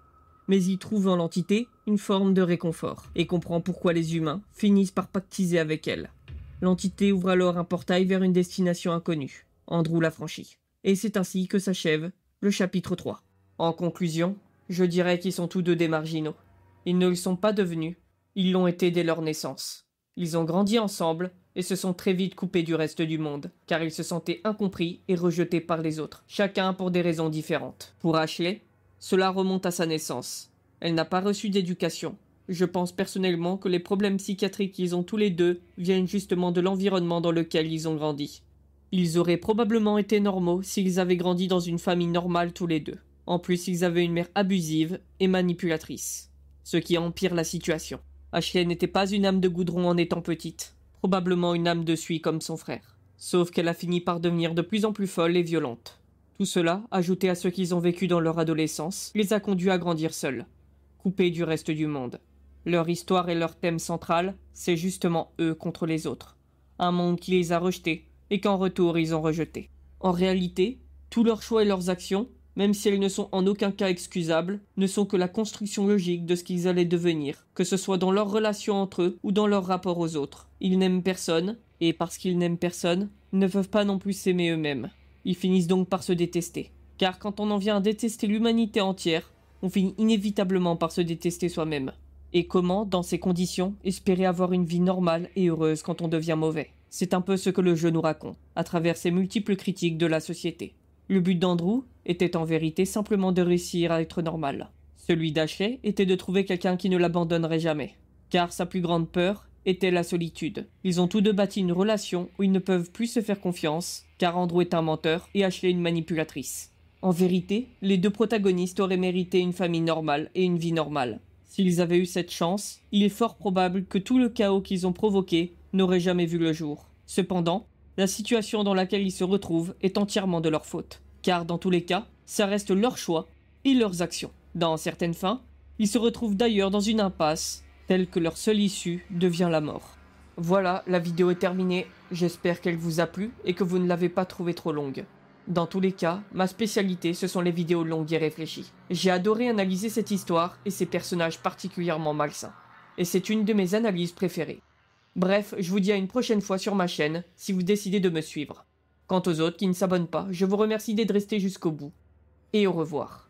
Mais il trouve en l'entité une forme de réconfort et comprend pourquoi les humains finissent par pactiser avec elle. L'entité ouvre alors un portail vers une destination inconnue. Andrew la franchit. Et c'est ainsi que s'achève le chapitre 3. En conclusion, je dirais qu'ils sont tous deux des marginaux. Ils ne le sont pas devenus, ils l'ont été dès leur naissance. Ils ont grandi ensemble et se sont très vite coupés du reste du monde, car ils se sentaient incompris et rejetés par les autres, chacun pour des raisons différentes. Pour Ashley, cela remonte à sa naissance. Elle n'a pas reçu d'éducation. Je pense personnellement que les problèmes psychiatriques qu'ils ont tous les deux viennent justement de l'environnement dans lequel ils ont grandi. Ils auraient probablement été normaux s'ils avaient grandi dans une famille normale tous les deux. En plus, ils avaient une mère abusive et manipulatrice, ce qui empire la situation. Ashley n'était pas une âme de goudron en étant petite, probablement une âme de suie comme son frère. Sauf qu'elle a fini par devenir de plus en plus folle et violente. Tout cela, ajouté à ce qu'ils ont vécu dans leur adolescence, les a conduits à grandir seuls, coupés du reste du monde. Leur histoire et leur thème central, c'est justement eux contre les autres. Un monde qui les a rejetés et qu'en retour ils ont rejeté. En réalité, tous leurs choix et leurs actions, même si elles ne sont en aucun cas excusables, ne sont que la construction logique de ce qu'ils allaient devenir, que ce soit dans leurs relations entre eux ou dans leur rapport aux autres. Ils n'aiment personne, et parce qu'ils n'aiment personne, ils ne peuvent pas non plus s'aimer eux-mêmes. Ils finissent donc par se détester. Car quand on en vient à détester l'humanité entière, on finit inévitablement par se détester soi-même. Et comment, dans ces conditions, espérer avoir une vie normale et heureuse quand on devient mauvais? C'est un peu ce que le jeu nous raconte, à travers ses multiples critiques de la société. Le but d'Andrew était en vérité simplement de réussir à être normal. Celui d'Ashley était de trouver quelqu'un qui ne l'abandonnerait jamais. Car sa plus grande peur était la solitude. Ils ont tous deux bâti une relation où ils ne peuvent plus se faire confiance, car Andrew est un menteur et Ashley une manipulatrice. En vérité, les deux protagonistes auraient mérité une famille normale et une vie normale. S'ils avaient eu cette chance, il est fort probable que tout le chaos qu'ils ont provoqué n'aurait jamais vu le jour. Cependant, la situation dans laquelle ils se retrouvent est entièrement de leur faute. Car dans tous les cas, ça reste leur choix et leurs actions. Dans certaines fins, ils se retrouvent d'ailleurs dans une impasse, telle que leur seule issue devient la mort. Voilà, la vidéo est terminée. J'espère qu'elle vous a plu et que vous ne l'avez pas trouvée trop longue. Dans tous les cas, ma spécialité, ce sont les vidéos longues et réfléchies. J'ai adoré analyser cette histoire et ses personnages particulièrement malsains. Et c'est une de mes analyses préférées. Bref, je vous dis à une prochaine fois sur ma chaîne, si vous décidez de me suivre. Quant aux autres qui ne s'abonnent pas, je vous remercie d'être restés jusqu'au bout. Et au revoir.